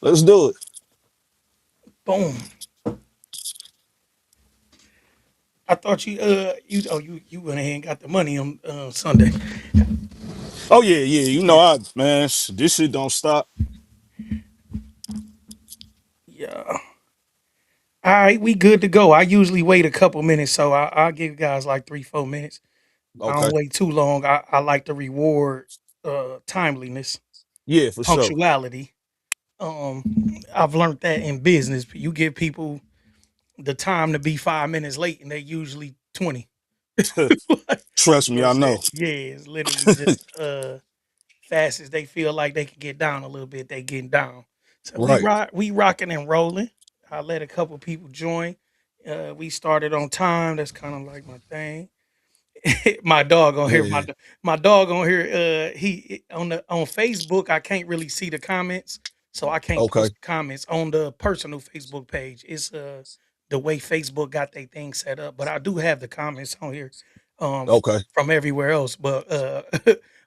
Let's do it. Boom. I thought you went ahead and got the money on Sunday. Oh yeah, yeah. You know, this shit don't stop. Yeah. All right, we good to go. I usually wait a couple minutes, so I'll give you guys like 3, 4 minutes. I don't Okay. wait too long. I like to reward timeliness, Yeah, for sure. punctuality. Um, I've learned that in business. You give people the time to be 5 minutes late, and they usually 20. You know Trust what me, I'm I saying? know. Yeah, it's literally just fast as they feel like they can get down a little bit, they getting down. So Right. we rocking and rolling. I let a couple people join. We started on time. That's kind of like my thing. My dog on here. Yeah. My dog on here. He on Facebook. I can't really see the comments, so I can't Okay. post the comments on the personal Facebook page. It's the way Facebook got their thing set up. But I do have the comments on here, Okay. from everywhere else. But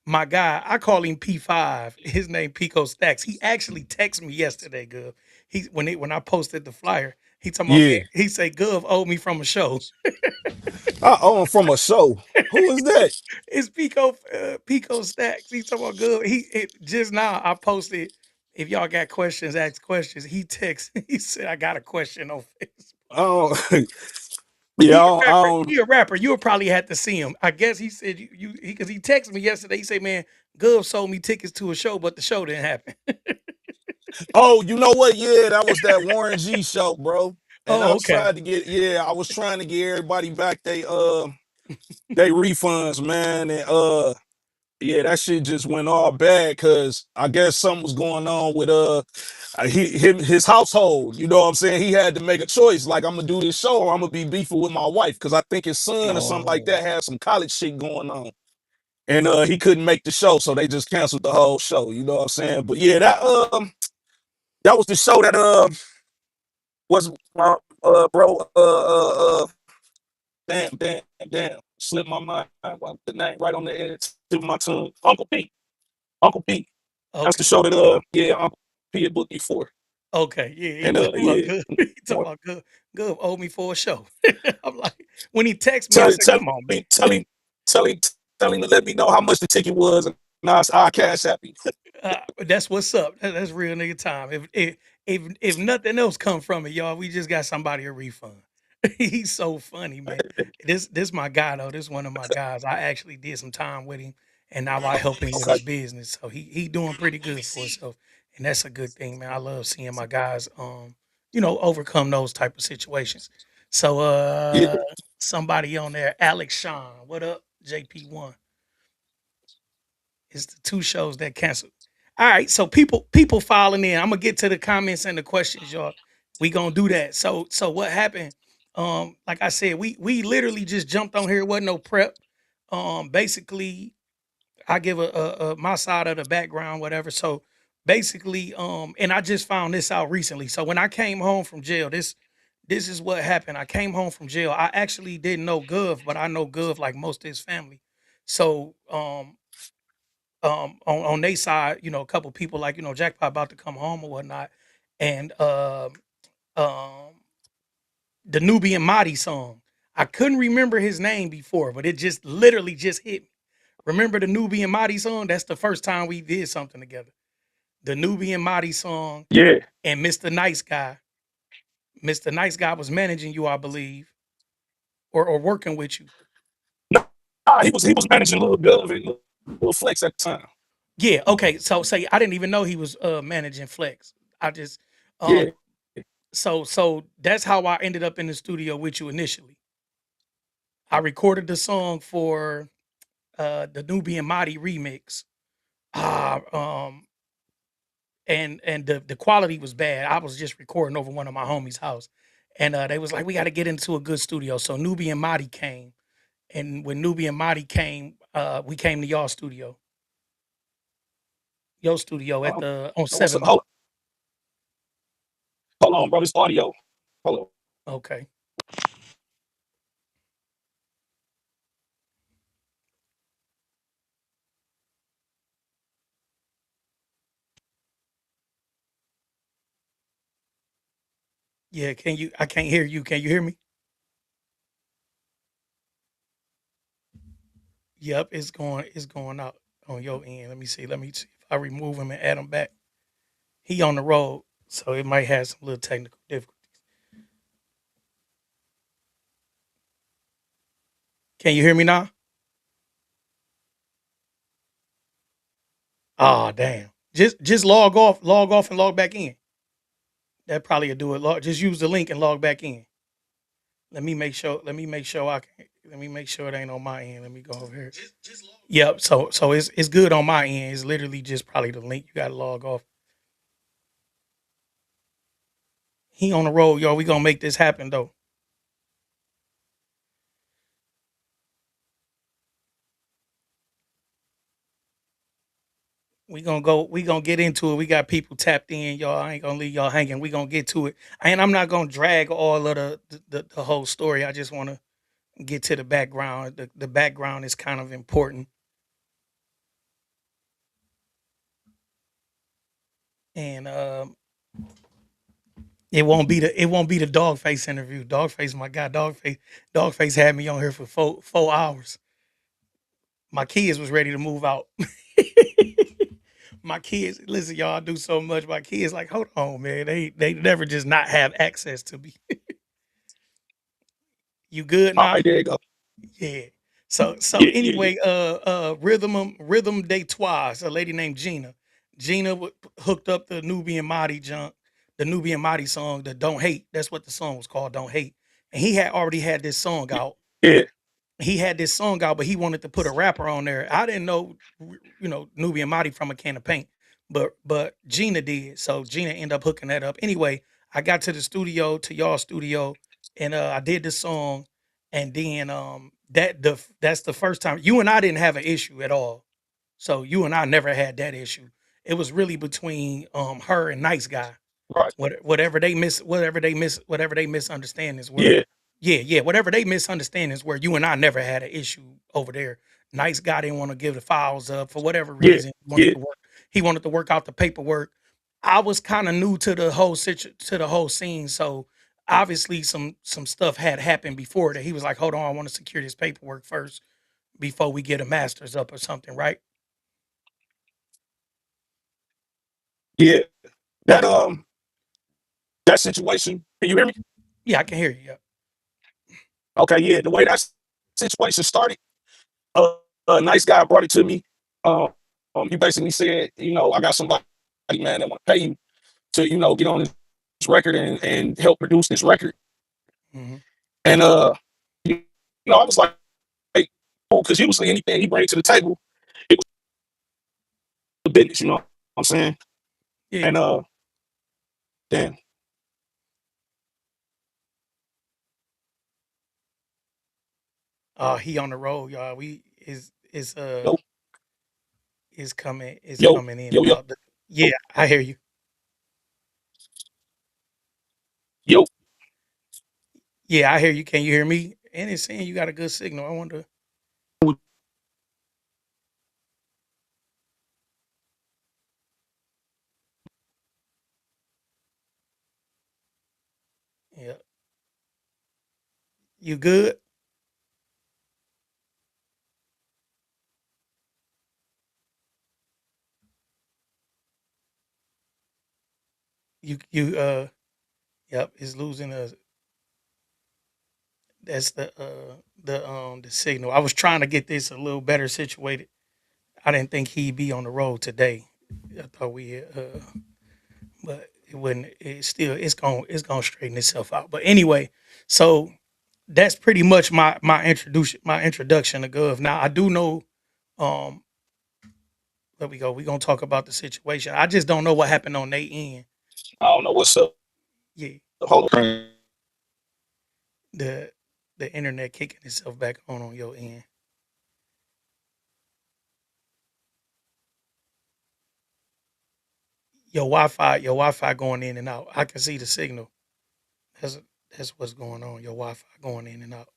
my guy, I call him P5. His name Pico Stacks. He actually texted me yesterday, Gov. When I posted the flyer, he talking about, man, Yeah. he say Gov owed me from a show. I own from a show. Who is that? It's Pico Stacks. He talking about good. Just now I posted. If y'all got questions, ask questions. He text. He said, "I got a question on Facebook." Oh, yeah. He I a don't, I rapper. don't. He a rapper. You'll probably have to see him. I guess he said you because he texted me yesterday. He said, "Man, Gov sold me tickets to a show, but the show didn't happen." Oh, you know what? Yeah, that was that Warren G show, bro. And Oh, I okay. tried to get. Yeah, I was trying to get everybody back. They refunds, man. And yeah, that shit just went all bad because I guess something was going on with his household. You know what I'm saying? He had to make a choice. Like, I'm gonna do this show or I'm gonna be beefing with my wife because I think his son or something like Oh, that had some college shit going on. And he couldn't make the show, so they just canceled the whole show. You know what I'm saying? But yeah, that was the show that was bro damn slipped my mind. What the name right on the tip of my tongue? Uncle P. Uncle P. That's the okay. show that yeah, Uncle P had booked me for. Okay, yeah, he And talking about yeah, good. He talking more about good. Good owed me for a show. I'm like, when he texted me, I tell him, said, tell "Come on, man." him, tell him, tell him, tell him to let me know how much the ticket was, and I cash happy. That's what's up. That's real nigga time. If nothing else come from it, y'all, we just got somebody a refund. He's so funny, man. This my guy though. This one of my guys. I actually did some time with him, and now I help him with Okay. his business. So he doing pretty good for himself, and that's a good thing, man. I love seeing my guys, overcome those type of situations. So Yeah. somebody on there, Alex Sean, what up, JP1? It's the two shows that canceled. All right, so people filing in. I'm gonna get to the comments and the questions, y'all. We gonna do that. So what happened? Like I said, we literally just jumped on here. It wasn't no prep. Basically, I give a my side of the background, whatever. So basically, and I just found this out recently. So when I came home from jail, this is what happened. I came home from jail. I actually didn't know Gov, but I know Gov like most of his family. So on their side, a couple people like, Jackpot about to come home or whatnot. And um the Nubian Mahdi song. I couldn't remember his name before, but it just literally just hit me. Remember the Nubian Mahdi song? That's the first time we did something together. The Nubian Mahdi song Yeah. and Mr. Nice Guy. Mr. Nice Guy was managing you, I believe, or working with you. Nah, he was managing Little Gov and Little Flex at the time. Yeah, okay. So say I didn't even know he was managing Flex. I just um Yeah. so that's how I ended up in the studio with you initially. I recorded the song for the Nubian Mahdi remix. Ah, and the quality was bad. I was just recording over one of my homies' house. And they was like, we got to get into a good studio. So Nubian Mahdi came. And when Nubian Mahdi came, we came to y'all studio. Your studio at Um, the on what's up? 7 Mile. Hold on, bro. This audio. Hold on. Okay. Yeah, can you I can't hear you. Can you hear me? Yep, it's going out on your end. Let me see if I remove him and add him back. He on the road, so it might have some little technical difficulty. Can you hear me now? Oh damn. Just log off and log back in. That probably will do it. Just use the link and log back in. Let me make sure I can let me make sure it ain't on my end. Let me go over here. Yep. So it's good on my end. It's literally just probably the link. You gotta log off. He on the road, y'all. We gonna make this happen though. We gonna get into it. We got people tapped in, y'all. I ain't gonna leave y'all hanging. We gonna get to it. And I'm not gonna drag all of the whole story. I just wanna get to the background. The background is kind of important. And it won't be the Dogface interview. Dogface, my guy, Dogface had me on here for 4 hours. My kids was ready to move out. My kids, listen, y'all I do so much. My kids like, hold on, man. They never just not have access to me. You good All now? right, there you go. Yeah. So Yeah, yeah, anyway, Rhythm des Trois, a lady named Gina. Hooked up the Nubian Madi junk, the Nubian Madi song, the Don't Hate. That's what the song was called, Don't Hate. And he had already had this song out. yeah, He had this song out, but he wanted to put a rapper on there. I didn't know, Nubian Madi from a can of paint, but Gina did. So Gina ended up hooking that up. Anyway, I got to the studio, to y'all studio, and I did the song, and then that's the first time you and I didn't have an issue at all. So you and I never had that issue. It was really between her and Nice Guy. right. Whatever they misunderstandings were. Yeah, Yeah, whatever they misunderstandings were, you and I never had an issue over there. Nice guy didn't want to give the files up for whatever yeah, reason. yeah, He wanted to work out the paperwork. I was kind of new to the whole scene, so obviously some stuff had happened before that. He was like, "Hold on, I want to secure this paperwork first before we get a masters up or something," right? yeah. That that situation. Can you hear me? Yeah, I can hear you. Yeah. Okay, yeah. The way that situation started, a nice guy brought it to me. Um, he basically said, I got somebody, man, that want to pay you to, get on this record and help produce this record. Hmm. And you I was like, hey, cool, because usually anything he brings to the table, it was the business. You know what I'm saying? Yeah. And damn, He on the road, y'all. We yo, is yo, coming in yo, and yo, out. Yeah, I hear you. yo. Yeah, I hear you. Can you hear me? And it's saying you got a good signal. I wonder. Yeah, you good? You yep, it's losing a that's the signal. I was trying to get this a little better situated. I didn't think he'd be on the road today. I thought but it wouldn't. It's gonna straighten itself out. But anyway, so that's pretty much my introduction to Gov. Now I do know. Um, there we go. We're gonna talk about the situation. I just don't know what happened on their end. I don't know what's up. Yeah, Hold on. the the internet kicking itself back on your end. Your Wi-Fi going in and out. I can see the signal. That's that's what's going on. Your Wi-Fi going in and out.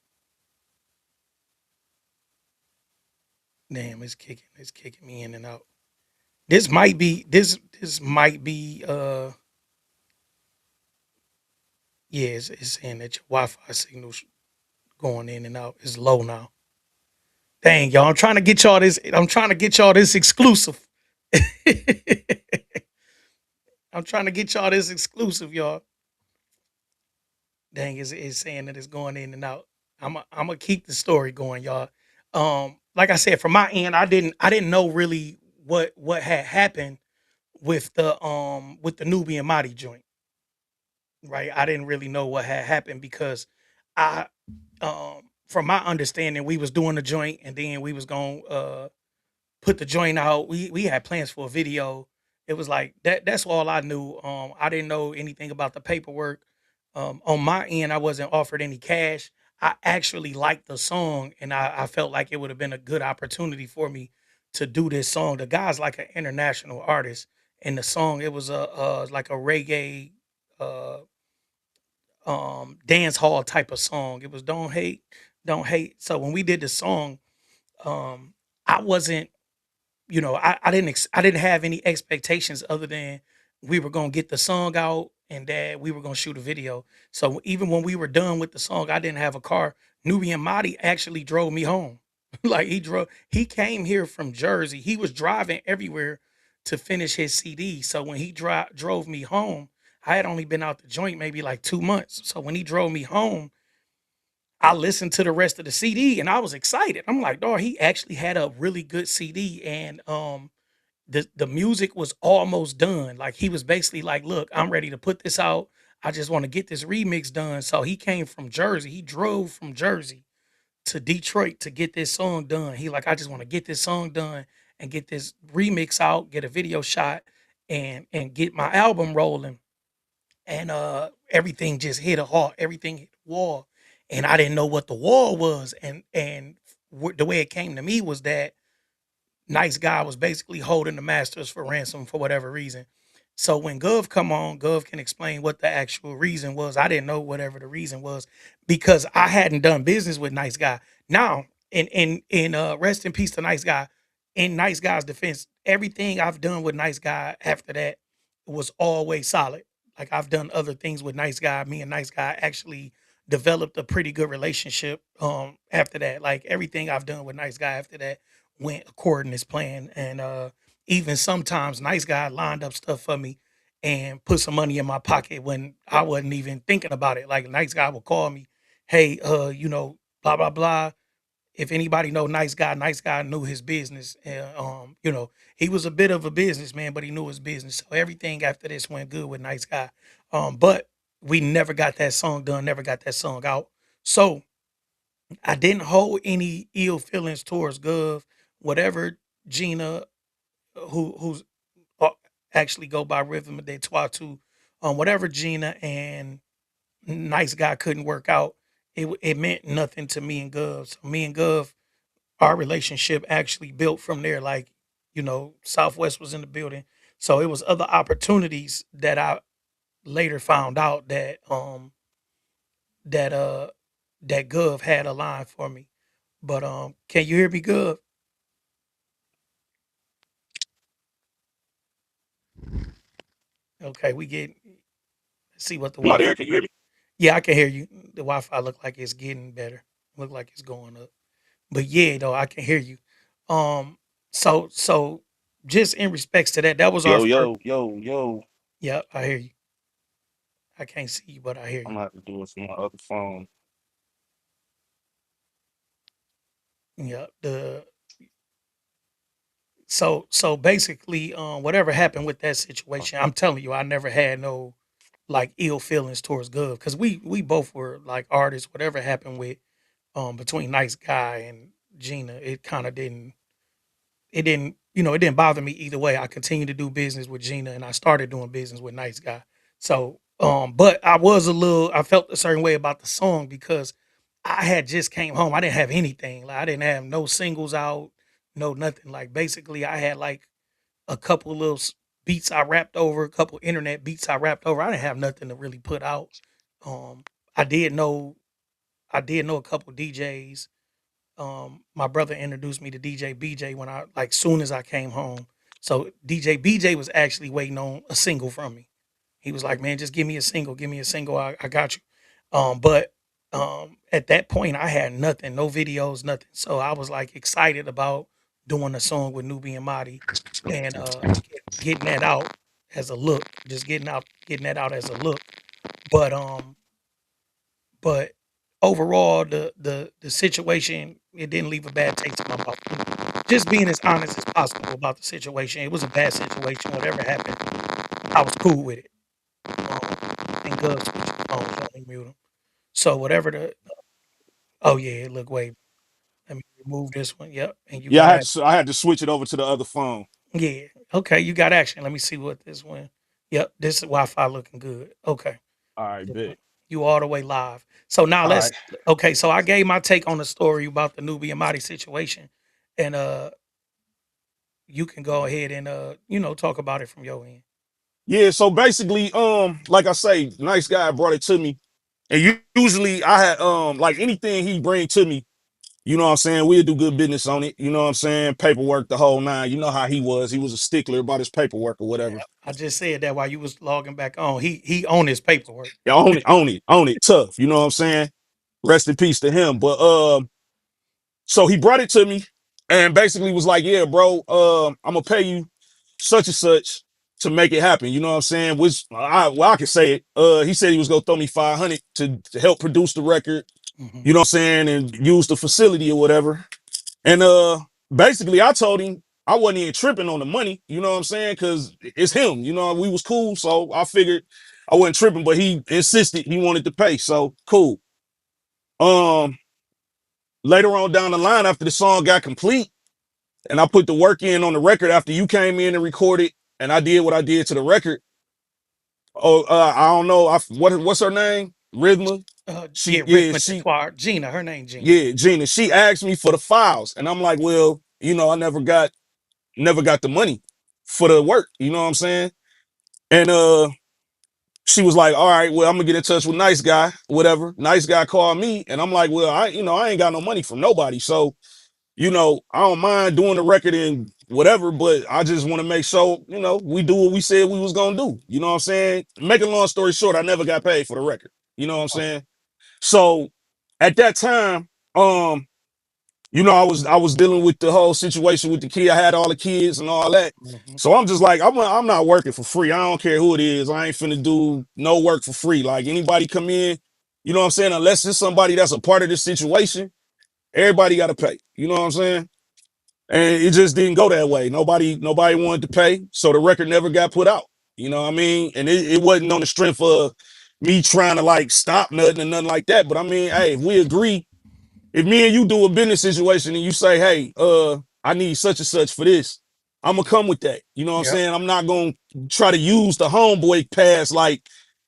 Damn, it's kicking me in and out. This might be Yeah, it's saying that your Wi-Fi signal's going in and out. It's low now. Dang, y'all! I'm trying to get y'all this. I'm trying to get y'all this exclusive. I'm trying to get y'all this exclusive, y'all. Dang, is saying that it's going in and out. I'm gonna keep the story going, y'all. Like I said, from my end, I didn't know really what had happened with the Nubian Madi joint, right? I didn't really know what had happened because I from my understanding, we was doing the joint and then we was gonna put the joint out. We had plans for a video. It was like that. That's all I knew. I didn't know anything about the paperwork. On my end, I wasn't offered any cash. I actually liked the song, and I felt like it would have been a good opportunity for me to do this song. The guy's like an international artist, and the song it was a like a reggae uh, dance hall type of song. It was "Don't Hate, Don't Hate." So when we did the song, um, I wasn't I didn't have any expectations other than we were gonna get the song out and that we were gonna shoot a video. So even when we were done with the song, I didn't have a car. Nubian Madi actually drove me home. Like he came here from Jersey. He was driving everywhere to finish his CD. So when he drove me home, I had only been out the joint maybe like 2 months. So when he drove me home, I listened to the rest of the CD and I was excited. I'm like, dog, he actually had a really good CD. And the music was almost done. Like he was basically like, "Look, I'm ready to put this out. I just want to get this remix done." So he came from Jersey. He drove from Jersey to Detroit to get this song done. He like, "I just want to get this song done and get this remix out, get a video shot, and get my album rolling." And everything just hit a halt. Everything hit the wall, and I didn't know what the wall was. And the way it came to me was that nice guy was basically holding the masters for ransom for whatever reason. So when Gov come on, Gov can explain what the actual reason was. I didn't know whatever the reason was because I hadn't done business with nice guy. Now, in rest in peace to nice guy. In nice guy's defense, everything I've done with nice guy after that was always solid. Like I've done other things with nice guy. Me and nice guy actually developed a pretty good relationship after that. Like everything I've done with nice guy after that went according as planned. And even sometimes nice guy lined up stuff for me and put some money in my pocket when I wasn't even thinking about it. Like nice guy would call me, "Hey, blah blah blah. If anybody know nice guy knew his business. He was a bit of a businessman, but he knew his business. So everything after this went good with nice guy. But we never got that song done, never got that song out. So I didn't hold any ill feelings towards Gov. Whatever Gina, who's uh, actually go by Rhythm of Day Twatu, whatever Gina and Nice Guy couldn't work out, it meant nothing to me and Gov. So me and Gov, our relationship actually built from there. Like, Southwest was in the building. So it was other opportunities that I later found out that that Gov had a line for me. But can you hear me, Gov? Okay, we get see what the I'm not Wi-Fi. there. Can you hear me? Yeah, I can hear you. The Wi-Fi look like it's getting better. Look like it's going up. But yeah, though I can hear you. Um, so just in respects to that, that was our Yo, first. yo, yo, yo. Yeah, I hear you. I can't see you, but I hear I'm you. gonna have to do it from my other phone. Yeah. So basically, whatever happened with that situation, I'm telling you, I never had no like ill feelings towards Gov because we both were like artists. Whatever happened with between Nice Guy and Gina, it didn't bother me either way. I continued to do business with Gina and I started doing business with Nice Guy. So but I felt a certain way about the song because I had just came home. I didn't have anything. Like I didn't have no singles out, no nothing. Like basically I had like a couple of beats I rapped over, a couple internet beats I rapped over. I didn't have nothing to really put out. Um I did know I did know a couple DJs. My brother introduced me to DJ BJ when I soon as I came home. So DJ BJ was actually waiting on a single from me. He was like, "Man, just give me a single, I got you." But at that point, I had nothing, no videos, nothing. So I was like excited about doing a song with Nubian Madi and getting that out as a look, just getting that out as a look. But but overall, the situation, it didn't leave a bad taste in my mouth. Just being as honest as possible about the situation. It was a bad situation. Whatever happened, I was cool with it. Um, and Gov switched his phones. Let me mute him. So whatever the oh yeah, it look way. Let me remove this one. Yep, and you Yeah, got action. I had to switch it over to the other phone. Yeah, okay, you got action. Let me see what this one. Yep, this Wi-Fi looking good. Okay, All right, so bet. you all the way live. So now All let's. right. Okay, so I gave my take on the story about the Nubi Amadi situation, and you can go ahead and talk about it from your end. Yeah, so basically, like I say, nice guy brought it to me. And usually I had like anything he bring to me, you know what I'm saying? We'll do good business on it. You know what I'm saying? Paperwork, the whole nine. You know how he was. He was a stickler about his paperwork or whatever. I just said that while you was logging back on. He owned his paperwork. Yeah, own it, own it, own it. Tough. You know what I'm saying? Rest in peace to him. But so he brought it to me and basically was like, yeah, bro, I'm gonna pay you such and such to make it happen. You know what I'm saying? Which I can say it. He said he was gonna throw me 500 to help produce the record, Mhm. you know what I'm saying, and use the facility or whatever. And basically I told him I wasn't even tripping on the money, you know what I'm saying? Cause it's him, you know, we was cool. So I figured I wasn't tripping, but he insisted he wanted to pay. So cool. Um, Later on down the line, after the song got complete, and I put the work in on the record after you came in and recorded, and I did what I did to the record. Oh, I don't know. What's her name? Rhythma. Yeah, She Rick yeah she Matoir, Gina. Her name Gina. yeah Gina. She asked me for the files, and I'm like, well, you know, I never got the money for the work. You know what I'm saying? And she was like, all right, well, I'm gonna get in touch with nice guy, whatever. Nice guy called me, and I'm like, well, I ain't got no money from nobody, so I don't mind doing the record and whatever, but I just want to make sure, we do what we said we was gonna do. You know what I'm saying? Make a long story short, I never got paid for the record. You know what I'm Okay. saying? So at that time, I was dealing with the whole situation with the kid. I had all the kids and all that. Mhm. So I'm just like, I'm not working for free. I don't care who it is. I ain't finna do no work for free. Like anybody come in, you know what I'm saying? Unless it's somebody that's a part of this situation, everybody got to pay. You know what I'm saying? And it just didn't go that way. Nobody wanted to pay, so the record never got put out. You know what I mean? And it wasn't on the strength of me trying to like stop nothing and nothing like that. But I mean, hey, if we agree, if me and you do a business situation and you say, hey, I need such and such for this, I'm gonna come with that. You know what I'm Yep. saying? I'm not gonna try to use the homeboy pass like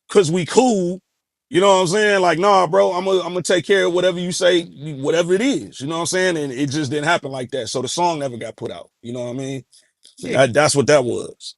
cause we cool. You know what I'm saying? Like, nah, bro, I'm gonna take care of whatever you say, whatever it is. You know what I'm saying? And it just didn't happen like that. So the song never got put out. You know what I mean? Yeah. That's what that was.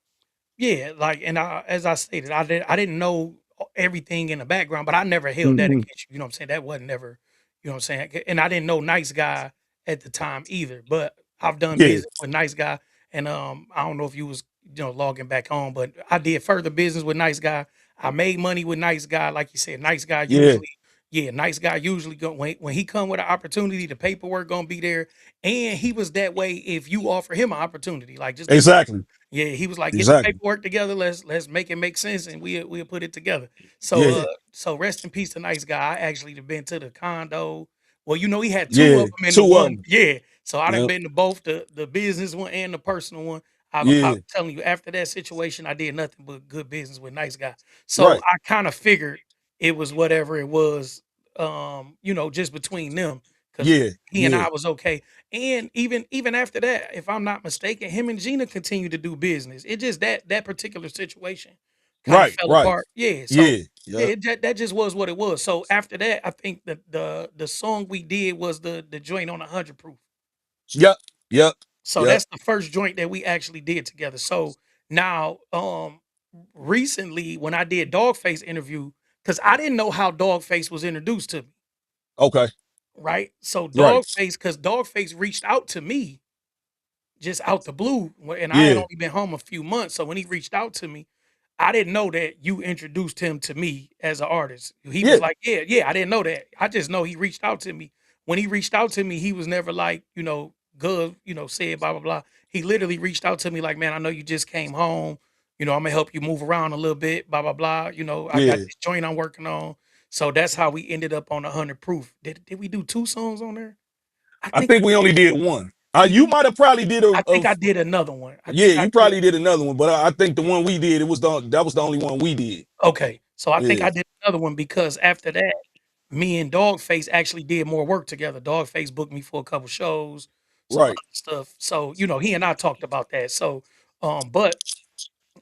Yeah, like, and as I stated, I didn't know everything in the background, but I never held that Mhm. against you. You know what I'm saying? That wasn't never, you know what I'm saying? And I didn't know Nice Guy at the time either. But I've done Yeah, business with Nice Guy, and I don't know if you was logging back on, but I did further business with Nice Guy. I made money with Nice Guy, like you said. Nice Guy yeah, usually, yeah, Nice Guy usually go when he come with an opportunity, the paperwork gonna be there, and he was that way if you offer him an opportunity, like just get the exactly, yeah, he was like, "Get the exactly. paperwork together. Let's make it make sense, and we'll put it together." So, Yeah, so rest in peace to Nice Guy. I actually have been to the condo. Well, he had two yeah. of them in the Two of one. them. Yeah. So I done Yep. been to both the business one and the personal one. I'm Yeah. telling you, after that situation, I did nothing but good business with Nice Guy. So Right. I kind of figured it was whatever it was, just between them because Yeah. he and Yeah. I was okay. And even after that, if I'm not mistaken, him and Gina continued to do business. It just that particular situation kind of Right. fell Right. apart. Yeah, so Yeah. yeah, Yep. that just was what it was. So after that, I think the song we did was the joint on 100 proof. Yep. Yep. So Yep. that's the first joint that we actually did together. So now, recently when I did Dogface interview, because I didn't know how Dogface was introduced to me, Okay. right? So Right. Because Dogface reached out to me just out the blue, and I had Yeah. only been home a few months. So when he reached out to me, I didn't know that you introduced him to me as an artist. He was Yeah, like, "Yeah, yeah." I didn't know that. I just know he reached out to me. When he reached out to me, he was never like, Gov, said blah blah blah. He literally reached out to me like, "Man, I know you just came home. I'm gonna help you move around a little bit. Blah blah blah. I got yeah. this joint I'm working on." So that's how we ended up on 100 Proof. Did we do 2 songs on there? I I think think we only did one. You we might have probably did I think I did another one. I yeah, think I you did. probably did another one, but I think the one we did, that was the only one we did. Okay, so I think Yeah, I did another one because after that, me and Dogface actually did more work together. Dogface booked me for a couple shows, some other right. stuff. So, he and I talked about that. So, but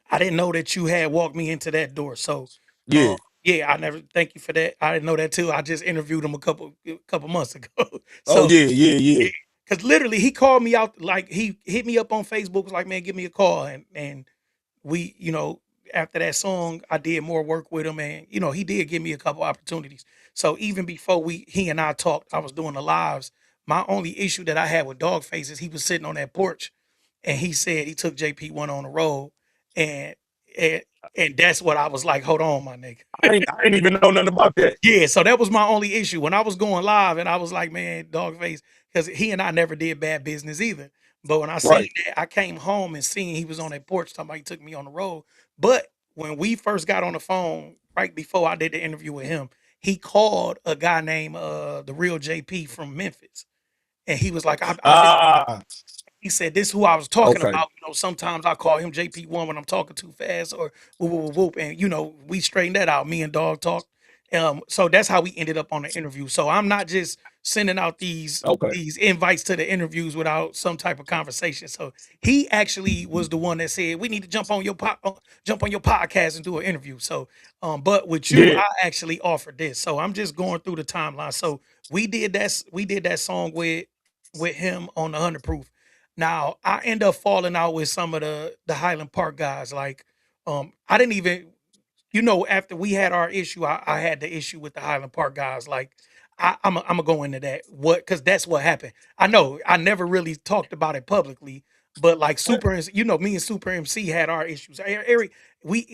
I didn't know that you had walked me into that door. So, uh, Yeah. yeah, I never thank you for that. I didn't know that too. I just interviewed him a couple months ago. Oh So, yeah, yeah, yeah. yeah, because literally he called me out, like he hit me up on Facebook, was like, "Man, give me a call," and we, after that song, I did more work with him, and he did give me a couple opportunities. So even before he and I talked, I was doing the lives. My only issue that I had with Dogface is he was sitting on that porch, and he said he took JP1 on the road, and and and that's what I was like. Hold on, my nigga. I ain't even know nothing about that. Yeah, so that was my only issue when I was going live, and I was like, "Man, Dogface," because he and I never did bad business either. But when I seen Right. that, I came home and seen he was on that porch talking about he took me on the road. But when we first got on the phone, right before I did the interview with him, he called a guy named the real JP from Memphis, and he was like, Ah, he said, "This is who I was talking okay. about. Sometimes I call him JP1 when I'm talking too fast or whoop, whoop, whoop, whoop." And we straightened that out. Me and Dog talked. So that's how we ended up on the interview. So I'm not just sending out these Okay. these invites to the interviews without some type of conversation. So he actually was the one that said we need to jump on your podcast and do an interview. So, but with you, Yeah. I actually offered this. So I'm just going through the timeline. So we did that song with him on the 100 Proof. Now, I end up falling out with some of the Highland Park guys. Like, I didn't even, after we had our issue, I had the issue with the Highland Park guys. Like, I'm gonna go into that. Because that's what happened. I know I never really talked about it publicly, but like me and Super MC had our issues. Eric,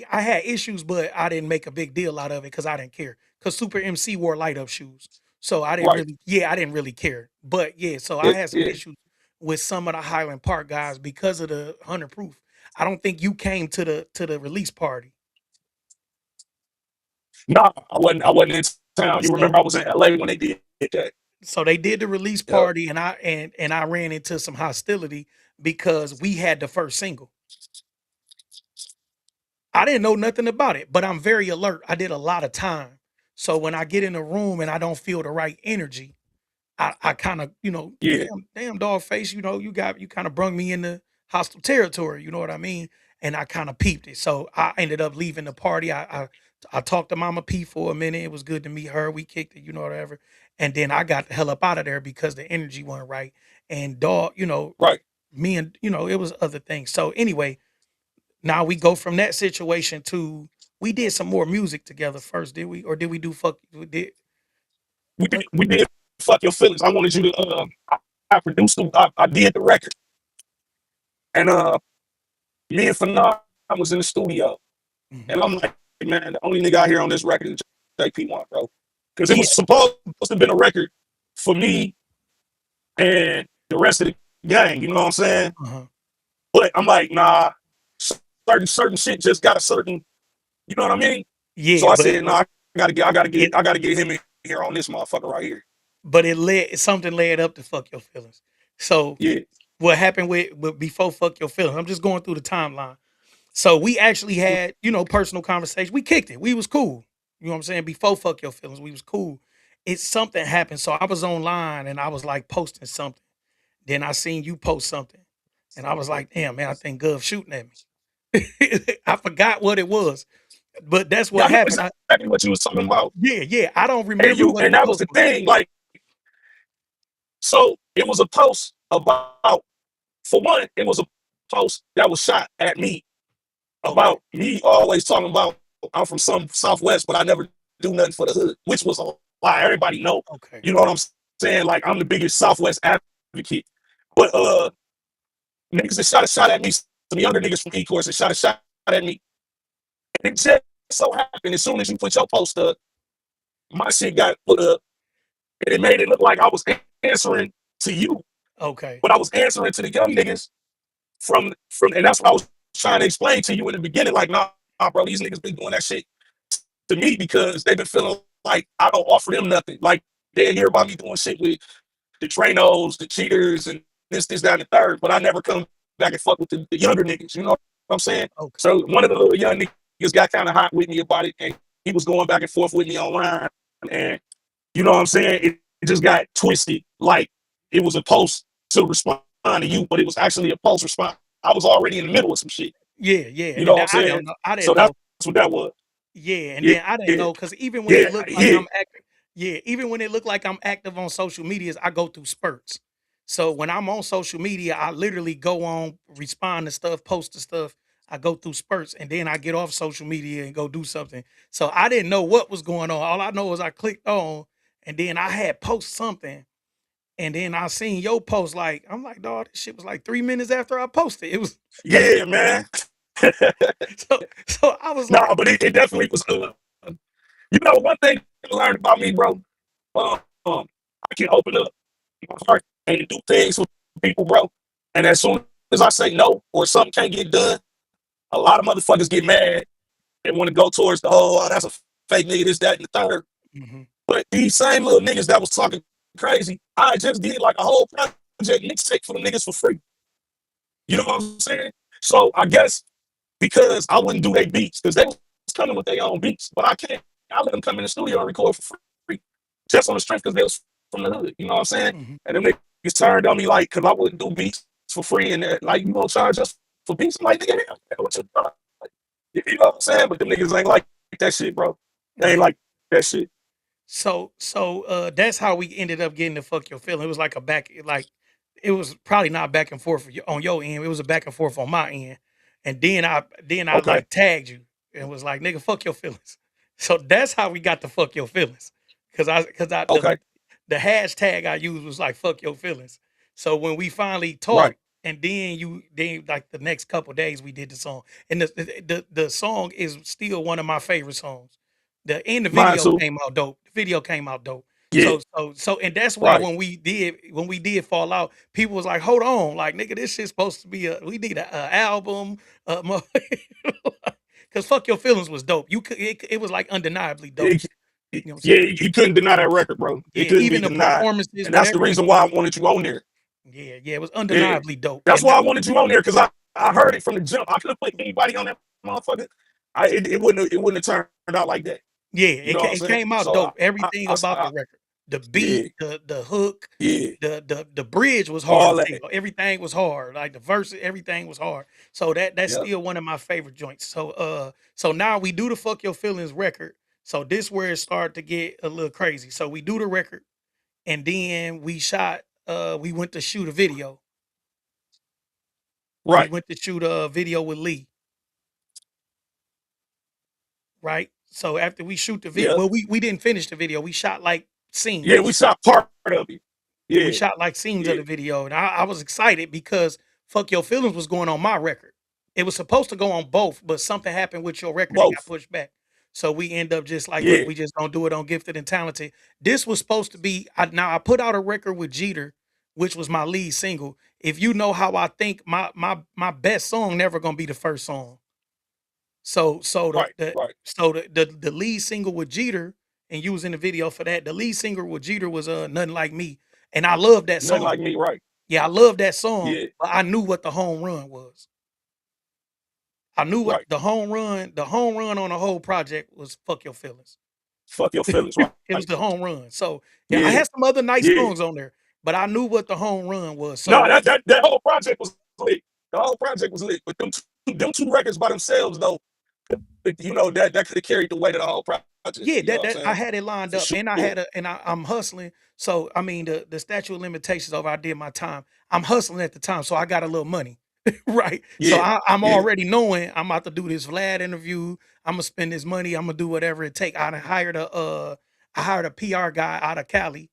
I had issues, but I didn't make a big deal out of it because I didn't care. Because Super MC wore light up shoes, so Right. I didn't really care. But yeah, so I Yeah. had some Yeah. issues with some of the Highland Park guys because of the 100 Proof. I don't think you came to the release party. Nah, I wasn't in town. You So remember I was in LA when they did that. so they did the release Yep. party, and I ran into some hostility because we had the first single. I didn't know nothing about it, but I'm very alert. I did a lot of time. So when I get in a room and I don't feel the right energy, I kind of, Yeah. damn dog face, you kind of brung me into hostile territory, you know what I mean? And I kind of peeped it. So I ended up leaving the party. I talked to Mama P for a minute. It was good to meet her. We kicked it, whatever. And then I got the hell up out of there because the energy wasn't right. And dog, Right. me and it was other things. So anyway, now we go from that situation to we did some more music together first, did we? Or did we do fuck we did We did fuck your feelings. I wanted you to I produced them. I did the record. And me and Fanon was in the studio. Mhm. And I'm like, man, the only nigga out here on this record is JP1, bro. Because it Yeah. was supposed to have been a record for me and the rest of the gang, you know what I'm saying? Uh-huh. But I'm like, nah, certain shit just got a certain, you know what I mean? So Yeah, I but said, nah, it I gotta get him in here on this motherfucker right here. but it led something led up to fuck your feelings. So Yeah, what happened with before fuck your feelings? I'm just going through the timeline. So we actually had, personal conversation. We kicked it. We was cool. You know what I'm saying? Before fuck your feelings, we was cool. It's something happened. So I was online and I was like posting something. Then I seen you post something. And I was like, damn, man, I think Gov shooting at me. I forgot what it was, but that's yeah, what I know happened. exactly what you was talking about. Yeah, yeah. I don't And remember what and the that was post the was. thing. Like, so it was a post about, for one, it was a post that was shot at me Okay, about me always talking about I'm from some Southwest, but I never do nothing for the hood, which was a lie. Everybody know, okay. you know what I'm saying? Like I'm the biggest Southwest advocate. But niggas that shot a shot at me, some younger niggas from E-Course that shot a shot at me. And it just so happened as soon as you put your post up, my shit got put up, and it made it look like I was answering to you, Okay. but I was answering to the young niggas and that's what I was trying to explain to you in the beginning. Like, nah, bro, these niggas been doing that shit to me because they've been feeling like I don't offer them nothing. Like they hear about me doing shit with the Tranos, the cheaters, and this, that, and the third, but I never come back and fuck with the younger niggas. You know what I'm saying? Okay. So one of the little young niggas got kind of hot with me about it, and he was going back and forth with me online, and you know what I'm saying? It just got twisted. Like it was a post to respond to you, but it was actually a post response. I was already in the middle of some shit. Yeah, yeah. You know And what I'm I saying? don't know. I So didn't that's know. what that was. Yeah, and Yeah, then I didn't yeah, know because even when it yeah, looked like yeah, I'm active, yeah, even when it looked like I'm active on social medias, I go through spurts. So when I'm on social media, I literally go on, respond to stuff, post to stuff. I go through spurts and then I get off social media and go do something. So I didn't know what was going on. All I know is I clicked on and then I had post something. And then I seen your post, like, I'm like, dog, this shit was like 3 minutes after I posted. It was yeah, man. so I was Nah, like, but it definitely was. You know, one thing you learned about me, bro. I can open up my heart and do things with people, bro. And as soon as I say no or something can't get done, a lot of motherfuckers get mad and want to go towards the whole, oh, that's a fake nigga, this, that, and the third. mhm, But these same little niggas that was talking crazy, I just did like a whole project mixtape for the niggas for free. You know what I'm saying? So I guess because I wouldn't do their beats because they was coming with their own beats, but I can't. I let them come in the studio and record for free, just on the strength because they was from the hood. You know what I'm saying? mhm. And then they turned on me like because I wouldn't do beats for free and like you gonna charge us for beats? I'm like, nigga, what you you know what I'm saying? But them niggas ain't like that shit, bro. They ain't Yeah. like that shit. That's how we ended up getting the fuck your feeling. It was like a back like it was probably not back and forth on your end. It was a back and forth on my end. And then I Okay, like tagged you and was like, nigga, fuck your feelings. So that's how we got the fuck your feelings. Cause I okay, the hashtag I used was like fuck your feelings. So when we finally right. talked and then like the next couple days we did the song. And the song is still one of my favorite songs. The Mine video too. came out dope. The video came out dope. Yeah, And that's why right. when we did fall out, people was like, "Hold on, like nigga, this shit's supposed to be we need a album, because fuck your feelings was dope. It was like undeniably dope. It, You know what I'm yeah, saying? you couldn't deny that record, bro. It Yeah, couldn't be even the denied, performances and with that's the everything. reason why I wanted you on there. Yeah, yeah, it was Yeah, undeniably dope. that's And why I wanted you on there because I heard it from the jump. I could have put anybody on that motherfucker. It wouldn't have turned out like that. yeah, You know what I'm it saying? came out So dope. Everything about I the record, the beat, yeah, the hook, yeah, the bridge was hard all as that. hell. Everything was hard. Like the verse, everything was hard. So that's Yep. still one of my favorite joints. So now we do the fuck your feelings record. So this where it started to get a little crazy. So we do the record, and then we went to shoot a video. We Right. went to shoot a video with Lee, right? So after we shoot the video, Yep. well, we didn't finish the video. We shot like Yeah, we scenes. shot part of it. We Yeah, shot like scenes of yeah. the video, and I was excited because "Fuck Your Feelings" was going on my record. It was supposed to go on both, but something happened with your record; it got Both. pushed back. So we end up just like, look, Yeah. we just gonna do it on Gifted and Talented. This was supposed to be. Now I put out a record with Jeter, which was my lead single. If you know how I think, my best song never gonna be the first song. So Right. Right. the lead single with Jeter, and you was in the video for that. The lead singer with Jeter was Nothing Like Me, and I love that Nothing song. like me. Right. Yeah, I love that song, Yeah. but I knew what the home run was. I knew what Right. the home run on the whole project was "Fuck Your Feelings." Fuck your feelings. Right. It was the home run. So yeah, I Yeah. had some other nice Yeah. songs on there, but I knew what the home run was. No, So that whole project was lit. The whole project was lit. But them two records by themselves, though, you know, that could have carried the weight of the whole project. yeah, You know what I'm that I saying? had it lined For up, and sure. I'm hustling. So I mean, the statute of limitations over I did my time. I'm hustling at the time, so I got a little money, right? So Yeah. I'm Yeah. already knowing I'm about to do this Vlad interview. I'm gonna spend this money. I'm gonna do whatever it take. I hired a PR guy out of Cali,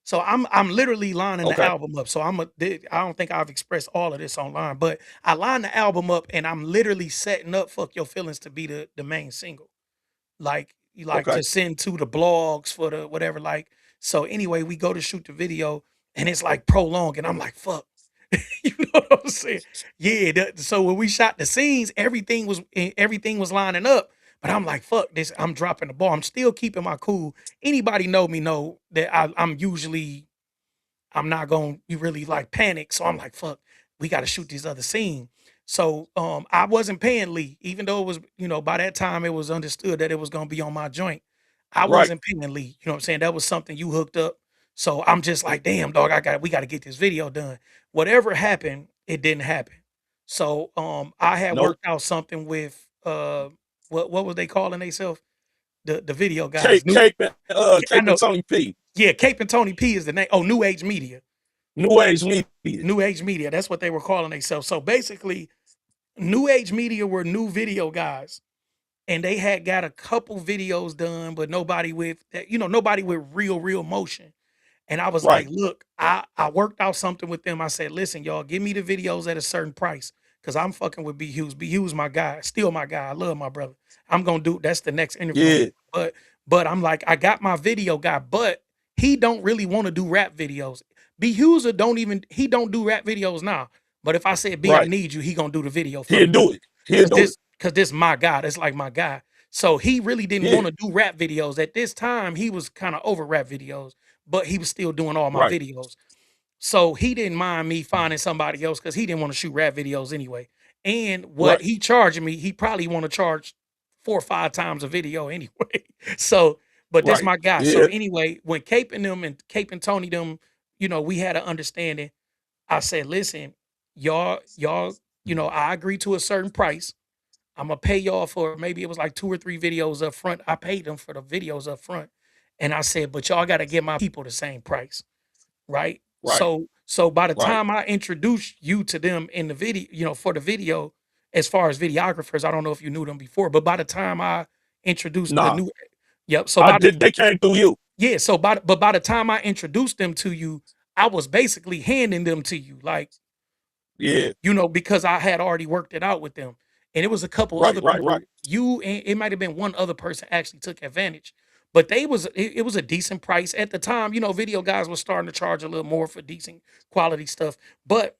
So I'm literally lining the Okay. album up. So I don't think I've expressed all of this online, but I line the album up and I'm literally setting up "Fuck Your Feelings" to be the main single. Like Okay. to send to the blogs for the whatever. Like so anyway, we go to shoot the video and it's like prolonged, and I'm like, fuck. You know what I'm saying? Yeah. So when we shot the scenes, everything was lining up. But I'm like, fuck this. I'm dropping the ball. I'm still keeping my cool. Anybody know me know that I'm usually I'm not gonna be really like panic. So I'm like, fuck, we gotta shoot this other scene. So I wasn't paying Lee, even though it was, by that time it was understood that it was gonna be on my joint. I Right. wasn't paying Lee. You know what I'm saying? That was something you hooked up. So I'm just like, damn dog, we gotta get this video done. Whatever happened, it didn't happen. So I had Nope. worked out something with what was they calling themselves? The video guys. Cape, Cape, and, I Cape and know, Tony P. yeah, Cape and Tony P is the name. Oh, New Age Media. New Age Media. New Age Media. That's what they were calling themselves. So basically, New Age Media were new video guys, and they had got a couple videos done, but nobody with that, nobody with real motion. And I was like, Right. look, I worked out something with them. I said, listen, y'all, give me the videos at a certain price. Cause I'm fucking with B Hughes. B Hughes my guy, still my guy. I love my brother. I'm gonna do that's the next interview. Yeah. But I'm like, I got my video guy, but he don't really want to do rap videos. B Hughes he don't do rap videos now. But if I said B, I Right. need you, he gonna do the video for He'll me. do it. He'll do it. Cause this my guy. That's like my guy. So he really didn't Yeah. want to do rap videos. At this time, he was kind of over rap videos, but he was still doing all my Right. videos. So he didn't mind me finding somebody else because he didn't want to shoot rap videos anyway. And what Right. he charging me, he probably want to charge 4 or 5 times a video anyway. So, but this Right. my guy. So Yeah. anyway, when Cape and Tony them, we had an understanding. I said, listen, y'all, I agree to a certain price. I'm gonna pay y'all for maybe it was like 2 or 3 videos up front. I paid them for the videos up front. And I said, but y'all gotta give my people the same price. Right? Right. So by the Right. time I introduced you to them in the video, for the video, as far as videographers, I don't know if you knew them before, but by the time I introduced the Nah. new Yep, so I by the did. They came through you. yeah, so by the time I introduced them to you, I was basically handing them to you, like, Yeah. because I had already worked it out with them. And it was a couple Right. other Right. Right. people, you and it might have been one other person actually took advantage. But it was a decent price at the time. Video guys were starting to charge a little more for decent quality stuff. But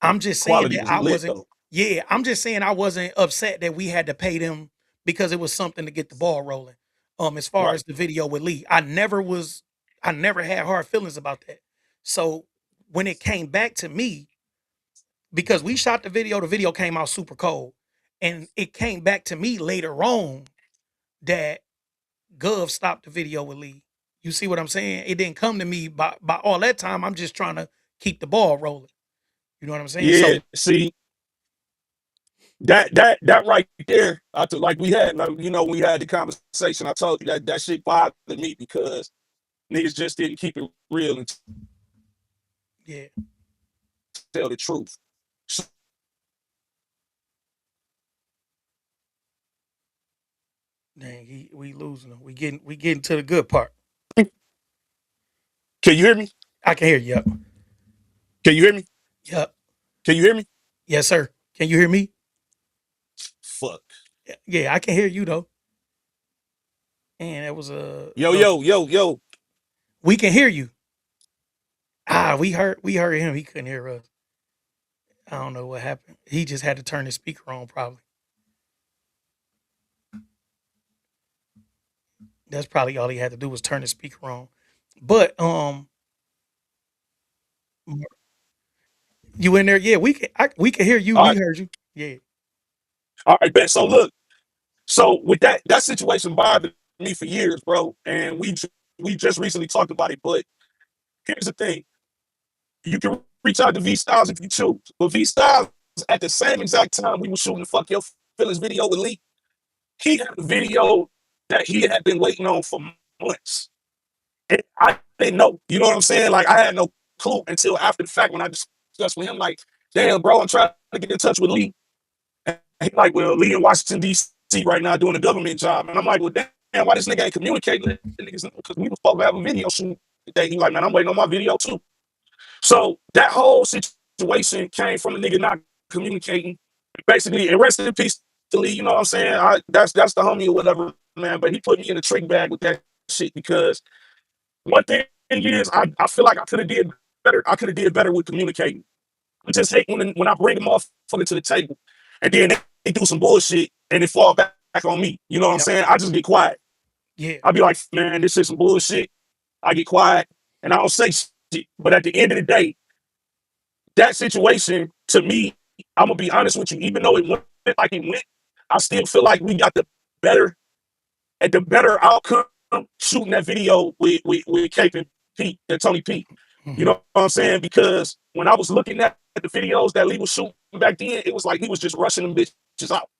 I'm just saying Quality that was lit though. yeah, I'm just saying I wasn't upset that we had to pay them because it was something to get the ball rolling. As far Right. as the video with Lee, I never had hard feelings about that. So when it came back to me, because we shot the video came out super cold. And it came back to me later on that Gov stopped the video with Lee. You see what I'm saying? It didn't come to me by all that time. I'm just trying to keep the ball rolling. You know what I'm saying? Yeah. So See that right there. I took like we had. Like, we had the conversation. I told you that shit bothered me because niggas just didn't keep it real and yeah, tell the truth. dang, we losing them. We getting to the good part. Can you hear me? I can hear you. Yep. Can you hear me? Yep. Can you hear me? Yes, sir. Can you hear me? Fuck. Yeah, I can hear you though. And that was Yo, yo, yo, yo. we can hear you. We heard him. He couldn't hear us. I don't know what happened. He just had to turn his speaker on, probably. That's probably all he had to do was turn his speaker on. But you in there? Yeah, we can hear you. All We right. heard you. Yeah, All right, bet. So look. So with that situation bothered me for years, bro. And we just recently talked about it. But here's the thing: you can reach out to V Styles if you choose. But V Styles, at the same exact time we were shooting the "Fuck Your Feelings" video with Lee, he had a video that he had been waiting on for months. And I didn't know. You know what I'm saying? Like I had no clue until after the fact when I discussed with him. Like, damn, bro, I'm trying to get in touch with Lee. And he's like, well, Lee in Washington D.C. right now doing a government job, and I'm like, well, damn, why this nigga ain't communicating with niggas? Because we were supposed to have a video shoot day. He like, man, I'm waiting on my video too. So that whole situation came from a nigga not communicating. Basically, and rest in peace to Lee, you know what I'm saying? That's the homie or whatever, man. But he put me in a trick bag with that shit because one thing is I feel like I could have did better. I could have did better with communicating. I just hate when I bring them off to the table and then they do some bullshit and it fall back on me. You know what I'm Yep. saying? I just get quiet. Yeah. I'll be like, man, this is some bullshit. I get quiet and I don't say shit. But at the end of the day, that situation to me, I'm gonna be honest with you, even though it went like it went, I still feel like we got better the better outcome shooting that video with Cape and Pete and Tony Pete. You Hmm. know what I'm saying? Because when I was looking at the videos that Lee was shooting back then, it was like he was just rushing them bitches out.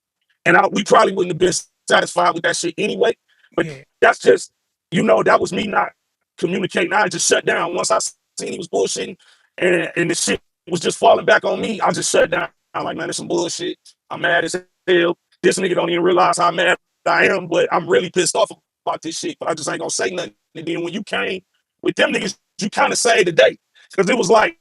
And we probably wouldn't have been satisfied with that shit anyway. But Yeah. that's just, that was me not communicating. I just shut down once I seen he was bullshitting and the shit was just falling back on me. I just shut down. I'm like, man, it's some bullshit. I'm mad as hell. This nigga don't even realize how mad I am, but I'm really pissed off about this shit. But I just ain't gonna say nothing. And then when you came with them niggas, you kind of saved the day. Because it was like,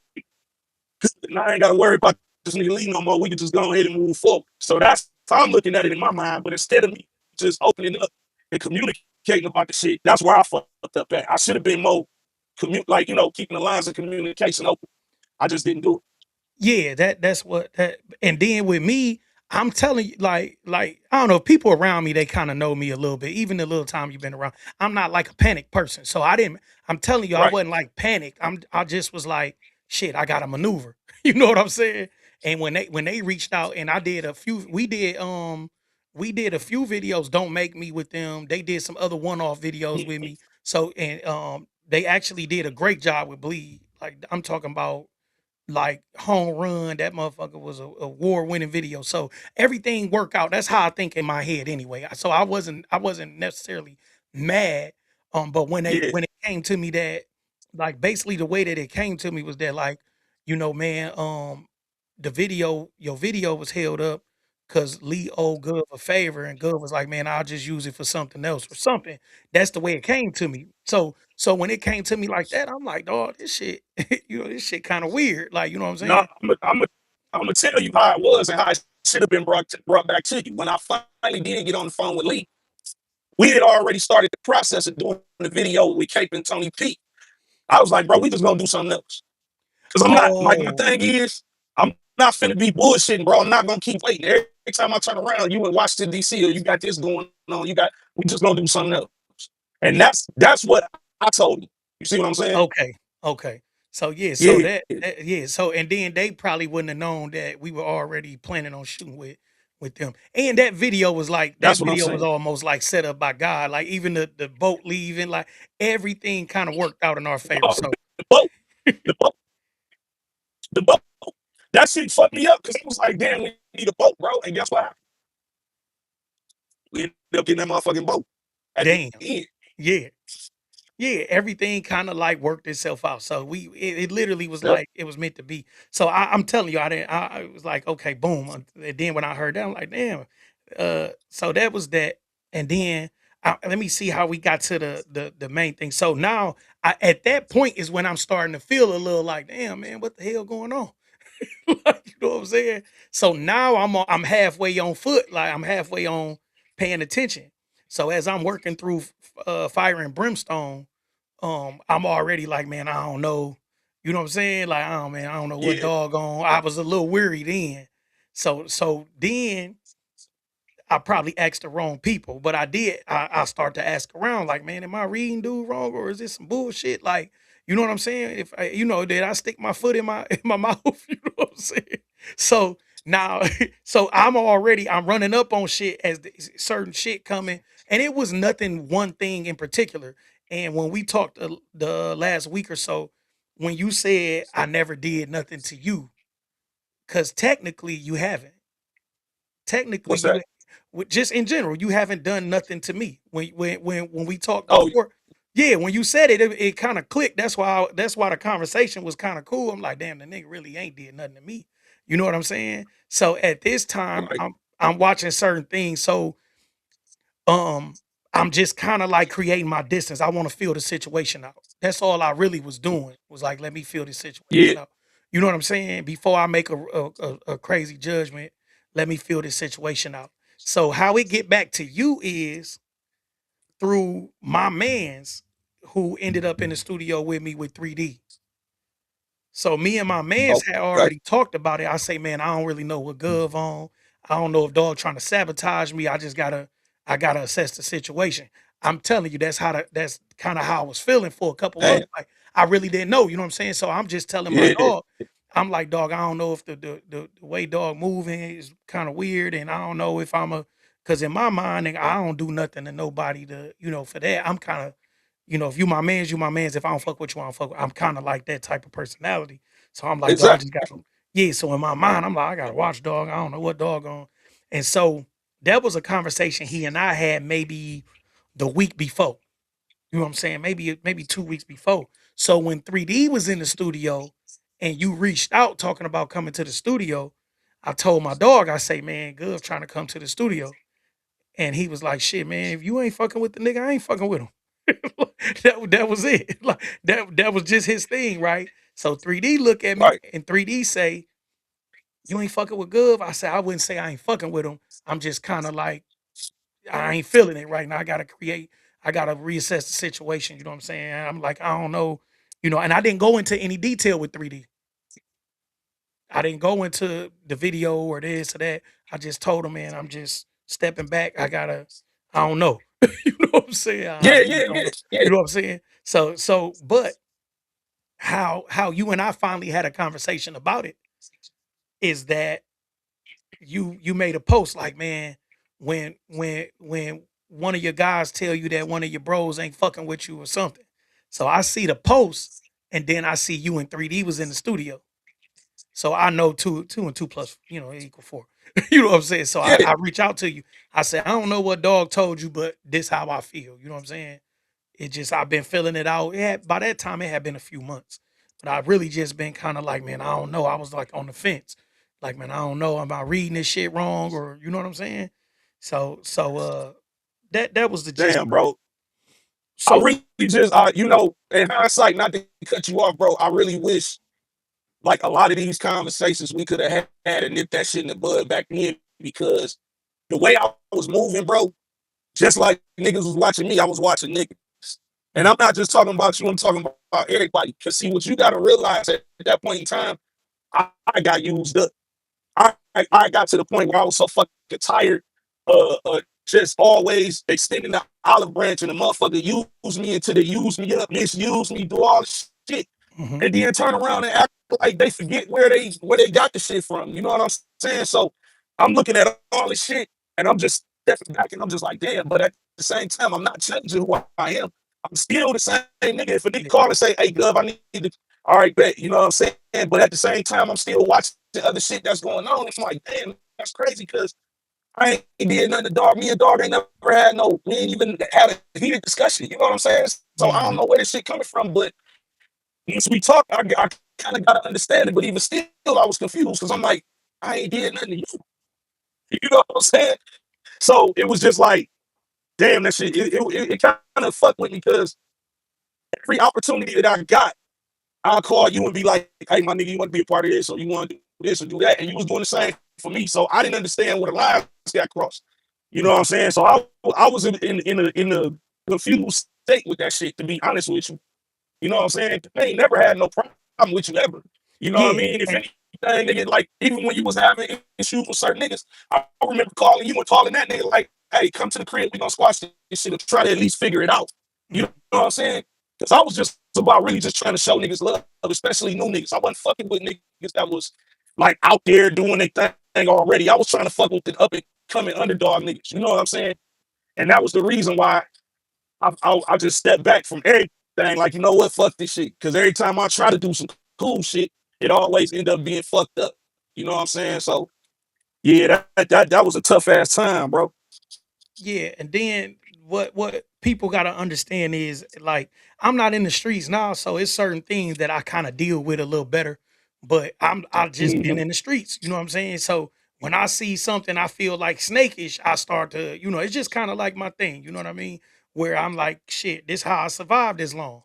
I ain't gotta worry about this nigga Lee no more. We can just go ahead and move forward. So that's how I'm looking at it in my mind. But instead of me just opening up and communicating about the shit, that's where I fucked up at. I should have been more keeping the lines of communication open. I just didn't do it. Yeah, that's what that and then with me, I'm telling you, I don't know, people around me, they kind of know me a little bit, even the little time you've been around. I'm not like a panic person. So I'm telling you, I Right. wasn't like panicked. I just was like, shit, I gotta maneuver. You know what I'm saying? And when they reached out and I did a few, we did a few videos, Don't Make Me with them. They did some other one-off videos with me. So and they actually did a great job with Bleed. Like I'm talking about like home run. That motherfucker was a award winning video. So everything worked out. That's how I think in my head anyway. So I wasn't necessarily mad. But Yeah. when it came to me that like basically the way that it came to me was that like, man, your video was held up because Lee owed Gov a favor and Gov was like, man, I'll just use it for something else or something. That's the way it came to me. So when it came to me like that, I'm like, dog, this shit, this shit kind of weird. Like, you know what I'm No, saying? I'm gonna tell you how it was and how it should have been brought back to you. When I finally did get on the phone with Lee, we had already started the process of doing the video with Cape and Tony P. I was like, bro, we just gonna do something else. Because I'm not like my Oh, thing is, I'm not finna be bullshitting, bro. I'm not gonna keep waiting. Every time I turn around, you in Washington D.C. or you got this going on. We just gonna do something else. And yeah. that's what I told you. You see what I'm saying? Okay. Okay. So yeah, so Yeah, that yeah, so and then they probably wouldn't have known that we were already planning on shooting with them. And that that's what I'm video was saying. almost like set up by God. Like even the boat leaving, like everything kind of worked out in our favor. Oh, So the boat, the boat, the boat. That shit fucked me up because it was like, damn, we need a boat, bro. And guess what? We ended up getting that motherfucking boat at the damn. end. Yeah. Yeah, everything kind of like worked itself out. So it literally was Yep. like it was meant to be. So I'm telling you, I was like, okay, boom. And then when I heard that, I'm like, damn. So that was that. And then let me see how we got to the main thing. So now at that point is when I'm starting to feel a little like, damn, man, what the hell going on? Like, you know what I'm saying? So now I'm halfway on foot, like I'm halfway on paying attention. So as I'm working through Fire and Brimstone, I'm already like, man, I don't know. You know what I'm saying? Like, oh man, I don't know what Yeah. doggone. I was a little weary then. So then I probably asked the wrong people, but I did. I start to ask around, like, man, am I reading dude wrong or is this some bullshit? Like, you know what I'm saying? If I, did I stick my foot in my in my mouth? You know what I'm saying? So now, so I'm running up on shit as certain shit coming, and it was nothing one thing in particular. And when we talked the last week or so, when you said I never did nothing to you, because technically you haven't technically What's you that? just in general you haven't done nothing to me when we talked Oh, before. Yeah, when you said it kind of clicked. That's why the conversation was kind of cool. I'm like, damn, the nigga really ain't did nothing to me. You know what I'm saying? So at this time right. I'm watching certain things. So um I'm just kind of like creating my distance. I want to feel the situation out. That's all I really was doing, was like, let me feel this Yeah. situation out. You know what I'm saying? Before I make a crazy judgment, let me feel this situation out. So how it get back to you is through my man's who ended up in the studio with me with 3D. So me and my mans had Okay. already talked about it. I say, man, I don't really know what Gov on. I don't know if dog trying to sabotage me. I gotta assess the situation. I'm telling you, that's kind of how I was feeling for a couple months. Damn. Like I really didn't know, you know what I'm saying? So I'm just telling my Yeah. dog, I'm like, dog, I don't know if the way dog moving is kind of weird, and I don't know if I'm a because in my mind, nigga, I don't do nothing to nobody to, for that. I'm kind of if you my mans, you my mans. If I don't fuck with you, I don't fuck with I'm kinda like that type of personality. So I'm like, dog, I Exactly. just gotta yeah, so in my mind, I'm like, I gotta watch dog. I don't know what dog on. And so that was a conversation he and I had maybe the week before. You know what I'm saying? Maybe 2 weeks before. So when 3D was in the studio and you reached out talking about coming to the studio, I told my dog, I say, man, Gov trying to come to the studio. And he was like, "Shit, man, if you ain't fucking with the nigga, I ain't fucking with him." That was it. Like that was just his thing, right? So 3D look at me Right. and 3D say, "You ain't fucking with Gov." I said, "I wouldn't say I ain't fucking with him. I'm just kind of like I ain't feeling it right now. I gotta reassess the situation. You know what I'm saying? I'm like, I don't know, and I didn't go into any detail with 3D. I didn't go into the video or this or that. I just told him, man, I'm just stepping back. I don't know. You know what I'm saying? I Yeah, really yeah, don't yeah, know. yeah. You know what I'm saying? But how you and I finally had a conversation about it is that you made a post like, man, when one of your guys tell you that one of your bros ain't fucking with you or something. So I see the post, and then I see you and 3D was in the studio. So I know two and two plus, equal four. You know what I'm saying? So Yeah. I reach out to you. I say, I don't know what dog told you, but this how I feel. You know what I'm saying? It just I've been feeling it out. Yeah, by that time it had been a few months. But I've really just been kind of like, man, I don't know. I was like on the fence. Like, man, I don't know. Am I reading this shit wrong? Or you know what I'm saying? So that was the gist Damn, of it. bro. I So really just, in hindsight, not to cut you off, bro. I really wish, like, a lot of these conversations we could have had and nipped that shit in the bud back then because the way I was moving, bro, just like niggas was watching me, I was watching niggas. And mm, I'm not just talking about you, I'm talking about everybody. Because, see, what you got to realize at that point in time, I got used up. I got to the point where I was so fucking tired just always extending the olive branch and the motherfucker use me until they use me up, misuse me, do all this shit, mhm. and then turn around and act like they forget where they got the shit from. You know what I'm saying? So I'm looking at all this shit and I'm just stepping back and I'm just like, damn, but at the same time, I'm not changing who I am. I'm still the same nigga. If a nigga Yeah, call and say, hey, Gov, I need to, all right, bet, you know what I'm saying? But at the same time, I'm still watching the other shit that's going on. It's like, damn, that's crazy because I ain't did nothing to dog. Me and dog ain't never had no, we ain't even had a heated discussion. You know what I'm saying? So I don't mhm. know where this shit coming from, but once we talk, I kind of got to understand it. But even still, I was confused because I'm like, I ain't did nothing to you. You know what I'm saying? So it was just like, damn, that shit, it kind of fucked with me because every opportunity that I got, I'll call you and be like, hey, my nigga, you want to be a part of this or you want to do this or do that. And you was doing the same for me. So I didn't understand where the lines got crossed. You know what I'm saying? So I was in a confused state with that shit, to be honest with you. You know what I'm saying? I ain't never had no problem with you ever. You know what I Yeah, mean? If and anything, nigga, like even when you was having issues with certain niggas, I remember calling you and calling that nigga like, hey, come to the crib, we gonna squash this shit or try to at least figure it out. You know mhm. what I'm saying? Because I was just about really just trying to show niggas love, especially new niggas. I wasn't fucking with niggas that was like out there doing their thing already. I was trying to fuck with the up and coming underdog niggas. You know what I'm saying? And that was the reason why I just stepped back from everything. Like, you know what? Fuck this shit. Because every time I try to do some cool shit, it always end up being fucked up. You know what I'm saying? So yeah, that was a tough ass time, bro. Yeah, and then what people gotta understand is like I'm not in the streets now, so it's certain things that I kind of deal with a little better. But I just been Mhm. in the streets, you know what I'm saying? So when I see something I feel like snakish, I start to, it's just kind of like my thing, you know what I mean? Where I'm like, shit, this how I survived this long.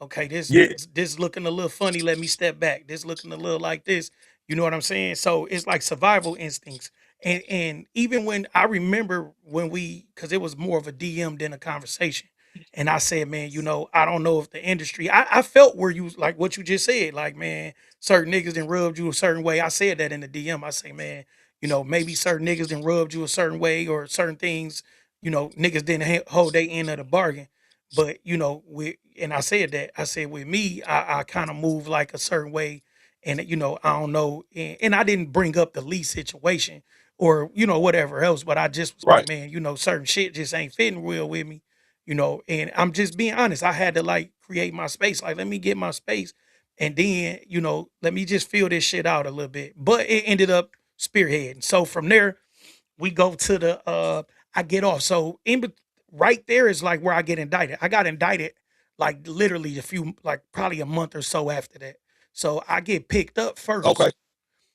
Okay, this Yeah. this this looking a little funny. Let me step back. This looking a little like this. You know what I'm saying? So it's like survival instincts. And even when I remember when because it was more of a DM than a conversation, and I said, man, I don't know if the industry. I felt where you like what you just said, like man, certain niggas done rubbed you a certain way. I said that in the DM. I say, man, maybe certain niggas done rubbed you a certain way or certain things. Niggas didn't hold their end of the bargain. But and I said that I said with me, I kind of move like a certain way, and I don't know, and I didn't bring up the lease situation or whatever else, but I just was like, Right. man, certain shit just ain't fitting real with me, and I'm just being honest. I had to like create my space, like let me get my space, and then let me just feel this shit out a little bit. But it ended up spearheading. So from there, we go to the I get off. So right there is like where I get indicted. I got indicted like literally like probably a month or so after that. So I get picked up Okay. first.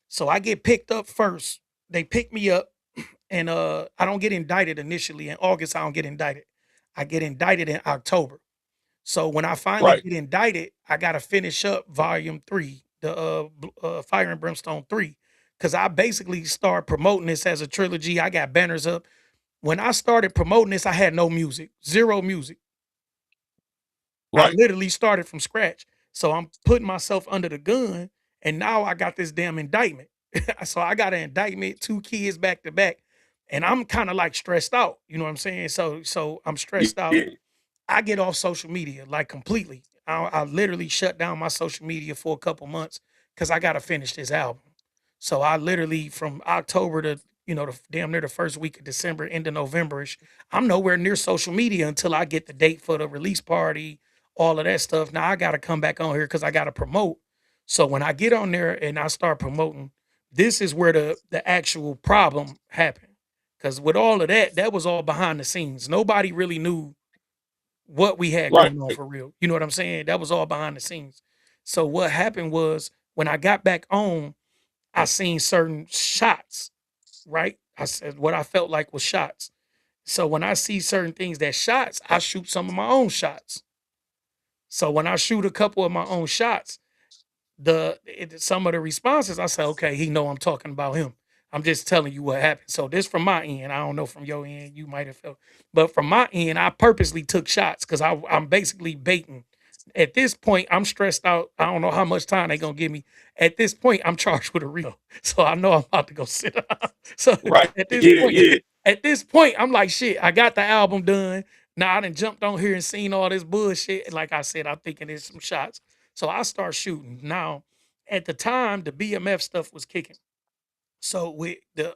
So I get picked up first. They pick me up and I don't get indicted initially in August. I don't get indicted. I get indicted in October. So when I finally Right. get indicted, I got to finish up volume 3, the Fire and Brimstone 3, cuz I basically start promoting this as a trilogy. I got banners up. When I started promoting this, I had no music, zero music. I Right. literally started from scratch. So I'm putting myself under the gun, and now I got this damn indictment. So I got an indictment, 2 kids back to back, and I'm kind of like stressed out. You know what I'm saying? So I'm stressed out. Yeah. I get off social media like completely. I literally shut down my social media for a couple months because I got to finish this album. So I literally from October to damn near the first week of December into Novemberish, I'm nowhere near social media until I get the date for the release party, all of that stuff. Now I got to come back on here because I got to promote. So when I get on there and I start promoting, this is where the actual problem happened. Because with all of that, that was all behind the scenes. Nobody really knew what we had Right. going on for real. You know what I'm saying? That was all behind the scenes. So what happened was when I got back on, I seen certain shots, right? I said what I felt like was shots. So when I see certain things that shots, I shoot some of my own shots. So when I shoot a couple of my own shots, some of the responses, I say, okay, he know I'm talking about him. I'm just telling you what happened. So this from my end. I don't know from your end. You might have felt, but from my end, I purposely took shots because I'm basically baiting. At this point, I'm stressed out. I don't know how much time they gonna give me. At this point, I'm charged with a real, so I know I'm about to go sit down. So Right. at this Yeah. point, Yeah. at this point, I'm like, shit. I got the album done. Now I done jumped on here and seen all this bullshit. Like I said, I'm thinking there's some shots. So I start shooting. Now, at the time, the BMF stuff was kicking. So with the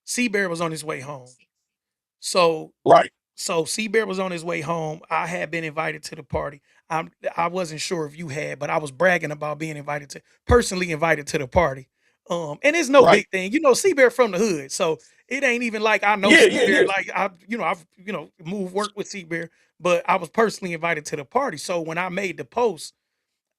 C Bear was on his way home. So Right. so C Bear was on his way home. I had been invited to the party. I wasn't sure if you had, but I was bragging about being personally invited to the party. And it's no Right. big thing. C Bear from the hood. So it ain't even like I know Yeah. C Yeah. Bear. Yeah. Like I've moved work with C Bear, but I was personally invited to the party. So when I made the post,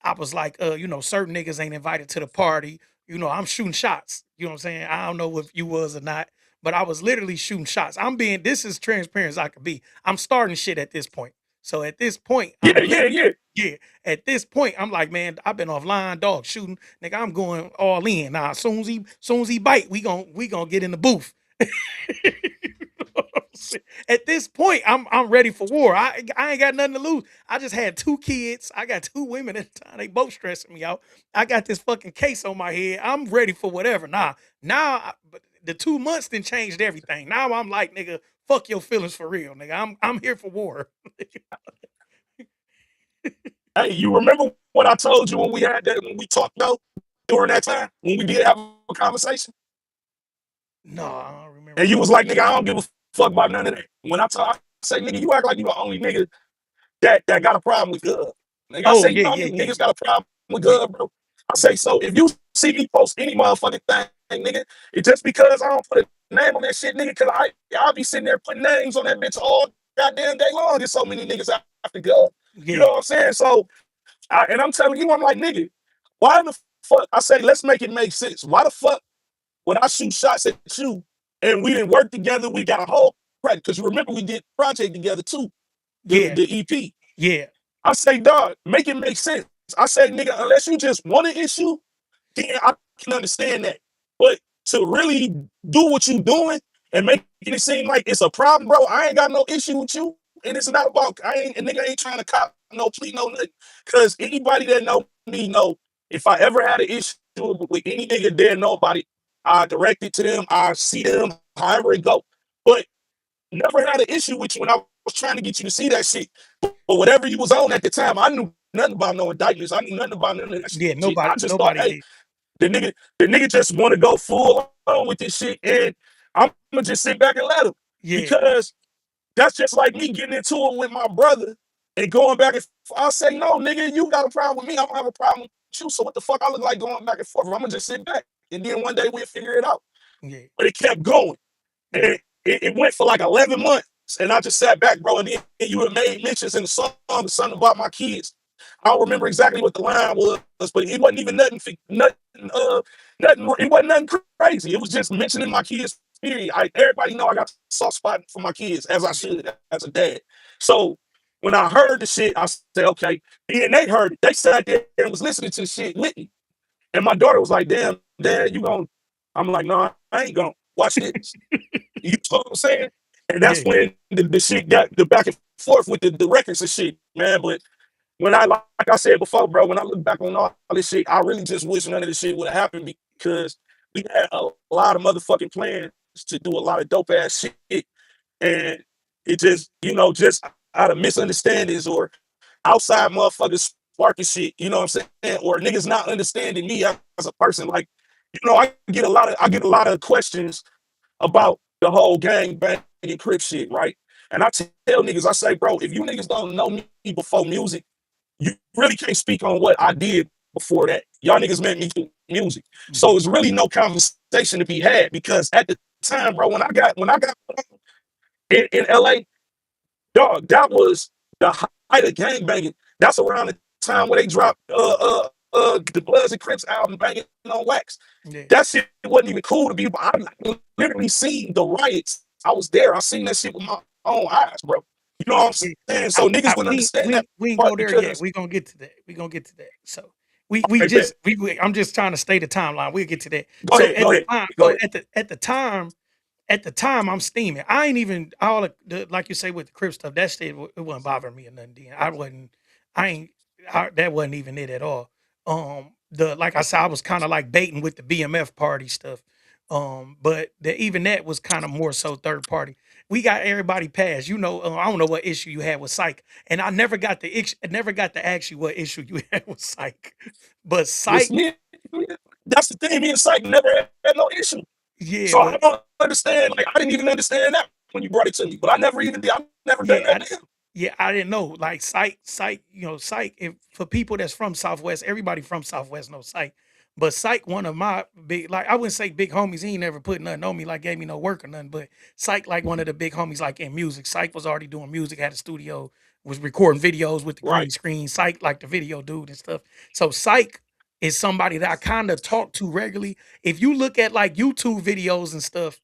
I was like, certain niggas ain't invited to the party. I'm shooting shots. You know what I'm saying? I don't know if you was or not, but I was literally shooting shots. This is transparent as I could be. I'm starting shit at this point. So at this point, Yeah. Yeah. Yeah. yeah, at this point, I'm like, man, I've been offline dog shooting. Nigga, I'm going all in. Now, as soon as he bite, we gonna get in the booth. At this point, I'm ready for war. I ain't got nothing to lose. I just had 2 kids. I got 2 women at the time. They both stressing me out. I got this fucking case on my head. I'm ready for whatever. But the 2 months then changed everything. Now I'm like, nigga, fuck your feelings for real, nigga. I'm here for war. Hey, you remember what I told you when we talked though during that time when we did have a conversation, No, I don't remember and you that. was like, "Nigga, I don't give a fuck about none of that." When I say, "Nigga, you act like you the only nigga that got a problem with Gov." Nigga, I Oh say, "You yeah, know how yeah, many yeah, niggas got a problem with yeah, Gov, bro?" I say, "So if you see me post any motherfucking thing, nigga, it's just because I don't put a name on that shit, nigga, because I'll be sitting there putting names on that bitch all goddamn day long. There's so many niggas after Gov. You know yeah, what I'm saying? So and I'm telling you, I'm like, nigga, why the fuck? I say, let's make it make sense. Why the fuck would I shoot shots at you and we didn't work together? We got a whole project. Because you remember we did project together too, the, yeah, the EP. yeah. I say, dog, make it make sense. I say, nigga, unless you just want an issue, then I can understand that. But to really do what you doing and making it seem like it's a problem, bro, I ain't got no issue with you. And it's not about I ain't a nigga ain't trying to cop no plea, no nothing. Cause anybody that know me know if I ever had an issue with any nigga there, nobody, I direct it to them, I see them, however it go. But never had an issue with you when I was trying to get you to see that shit. But whatever you was on at the time, I knew nothing about no indictments. I knew nothing about none of that Yeah, shit. I just thought, nobody hey, did. the nigga just want to go full on with this shit, and I'm gonna just sit back and let him Yeah, because that's just like me getting into it with my brother and going back and forth. I say, no, nigga, you got a problem with me. I don't have a problem with you. So what the fuck I look like going back and forth? I'm gonna just sit back, and then one day we'll figure it out. yeah, But it kept going. And yeah, it went for like 11 months. And I just sat back, bro. And then you had made mentions in the song, something about my kids. I don't remember exactly what the line was, but it wasn't even nothing. It wasn't nothing crazy. It was just mentioning my kids. Period. Everybody know I got a soft spot for my kids, as I yeah, should, as a dad. So when I heard the shit, I said, okay. And they heard it. They sat there and was listening to the shit with me. And my daughter was like, damn, dad, you going? I'm like, no, I ain't going. Watch this. You know what I'm saying? And that's yeah, when the shit got the back and forth with the records and shit, man. But when like I said before, bro, when I look back on all this shit, I really just wish none of this shit would have happened because we had a lot of motherfucking plans to do a lot of dope ass shit. And it just, just out of misunderstandings or outside motherfuckers sparking shit, you know what I'm saying? Or niggas not understanding me as a person. Like, I get a lot of questions about the whole gang banging crip shit, right? And I tell niggas, I say, bro, if you niggas don't know me before music, you really can't speak on what I did before that. Y'all niggas met me through music. mhm, So it's really no conversation to be had because at the time, bro, when I got in LA, dog, that was the height of gang banging. That's around the time where they dropped the Bloods and Crips album banging on wax. yeah. That shit wasn't even cool to be. I literally seen the riots. I was there. I seen that shit with my own eyes, bro. You know what I'm Yeah. saying? So niggas wouldn't understand that We ain't part go there yet. because We gonna get to that. We gonna get to that. So we I bet. just I'm just trying to stay the timeline. We'll get to that. Go So ahead, at go the ahead, time, go ahead. at the time I'm steaming. I ain't even all like you say with the crib stuff. That shit it wasn't bothering me or nothing. Then I wasn't. I ain't. That wasn't even it at all. The like I said, I was kind of like baiting with the BMF party stuff. But even that was kind of more so third party. We got everybody passed. I don't know what issue you had with Psych, and I never got to ask you what issue you had with Psych. But This Psych, me, that's the thing. Me and Psych never had no issue. yeah, So I but don't understand. Like I didn't even understand that when you brought it to me. But I never done yeah, that to him. yeah, I didn't know. Like Psych, Psych. If for people that's from Southwest, everybody from Southwest knows Psych. But Psych, one of my big, like I wouldn't say big homies. He ain't never put nothing on me, like gave me no work or nothing. But Psych, like one of the big homies, like in music. Psych was already doing music, had a studio, was recording videos with the green Right. screen. Psych, like the video dude and stuff. So Psych is somebody that I kind of talk to regularly. If you look at like YouTube videos and stuff,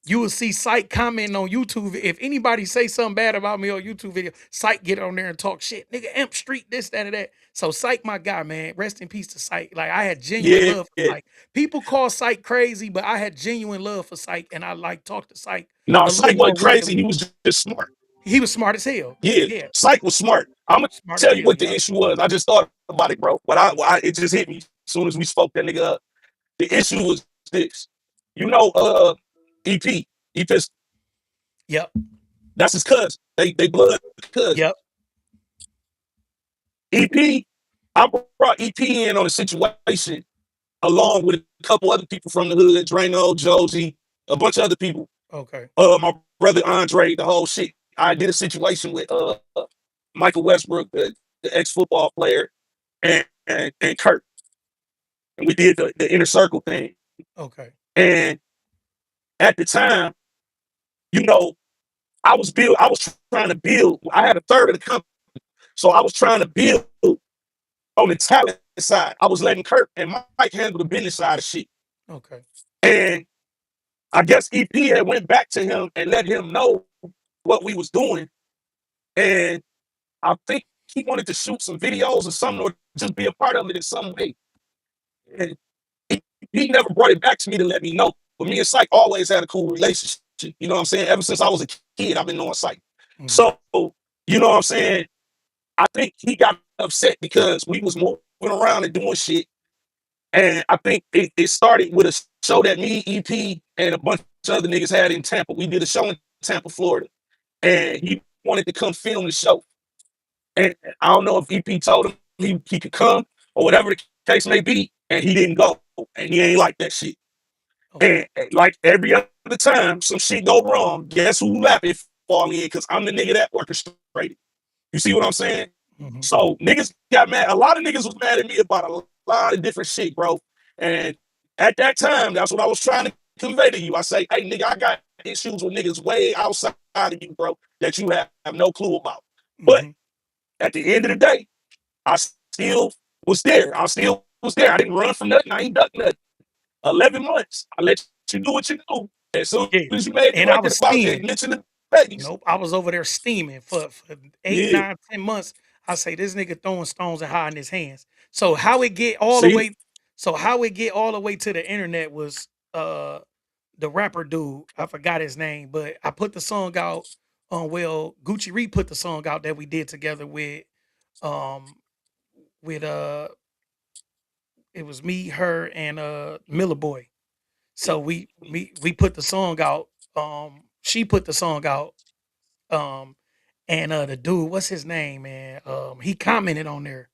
you will see Psych commenting on YouTube. If anybody say something bad about me on YouTube video, Psych get on there and talk shit. Nigga, Imp Street, this, that, and that. So Psych, my guy, man. Rest in peace to Psych. Like I had genuine Yeah. love for Psych. People call Psych crazy, but I had genuine love for Psych, and I like talk to Psych No, a little Psych more wasn't crazy. regularly. He was just smart. He was smart as hell. Yeah, Yeah, Psych was smart. I'm gonna smart as tell you hell. what the Yep. issue was. I just thought about it, bro. But it just hit me as soon as we spoke that nigga up. The issue was this. You know, EP, EP, Yep. that's his cousin. They blood cousin. Yep. EP, I brought EP in on a situation along with a couple other people from the hood, Drano, Josie, a bunch of other people. Okay. My brother Andre, the whole shit. I did a situation with Michael Westbrook, the ex football player, and Kurt, and we did the inner circle thing. Okay. And at the time, you know, I was trying to build. I had a third of the company, so I was trying to build on the talent side. I was letting Kurt and Mike handle the business side of shit. Okay. And I guess EP had went back to him and let him know what we was doing. And I think he wanted to shoot some videos or something, or just be a part of it in some way. And he never brought it back to me to let me know. But me and Syke always had a cool relationship. You know what I'm saying? Ever since I was a kid, I've been knowing Syke. Mhm. So, you know what I'm saying? I think he got upset because we was moving around and doing shit. And I think it started with a show that me, EP, and a bunch of other niggas had in Tampa. We did a show in Tampa, Florida. And he wanted to come film the show. And I don't know if EP told him he could come or whatever the case may be. And he didn't go. And he ain't like that shit. Okay. And like every other time some shit go wrong, guess who lap it fall in? Because I'm the nigga that orchestrated. You see what I'm saying? Mhm. So niggas got mad. A lot of niggas was mad at me about a lot of different shit, bro. And at that time, that's what I was trying to convey to you. I say, hey, nigga, I got issues with niggas way outside of you, bro, that you have no clue about. But Mhm. at the end of the day, I still was there. I still was there. I didn't run from nothing. I ain't duck nothing. 11 months. I let you do what you do. As soon Yeah. as you made the And I record was about that, steaming. mention the babies. Nope, I was over there steaming for 8, Yeah. 9, 10 months. I say this nigga throwing stones and hiding his hands. So how it get all the See? way so how it get all the way to the internet was the rapper dude. I forgot his name, but I put the song out well, Gucci Ree put the song out that we did together um with it was me, her, and Miller Boy. So we put the song out. She put the song out. Um and the dude, what's his name, man? He commented on there,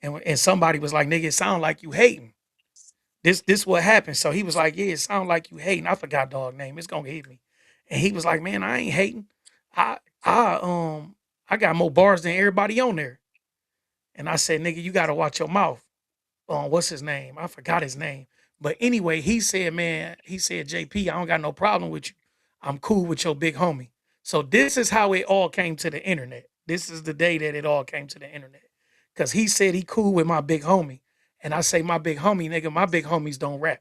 and somebody was like, "Nigga, it sound like you hating." This what happened. So he was like, "Yeah, it sound like you hating." I forgot dog name. It's gonna hit me. And he was like, "Man, I ain't hating. I I I got more bars than everybody on there." And I said, "Nigga, you gotta watch your mouth." What's his name? I forgot his name. But anyway, he said, man, he said, JP, I don't got no problem with you. I'm cool with your big homie. So this is how it all came to the internet. This is the day that it all came to the internet. Cause he said he cool with my big homie. And I say, my big homie, nigga, my big homies don't rap.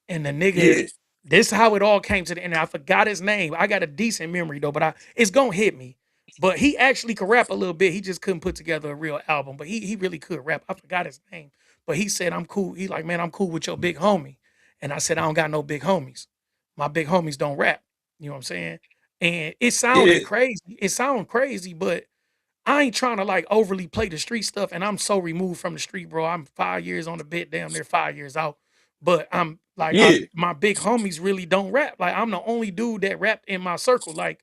And the nigga, Yeah. this is how it all came to the end. I forgot his name. I got a decent memory though, but it's gonna hit me. But he actually could rap a little bit. He just couldn't put together a real album. But he really could rap. I forgot his name. But he said, I'm cool. He like, man, I'm cool with your big homie. And I said, I don't got no big homies. My big homies don't rap. You know what I'm saying? And it sounded Yeah. crazy. It sounded crazy, but I ain't trying to like overly play the street stuff, and I'm so removed from the street, bro. I'm 5 years on the bit, damn near 5 years out. But I'm like, Yeah. my big homies really don't rap. Like I'm the only dude that rapped in my circle. Like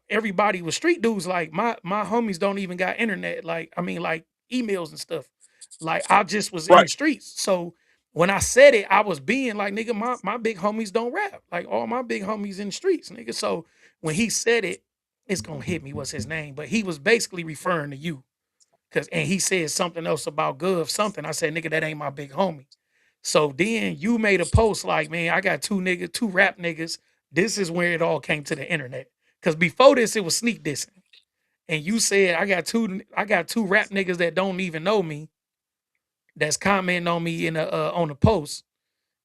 everybody was street dudes. Like my homies don't even got internet. Like I mean, like emails and stuff. Like I just was in the Right. streets. So when I said it, I was being like, nigga, my big homies don't rap. Like all my big homies in the streets, nigga. So when he said it, it's gonna hit me. What's his name? But he was basically referring to you. And he said something else about Gov something. I said, nigga, that ain't my big homie. So then you made a post like, man, I got two rap niggas. This is where it all came to the internet. Cause before this, it was sneak dissing. And you said I got two rap niggas that don't even know me that's commenting on me in on a post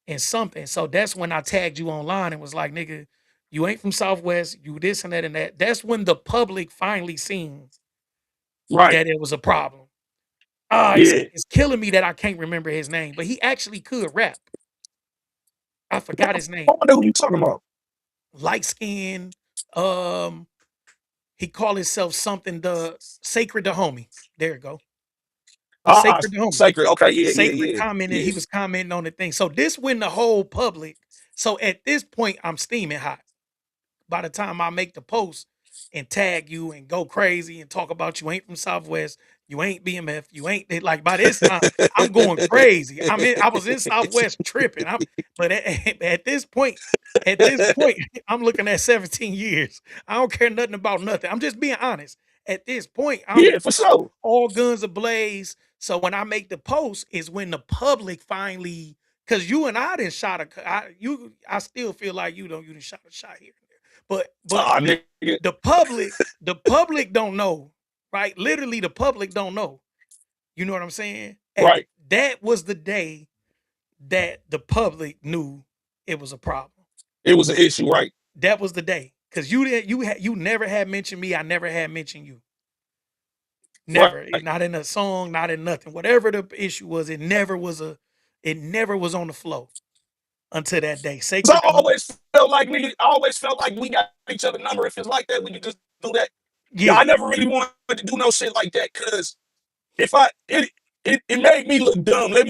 and something. So that's when I tagged you online and was like, nigga, you ain't from Southwest, you this and that and that. That's when the public finally seen Right. that it was a problem. Ah, Yeah. it's killing me that I can't remember his name, but he actually could rap. I forgot his I name. wonder who you talking about. Light skin. Um, he called himself something the Sacred the Homie. There you go. Ah, Sacred the Homie. Sacred. Okay. Yeah. Yeah. Sacred Yeah. commented, Yeah. he was commenting on the thing. So this when the whole public. So at this point, I'm steaming hot. By the time I make the post and tag you and go crazy and talk about you ain't from Southwest, you ain't BMF, you ain't like by this time I'm going crazy. I was in Southwest tripping. But at this point, I'm looking at 17 years. I don't care nothing about nothing. I'm just being honest. At this point, Yeah, for sure. all guns ablaze. So when I make the post is when the public finally, because you and I didn't shot I still feel like you didn't shot a shot here and there. But Ah, nigga. the public don't know, right? Literally the public don't know. You know what I'm saying? Right. That was the day that the public knew it was a problem. It was an issue, right? That was the day. Cause you never had mentioned me, I never had mentioned you. Never. Right. Not in a song, not in nothing. Whatever the issue was, it never was on the flow until that day. So I Sacred to always felt like nigga, I always felt like we got each other number. If it's like that, we can just do that. Yeah, yeah. I never really wanted to do no shit like that because if I it made me look dumb. Let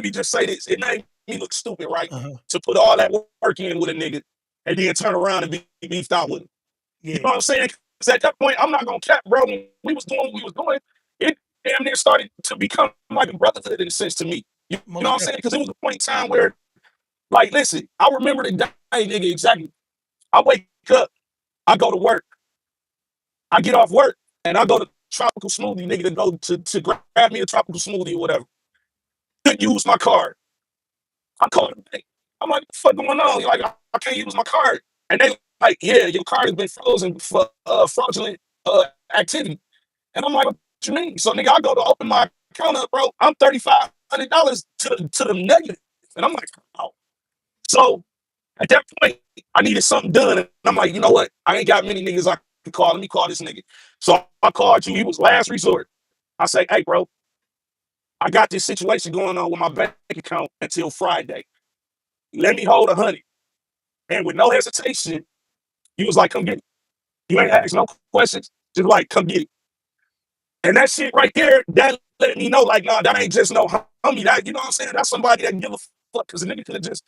me just say this. It made me look stupid, right? Uh-huh. To put all that work in with a nigga and then turn around and be beefed out with him. You Yeah. know what I'm saying? Because at that point, I'm not gonna cap, bro. When we was doing what we was doing, it damn near started to become like a brotherhood in a sense to me. You know Most what I'm saying? definitely. Because it was a point in time where, like, listen, I remember the day, nigga, exactly. I wake up, I go to work, I get off work, and I go to tropical smoothie, nigga, to go to grab me a tropical smoothie or whatever. Couldn't use my card. I called them back. I'm like, what the fuck going on? Like, I can't use my card. And they like, yeah, your card has been frozen for fraudulent activity. And I'm like, what you mean? So nigga, I go to open my account up, bro. I'm $3,500 to the negative. And I'm like, oh. So at that point, I needed something done. And I'm like, you know what? I ain't got many niggas I can call. Let me call this nigga. So I called you. He was last resort. I say, hey, bro, I got this situation going on with my bank account until Friday. Let me hold 100. And with no hesitation, he was like, come get it. You ain't ask no questions. Just like, come get it. And that shit right there, that let me know, like, nah, that ain't just no homie. That, you know what I'm saying? That's somebody that give a fuck. Because the nigga could have just,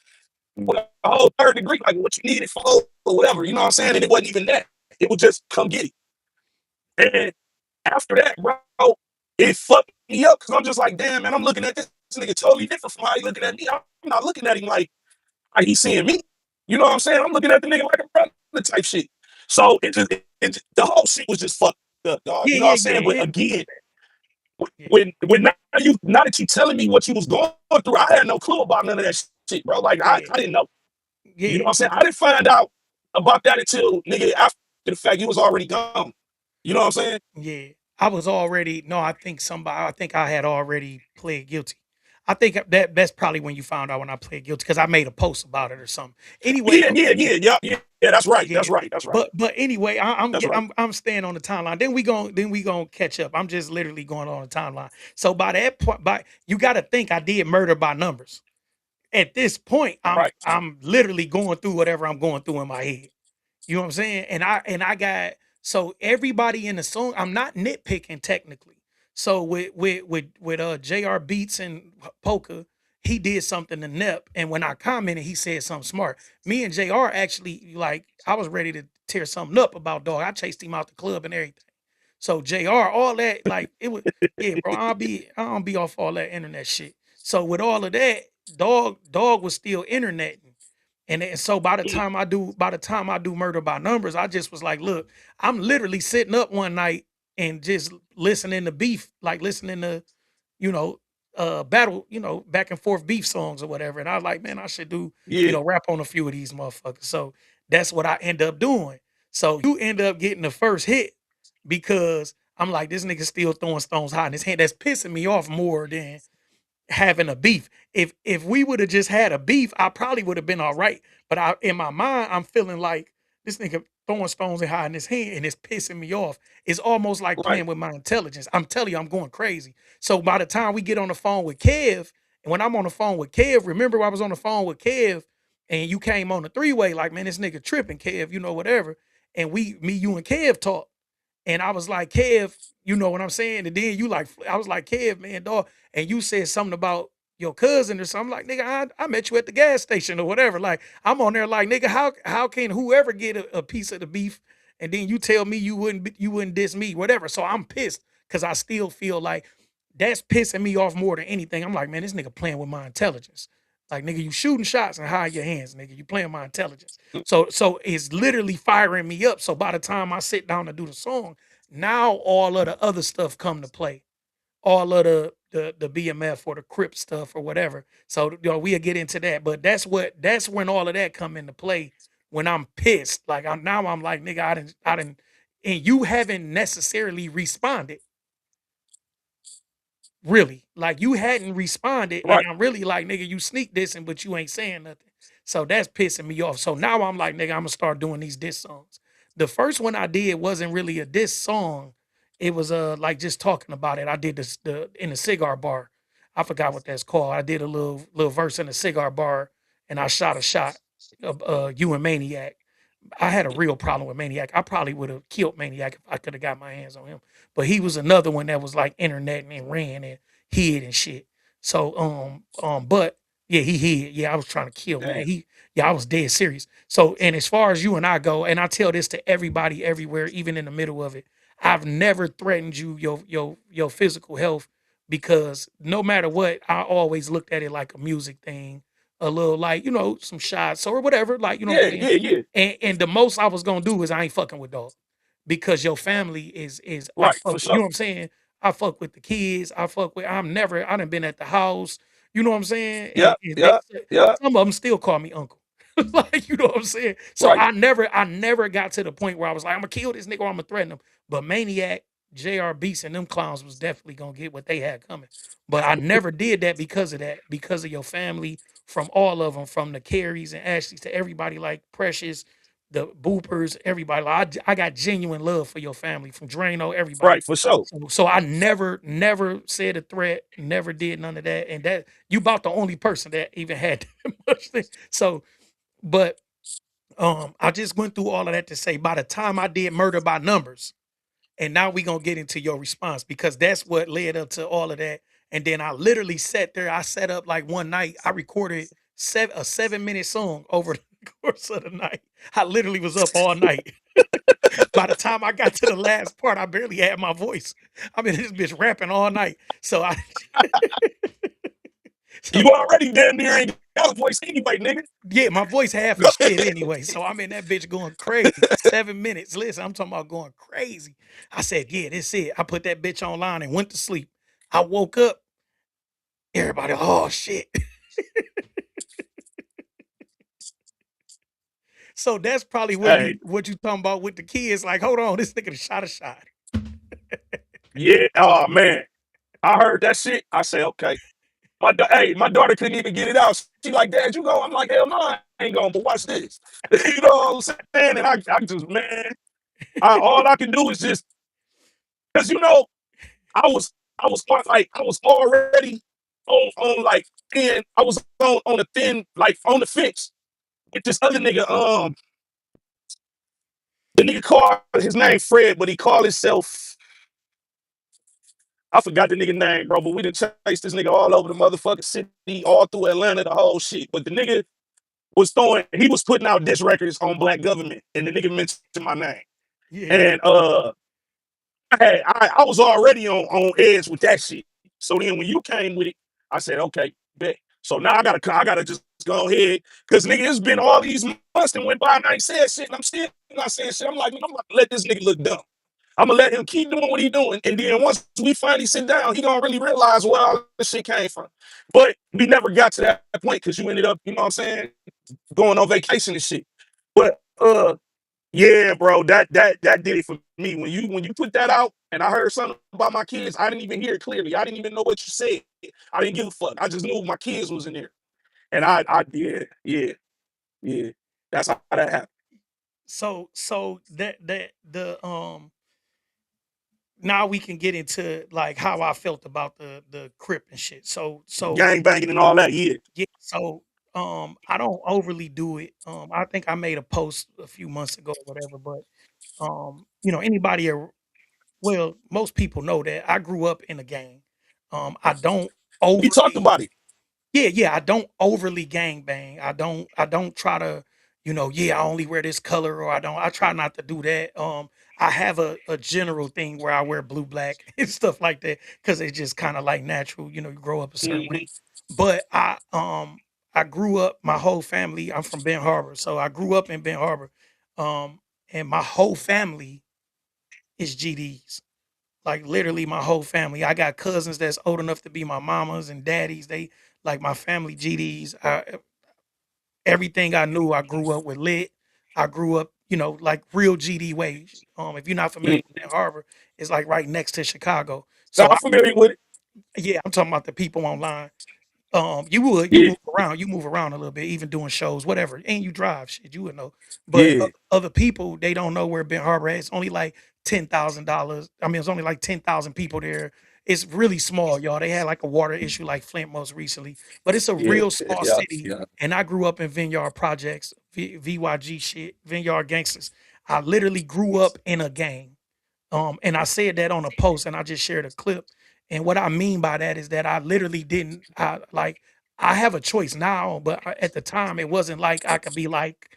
with a whole third degree, like, what you need it for, or whatever. You know what I'm saying? And it wasn't even that. It was just, come get it. And after that, bro, it fucked me up. Because I'm just like, damn, man, I'm looking at this nigga totally different from how he looking at me. I'm not looking at him like he's seeing me. You know what I'm saying? I'm looking at the nigga like a brother type shit. So the whole shit was just fucked up, dog. Yeah, You know what yeah, I'm yeah. saying? But again, Yeah. when now that you telling me what you was going through, I had no clue about none of that shit, bro. Like Yeah. I didn't know. You know Yeah. what I'm saying? I didn't find out about that until nigga after the fact he was already gone. You know what I'm saying? Yeah. I was already no, I think I had already pled guilty. I think that's probably when you found out when I pled guilty because I made a post about it or something. Anyway, Yeah. That's right. yeah. That's right. That's right. But anyway, That's right. I'm staying on the timeline. Then we going catch up. I'm just literally going on the timeline. So by that point, by you got to think I did murder by numbers. At this point, Right. I'm literally going through whatever I'm going through in my head. You know what I'm saying? And I got so everybody in the song, I'm not nitpicking technically. So with JR Beats and Polka, he did something to Nep. And when I commented, he said something smart. Me and JR actually like I was ready to tear something up about dog. I chased him out the club and everything. So JR, all that, like it was, yeah, bro. I don't be off all that internet shit. So with all of that, dog was still internet. And so by the time I do murder by numbers, I just was like, look, I'm literally sitting up one night and just listening to beef, like listening to, you know, battle, back and forth beef songs or whatever. And I was like, man, I should do, Yeah. rap on a few of these motherfuckers. So that's what I end up doing. So you end up getting the first hit because I'm like, this nigga still throwing stones hot in his hand. That's pissing me off more than having a beef. If we would have just had a beef, I probably would have been all right. But in my mind, I'm feeling like this nigga throwing stones and hiding his hand and it's pissing me off. It's almost like Right. playing with my intelligence. I'm telling you, I'm going crazy. So by the time we get on the phone with Kev, and when I'm on the phone with Kev, remember I was on the phone with Kev and you came on the three-way, like, man, this nigga tripping, Kev, whatever. And you and Kev talk. And I was like, Kev, you know what I'm saying? And then I was like, Kev, man, dog. And you said something about your cousin or something. Like, nigga, I met you at the gas station or whatever. Like, I'm on there like, nigga, how can whoever get a piece of the beef and then you tell me you wouldn't diss me, whatever. So I'm pissed because I still feel like that's pissing me off more than anything. I'm like, man, this nigga playing with my intelligence. Like, nigga, you shooting shots and hide your hands, nigga. You playing my intelligence. So it's literally firing me up. So by the time I sit down to do the song, now all of the other stuff come to play. All of the BMF or the Crip stuff or whatever. So we'll get into that. But that's when all of that come into play when I'm pissed. Like I'm like, nigga, I didn't and you haven't necessarily responded. Really. Like you hadn't responded. And Right. I'm really like, nigga, you sneak dissing, but you ain't saying nothing. So that's pissing me off. So now I'm like, nigga, I'm gonna start doing these diss songs. The first one I did wasn't really a diss song. It was like just talking about it. I did this the in the cigar bar. I forgot what that's called. I did a little verse in the cigar bar, and I shot a shot of you and Maniac. I had a real problem with Maniac. I probably would have killed Maniac if I could have got my hands on him. But he was another one that was like internet and ran and hid and shit. So but yeah, he hid. Yeah, I was trying to kill man. Damn. Yeah, I was dead serious. So and as far as you and I go, and I tell this to everybody everywhere, even in the middle of it, I've never threatened your physical health because no matter what, I always looked at it like a music thing, a little like, some shots or whatever, like, you know what I'm Yeah, saying? yeah, yeah. And the most I was gonna do is I ain't fucking with dog because your family is I Right, fuck for with, you know sure. what I'm saying? I fuck with the kids. I done been at the house, you know what I'm saying? And, Yeah, and they yeah, yeah. some of them still call me uncle. Like, you know what I'm saying? So Right, I never got to the point where I was like, I'm gonna kill this nigga or I'm gonna threaten him. But Maniac, JR Beats, and them clowns was definitely gonna get what they had coming. But I never did that because of that, because of your family, from all of them, from the Carries and Ashleys to everybody like Precious, the Boopers, everybody. Like, I got genuine love for your family, from Drano, everybody. right, for sure. So I never said a threat, never did none of that. And that you about the only person that even had that much thing. So, but I just went through all of that to say by the time I did Murder by Numbers, and now we gonna get into your response because that's what led up to all of that. And then I literally sat there. I set up like one night. I recorded a 7 minute song over the course of the night. I literally was up all night. By the time I got to the last part, I barely had my voice. I mean, this bitch rapping all night. So I, You so already damn near ain't got a voice anyway, nigga. yeah, my voice half Go is shit ahead. anyway. So I'm in that bitch going crazy. 7 minutes. Listen, I'm talking about going crazy. I said, yeah, this it. I put that bitch online and went to sleep. I woke up. Everybody, oh shit. So that's probably Hey, what you talking about with the kids. Like, hold on, this nigga done shot a shot. yeah. Oh man, I heard that shit. I say, okay. Hey, my daughter couldn't even get it out. She like, Dad, you go? I'm like, hell no, I ain't going. But watch this. You know what I'm saying? And I just, man, all I can do is just, cause I was, I was already on like thin. I was on the thin, like on the fence with this other nigga. The nigga called his name Fred, but he called himself. I forgot the nigga name, bro. But we done chased this nigga all over the motherfucking city, all through Atlanta, the whole shit. But the nigga he was putting out diss records on Black Government, and the nigga mentioned my name. Yeah. And I was already on edge with that shit. So then when you came with it, I said, okay, bet. So now I gotta just go ahead. Cause nigga, it's been all these months that went by and I ain't said shit, and I'm still not saying shit. I'm like, I'm gonna let this nigga look dumb. I'm gonna let him keep doing what he doing. And then once we finally sit down, he gonna really realize where all this shit came from. But we never got to that point because you ended up, you know what I'm saying, going on vacation and shit. But yeah, bro, that did it for me. When you put that out and I heard something about my kids, I didn't even hear it clearly. I didn't even know what you said. I didn't give a fuck. I just knew my kids was in there. And I did, yeah, yeah. That's how that happened. So that now we can get into like how I felt about the Crip and shit. So Gang banging and all that, yeah. yeah, so I don't overly do it. I think I made a post a few months ago or whatever, but anybody well, most people know that I grew up in a gang. I don't We talked overly about it. yeah, yeah, I don't overly gang bang. I don't try to, yeah, I only wear this color or I try not to do that. I have a general thing where I wear blue, black and stuff like that because it's just kind of like natural, you grow up a certain way. Hmm. But I grew up, my whole family, I'm from Ben Harbor. So I grew up in Ben Harbor. And my whole family is GDs. Like literally my whole family. I got cousins that's old enough to be my mamas and daddies. They like my family GDs. Everything I knew, I grew up with lit. I grew up, like real GD ways. If you're not familiar with Ann Arbor, it's like right next to Chicago. So So I'm familiar with it. yeah, I'm talking about the people online. You Yeah, move around a little bit, even doing shows, whatever, and you drive shit, you would know. But yeah. other people, they don't know where Ben Harbor is. It's only like $10,000. I mean, it's only like 10,000 people there. It's really small, y'all. They had like a water issue like Flint most recently, but it's a Yeah, real small yeah, city. yeah. And I grew up in Vineyard Projects, VYG shit, Vineyard Gangsters. I literally grew up in a gang. And I said that on a post and I just shared a clip. And what I mean by that is that I literally didn't, I like, I have a choice now, but at the time it wasn't like I could be like,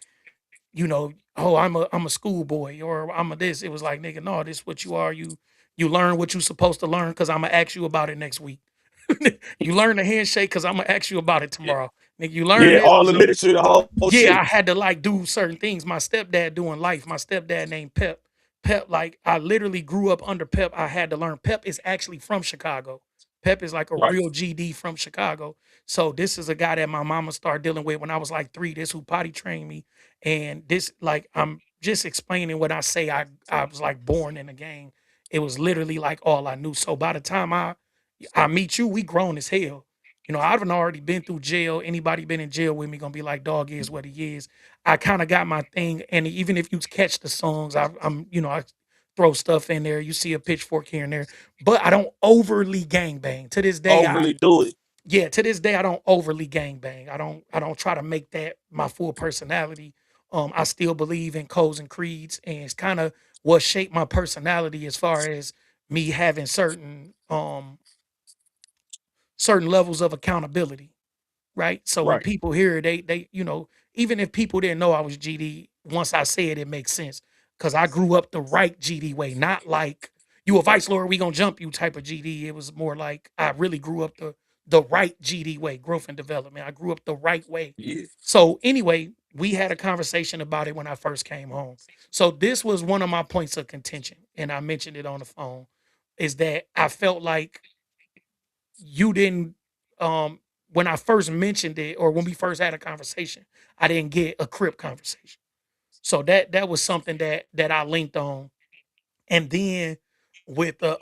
oh, I'm a schoolboy or I'm a this. It was like, nigga, no, this what you are. You learn what you supposed to learn because I'm gonna ask you about it next week. You learn the handshake because I'm gonna ask you about it tomorrow. Nigga, you learn Yeah, this all the because I'm literature, the whole yeah, shit. I had to like do certain things. My stepdad doing life. My stepdad named Pep. Pep, like I literally grew up under Pep. I had to learn. Pep is actually from Chicago. Pep is like a Right. real GD from Chicago. So this is a guy that my mama started dealing with when I was like 3. This who potty trained me. And this, like, I'm just explaining what I say. I was like born in the gang. It was literally like all I knew. So by the time I meet you, we grown as hell. I've already been through jail. Anybody been in jail with me gonna be like, dog is what he is. I kind of got my thing, and even if you catch the songs, I throw stuff in there. You see a pitchfork here and there, but I don't overly gangbang. To this day, Overly do it. to this day, I don't overly gangbang. I don't try to make that my full personality. I still believe in codes and creeds, and it's kind of what shaped my personality as far as me having certain levels of accountability, right? So when Right. people hear it, they even if people didn't know I was GD, once I say it, it makes sense because I grew up the right GD way, not like you a vice lord, we gonna jump you type of GD. It was more like I really grew up the right GD way, growth and development. I grew up the right way. Yeah. So anyway, we had a conversation about it when I first came home. So this was one of my points of contention, and I mentioned it on the phone, is that I felt like you didn't when I first mentioned it or when we first had a conversation, I didn't get a crip conversation. So that was something that I linked on. And then with the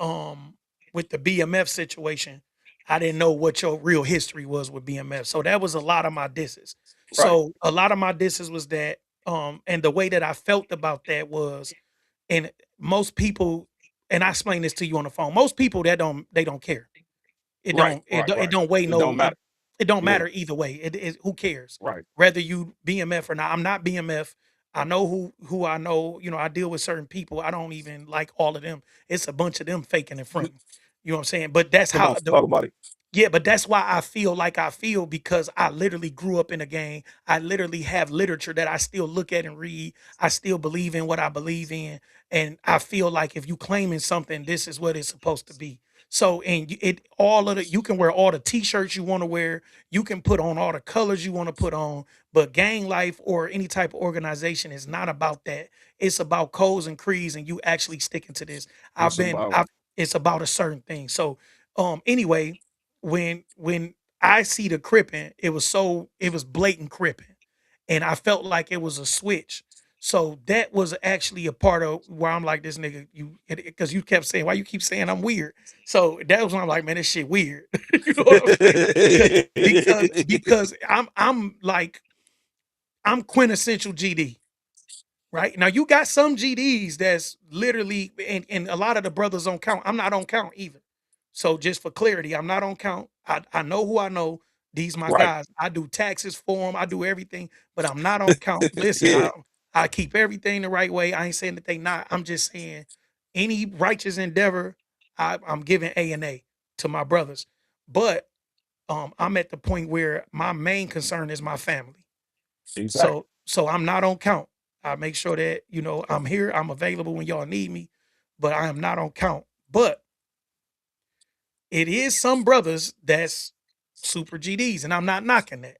BMF situation, I didn't know what your real history was with BMF. So that was a lot of my disses. Right. So a lot of my disses was that and the way that I felt about that was, and most people, and I explained this to you on the phone, most people that don't care. It Right. don't it Right. don't it Right. don't weigh It don't no matter. it don't Yeah. matter either way. Who cares? Right. Whether you BMF or not. I'm not BMF. I know who I know. I deal with certain people. I don't even like all of them. It's a bunch of them faking and fronting. You know what I'm saying? But that's Come how on, talk about it. yeah, but that's why I feel like I feel because I literally grew up in a gang. I literally have literature that I still look at and read. I still believe in what I believe in, and I feel like if you claiming something, this is what it's supposed to be. So, and it all of the you can wear all the t-shirts you want to wear. You can put on all the colors you want to put on, but gang life or any type of organization is not about that. It's about codes and creeds, and you actually sticking to this. It's about I've. It's about a certain thing. So, anyway, when I see the cripping, it was blatant cripping, and I felt like it was a switch. So that was actually a part of where I'm like, this nigga, because you kept saying, why you keep saying I'm weird. So that was when I'm like, man, this shit weird. You know what I'm saying? Because I'm like I'm quintessential GD. Right now, you got some GDs that's literally, and a lot of the brothers on count. I'm not on count either. So just for clarity, I'm not on count. I know who I know. These my right. guys. I do taxes for them. I do everything, but I'm not on count. Listen, Yeah. I keep everything the right way. I ain't saying that they not. I'm just saying any righteous endeavor, I'm giving A to my brothers. But I'm at the point where my main concern is my family. Exactly. So I'm not on count. I make sure that, I'm here, I'm available when y'all need me, but I am not on count. But it is some brothers that's super GDs, and I'm not knocking that.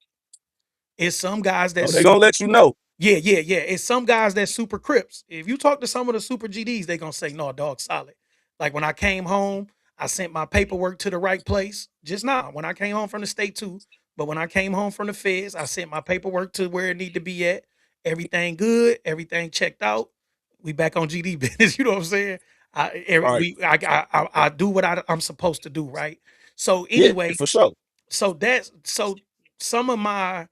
It's some guys Oh, that's they gonna super let you know. yeah, yeah, yeah. It's some guys that's super crips. If you talk to some of the super GDs, they gonna say, no, dog, solid. Like when I came home, I sent my paperwork to the right place. Just now, when I came home from the state too, but when I came home from the feds, I sent my paperwork to where it need to be at. Everything good, everything checked out. We back on GD business. You know what I'm saying? Right. I do what I'm supposed to do, right? So Yeah, anyway, for sure. so some of my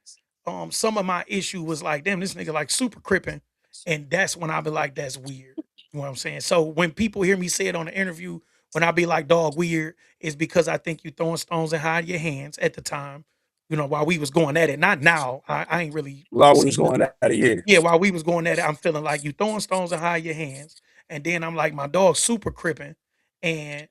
some of my issue was like, damn, this nigga like super cripping, and that's when I be like, that's weird. You know what I'm saying? So when people hear me say it on the interview, when I be like, dog, weird, is because I think you throwing stones and hiding your hands at the time, while we was going at it. Not now. I ain't really While we was seen going nothing. at it, yeah. Yeah, while we was going at it, I'm feeling like you throwing stones and hide your hands. And then I'm like, my dog's super cripping. And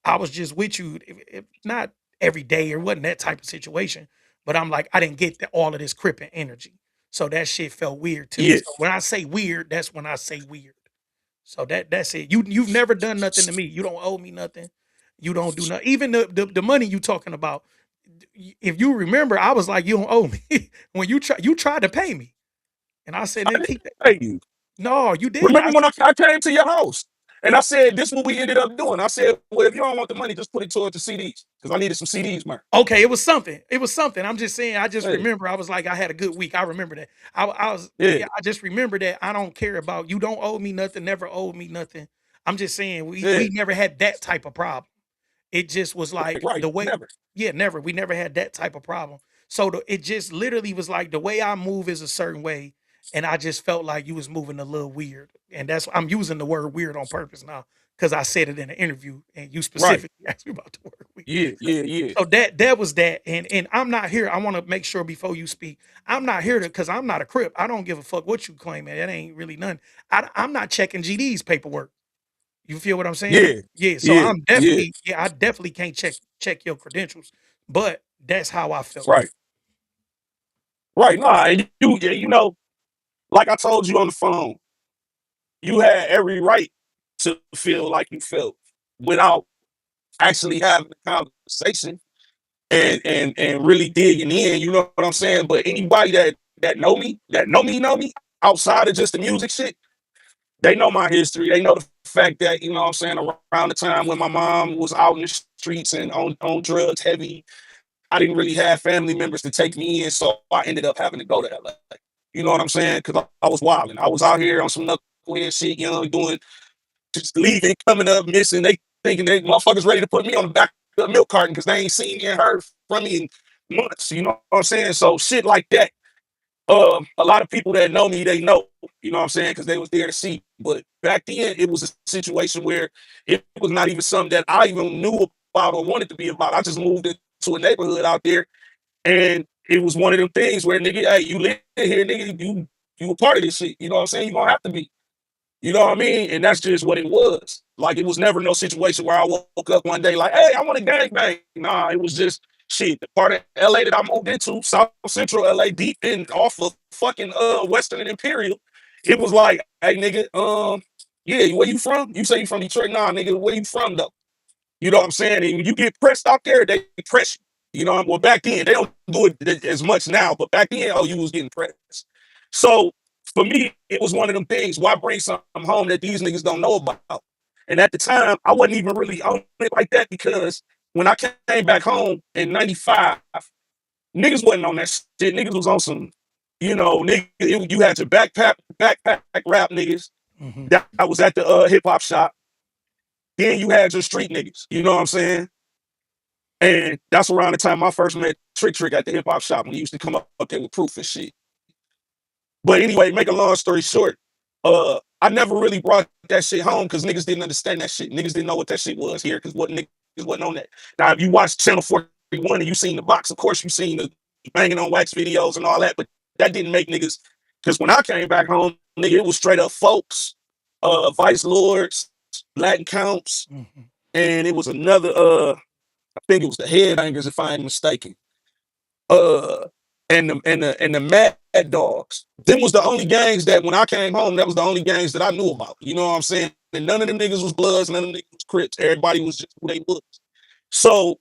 I was just with you, if not every day, or wasn't that type of situation. But I'm like, I didn't get all of this cripping energy. So that shit felt weird to me. Yeah. So when I say weird, that's when I say weird. So that's it. You've never done nothing to me. You don't owe me nothing. You don't do nothing. Even the money you talking about. If you remember, I was like, you don't owe me when you tried to pay me, and I said, I nigga, didn't keep that. pay you. No, you didn't. Remember when I came to your house and I said, this is what we ended up doing? I said, well, if you don't want the money, just put it towards the CDs because I needed some CDs, man. Okay, it was something. It was something. I'm just saying. I just Hey, remember. I was like, I had a good week. I remember that. I was. yeah, Yeah. I just remember that. I don't care about you. Don't owe me nothing. Never owed me nothing. I'm just saying we yeah, never had that type of problem. It just was right, like right. the way. Never. Yeah, never. We never had that type of problem. So it just literally was like the way I move is a certain way, and I just felt like you was moving a little weird, and that's I'm using the word weird on purpose now because I said it in an interview, and you Right. specifically asked me about the word weird. Yeah, yeah, yeah. So that was that, and I'm not here. I want to make sure before you speak, I'm not here to because I'm not a crip. I don't give a fuck what you claim, man. That ain't really none. I'm not checking GD's paperwork. You feel what I'm saying? Yeah, Yeah. So yeah, I'm yeah. definitely, yeah, I definitely can't check your credentials, but that's how I felt. Right. Right. Nah, and yeah, like I told you on the phone, you had every right to feel like you felt without actually having a conversation and really digging in, you know what I'm saying? But anybody know me outside of just the music shit, they know my history. They know the fact that, you know what I'm saying, around the time when my mom was out in the streets and on drugs heavy, I didn't really have family members to take me in, so I ended up having to go to LA. You know what I'm saying? Because I was wilding. I was out here on some knucklehead shit, doing just leaving, coming up, missing. They thinking they motherfuckers ready to put me on the back of the milk carton because they ain't seen me and heard from me in months. You know what I'm saying? So shit like that. A lot of people that know me, they know. You know what I'm saying? Because they was there to see. But back then, it was a situation where it was not even something that I even knew about or wanted to be about. I just moved into a neighborhood out there, and it was one of them things where nigga, hey, you live here, nigga, you a part of this shit. You know what I'm saying? You gonna have to be. You know what I mean? And that's just what it was. Like it was never no situation where I woke up one day like, hey, I want a gang bang. Nah, it was just shit. The part of LA that I moved into, South Central LA, deep in off of fucking Western and Imperial. It was like, hey nigga, yeah, where you from? You say you from Detroit? Nah, nigga, where you from though? You know what I'm saying? And when you get pressed out there, they press you. You know, well, back then, they don't do it as much now, but back then, oh, you was getting pressed. So for me, it was one of them things. Why bring something home that these niggas don't know about? And at the time, I wasn't even really on it like that because when I came back home in '95, niggas wasn't on that shit. Niggas was on some, you had your backpack rap niggas Hmm. that was at the hip hop shop. Then you had your street niggas. You know what I'm saying? And that's around the time I first met Trick at the hip hop shop when he used to come up there with proof and shit. But anyway, make a long story short, I never really brought that shit home because niggas didn't understand that shit. Niggas didn't know what that shit was here because what niggas wasn't on that. Now, if you watch Channel 41 and you seen the box, of course you seen the banging on wax videos and all that, but that didn't make niggas. Because when I came back home, nigga, it was straight up folks, Vice Lords, Latin Counts, Hmm. and it was another, I think it was the Headbangers, if I ain't mistaken. Uh, and the Mad Dogs. Them was the only gangs that when I came home, that was the only gangs that I knew about. You know what I'm saying? And none of them niggas was Bloods, none of them niggas was Crips. Everybody was just who they was. So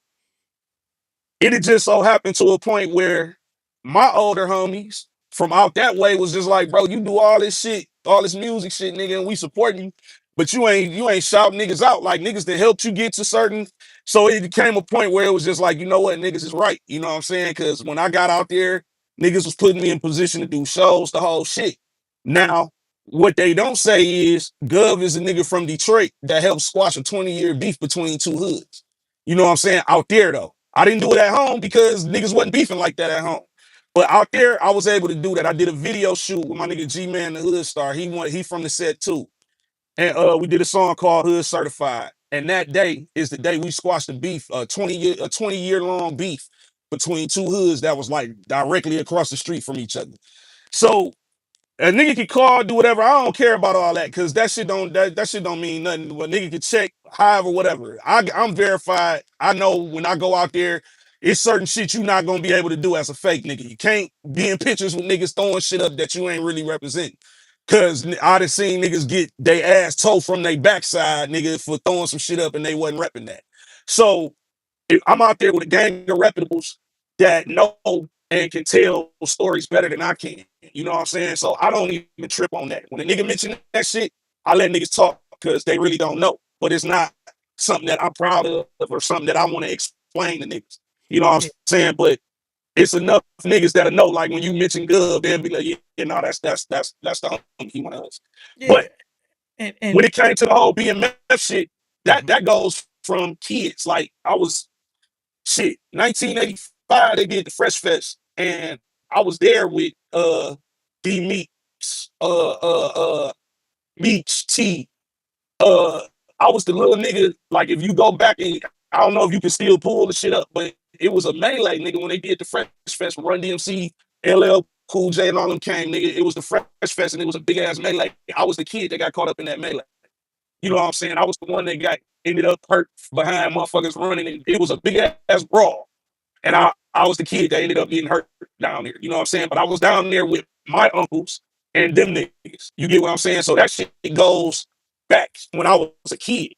it had just so happened to a point where my older homies from out that way was just like, bro, you do all this shit, all this music shit, nigga, and we supporting you, but you ain't shouting niggas out like niggas that helped you get to certain. So it became a point where it was just like, you know what, niggas is right. You know what I'm saying? Because when I got out there, niggas was putting me in position to do shows, the whole shit. Now, what they don't say is Gov is a nigga from Detroit that helped squash a 20-year beef between two hoods. You know what I'm saying? Out there though. I didn't do it at home because niggas wasn't beefing like that at home. But out there, I was able to do that. I did a video shoot with my nigga G Man, the Hood Star. He from the set too. and we did a song called Hood Certified. And that day is the day we squashed the beef, 20-year long beef between two hoods that was like directly across the street from each other. So a nigga can call, do whatever. I don't care about all that because that shit don't mean nothing. But nigga can check, however, whatever. I'm verified. I know when I go out there, it's certain shit you not gonna be able to do as a fake nigga. You can't be in pictures with niggas throwing shit up that you ain't really representing. Cause I done seen niggas get they ass toe from their backside, nigga, for throwing some shit up and they wasn't repping that. So I'm out there with a gang of reputables that know and can tell stories better than I can. You know what I'm saying? So I don't even trip on that. When a nigga mention that shit, I let niggas talk because they really don't know. But it's not something that I'm proud of or something that I want to explain to niggas. You know what I'm Yeah, saying? But it's enough niggas that'll know. Like when you mention Gov, they'll be like, yeah, no, that's the homie, one of us. yeah, But and when it came to the whole BMF shit, that mhm, that goes from kids. Like I was shit, 1985, they did the Fresh Fest, and I was there with D Meeks, Meeks T. Uh, I was the little nigga. Like if you go back and I don't know if you can still pull the shit up, but it was a melee nigga when they did the Fresh Fest. Run DMC, LL Cool J, and all them came. Nigga, it was the Fresh Fest, and it was a big ass melee. I was the kid that got caught up in that melee. You know what I'm saying? I was the one that got ended up hurt behind motherfuckers running, and it was a big ass brawl. And I was the kid that ended up getting hurt down there. You know what I'm saying? But I was down there with my uncles and them niggas. You get what I'm saying? So that shit goes back when I was a kid.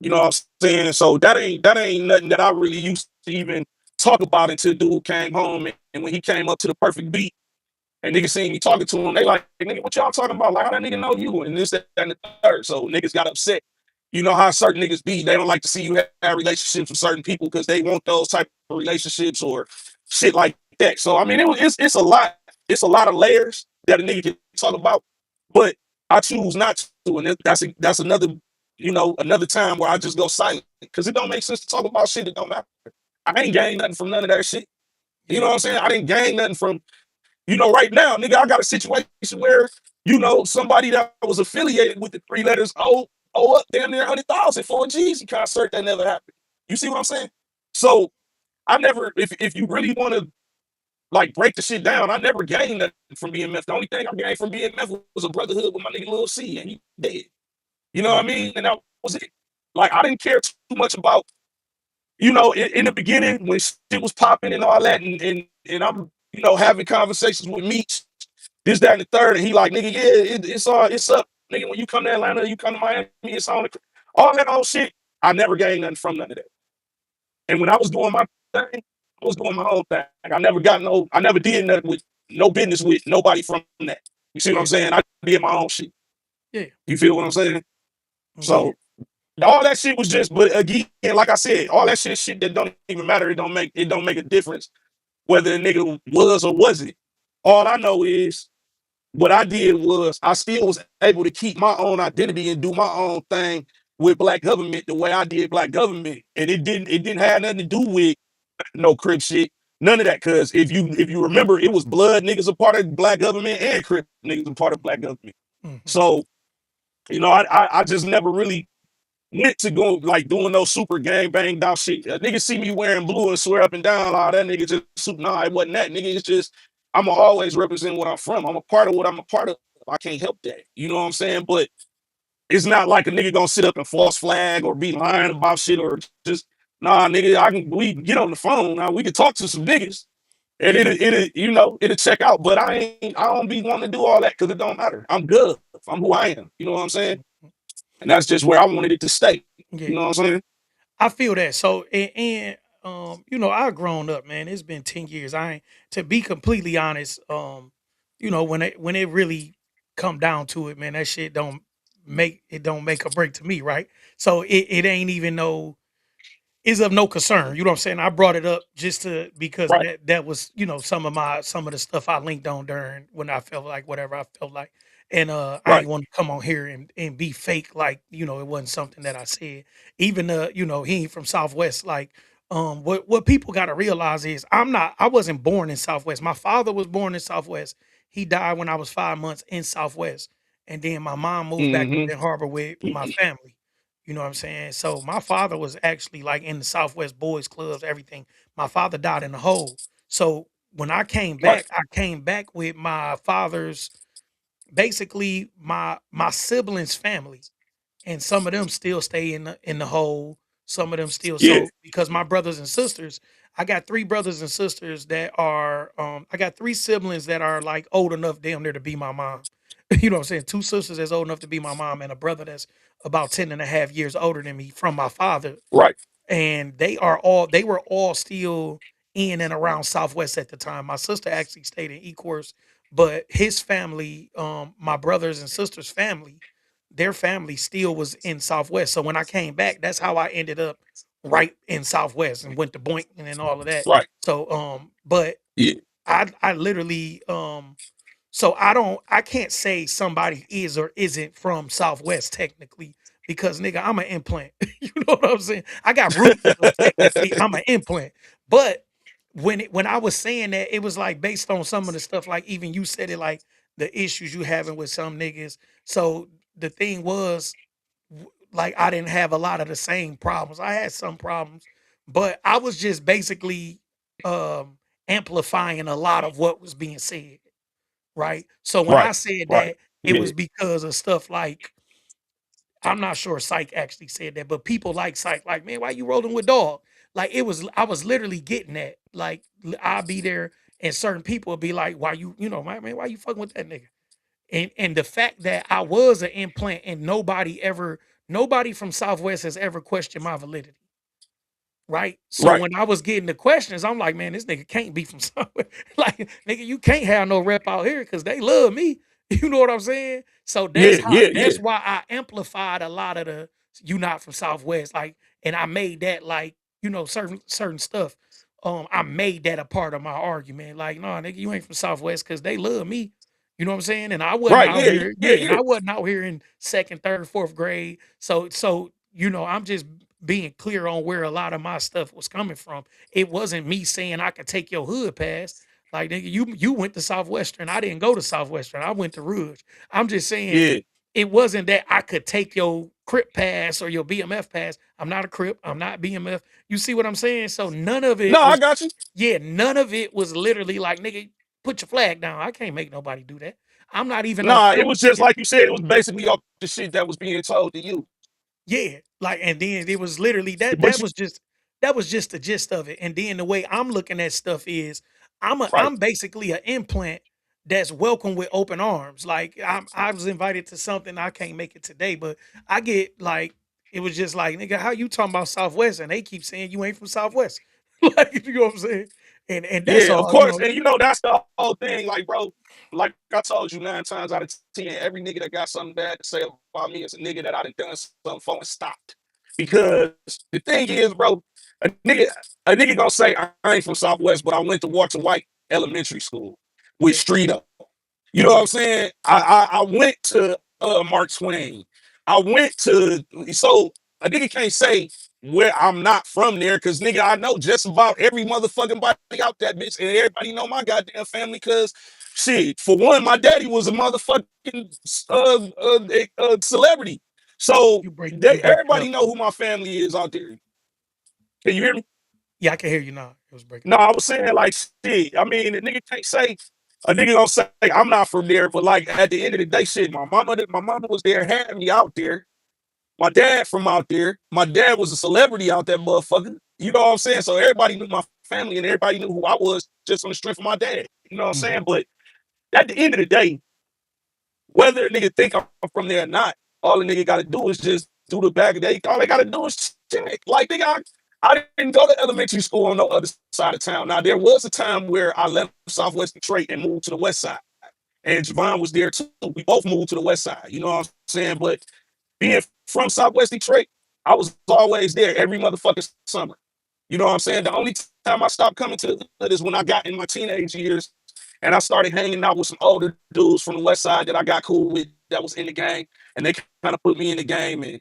You know what I'm saying? So that ain't nothing that I really used to even talk about until dude came home and when he came up to the perfect beat and niggas seen me talking to him, they like, nigga, what y'all talking about? Like, how that nigga know you? And this, that, and the third. So niggas got upset. You know how certain niggas be. They don't like to see you have relationships with certain people because they want those type of relationships or shit like that. So I mean, it's a lot. It's a lot of layers that a nigga can talk about, but I choose not to, and that's another another time where I just go silent because it don't make sense to talk about shit that don't matter. I ain't gained nothing from none of that shit. You know yeah, what I'm saying? I didn't gain nothing from right now, nigga, I got a situation where, somebody that was affiliated with the three letters owe up damn near 100,000 for a Jeezy concert that never happened. You see what I'm saying? So I never, if you really want to like break the shit down, I never gained nothing from BMF. The only thing I gained from BMF was a brotherhood with my nigga Lil C, and he dead. You know what I mm, mean? And that was it. Like I didn't care too much about, in the beginning when shit was popping and all that, and I'm, having conversations with Meech this, that, and the third. And he like, nigga, yeah, it's up. Nigga, when you come to Atlanta, you come to Miami, it's on all that old shit. I never gained nothing from none of that. And when I was doing my thing, I was doing my own thing. I never did nothing with no business with nobody from that. You see what I'm yeah, saying? I did my own shit. yeah, You feel what I'm saying? yeah, So all that shit was just, but again, like I said, all that shit that don't even matter. It don't make a difference whether a nigga was or wasn't. All I know is what I did was I still was able to keep my own identity and do my own thing with black government the way I did black government. And it didn't have nothing to do with no crip shit. None of that. Cause if you remember, it was blood niggas a part of black government and crip niggas a part of black government. mhm, So, I just never really went to go like doing no super gang banged out shit. Niggas see me wearing blue and swear up and down, oh, that nigga just super. Nah, it wasn't that. Nigga, it's just I'ma always represent what I'm from. I'm a part of what I'm a part of. I can't help that. You know what I'm saying? But it's not like a nigga gonna sit up and false flag or be lying about shit or just nah, nigga. We can get on the phone now. We can talk to some niggas and yeah, it'll check out. But I don't be wanting to do all that because it don't matter. I'm good. I'm who I am. You know what I'm saying? mhm, And that's just where I wanted it to stay. You yeah. know what I'm saying? I feel that. So I've grown up, man. It's been 10 years. I ain't to be completely honest, when it really come down to it, man, that shit don't make a break to me, right? So it ain't even no is of no concern. You know what I'm saying? I brought it up just to because Right, that was, some of the stuff I linked on during when I felt like whatever I felt like. And I right, ain't want to come on here and be fake like, it wasn't something that I said. Even he ain't from Southwest. Like what people gotta realize is I wasn't born in Southwest. My father was born in Southwest. He died when I was 5 months in Southwest. and then my mom moved back to Mm-hmm. Ben Harbor with my family. You know what I'm saying? So my father was actually like in the Southwest Boys Clubs, everything. My father died in the hole. So when Right. I came back with my father's basically my siblings' family, and some of them still stay in the hole. Some of them still Yeah. so because my brothers and sisters, I got three brothers and sisters that are I got three siblings that are like old enough damn near to be my mom. You know what I'm saying? Two sisters that's old enough to be my mom and a brother that's about 10 and a half years older than me from my father, Right. and they were all still in and around Southwest at the time. My sister actually stayed in Ecorse, but his family, my brothers and sisters' family, their family still was in Southwest. So when I came back, that's how I ended up right in Southwest and went to Boynton and all of that. Right. So but Yeah. I literally so I can't say somebody is or isn't from Southwest technically because nigga, I'm an implant. You know what I'm saying? I got roots, but technically I'm an implant. But when I was saying that, it was like based on some of the stuff, like even you said it, like the issues you having with some niggas. So the thing was, like I didn't have a lot of the same problems. I had some problems, but I was just basically um amplifying a lot of what was being said, right? So when I Right. said Right. that, it Yeah. was because of stuff like I'm not sure Psych actually said that, but people like Psych, like, man, why you rolling with dog? Like it was, I was literally getting that. Like I'll be there and certain people would be like, why you know, man, why you fucking with that nigga? And the fact that I was an implant and nobody from Southwest has ever questioned my validity. Right. So Right. when I was getting the questions, I'm like, man, this nigga can't be from somewhere. Like, nigga, you can't have no rep out here because they love me. You know what I'm saying? So Yeah. Yeah. Yeah. that's why I amplified a lot of the you not from Southwest. Like, and I made that like, you know, certain stuff. I made that a part of my argument. Like, no, nigga, you ain't from Southwest because they love me. You know what I'm saying? And I wasn't Right. out Yeah. here, Yeah. yeah, and Yeah. I wasn't out here in second, third, fourth grade. So, you know, I'm just being clear on where a lot of my stuff was coming from. It wasn't me saying I could take your hood pass. Like nigga, you went to Southwestern. I didn't go to Southwestern. I went to Rouge. I'm just saying Yeah. it wasn't that I could take your Crip pass or your BMF pass. I'm not a Crip. I'm not BMF. You see what I'm saying? So none of No, it I was, got you. yeah, none of it was literally like, nigga, put your flag down. I can't make nobody do that. I'm not even no Nah, it crook. was just like you said. It was basically all the shit that was being told to you. Yeah, like, and then it was literally that But you that was just the gist of it. And then the way I'm looking at stuff is right. I'm basically an implant that's welcome with open arms. Like I was invited to something, I can't make it today, but I get like it was just like, nigga, how you talking about Southwest? And they keep saying you ain't from Southwest. Like, you know what I'm saying? And that's Yeah, of all, you course. know. And you know, that's the whole thing. Like, bro, like I told you 9 times out of 10, every nigga that got something bad to say about me is a nigga that I done something for and stopped. Because the thing is, bro, a nigga, a nigga gonna say I ain't from Southwest, but I went to Walter White Elementary School with Yeah, Street Up. You know what I'm saying? I went to Mark Twain. I went to so a nigga can't say where I'm not from there because nigga I know just about every motherfucking body out that bitch and everybody know my goddamn family because shit for one my daddy was a motherfucking celebrity so you they breaking up. everybody know who my family is out there. Can you hear me? Yeah, I can hear you now. It was breaking No, up. I was saying like shit. I mean, the nigga can't say a nigga gonna say I'm not from there, but like at the end of the day, shit, my mama was there, had me out there. My dad from out there. My dad was a celebrity out there, motherfucker. You know what I'm saying? So everybody knew my family and everybody knew who I was just on the strength of my dad. You know what I'm saying? Mhm. But at the end of the day, whether a nigga think I'm from there or not, all the nigga got to do is just do the back of the day. All they got to do is check. Like, nigga, I didn't go to elementary school on the other side of town. Now, there was a time where I left Southwest Detroit and moved to the west side. And Javon was there too. We both moved to the west side. You know what I'm saying? But being from Southwest Detroit, I was always there every motherfucking summer. You know what I'm saying? The only time I stopped coming to the hood is when I got in my teenage years and I started hanging out with some older dudes from the west side that I got cool with that was in the game. And they kind of put me in the game. And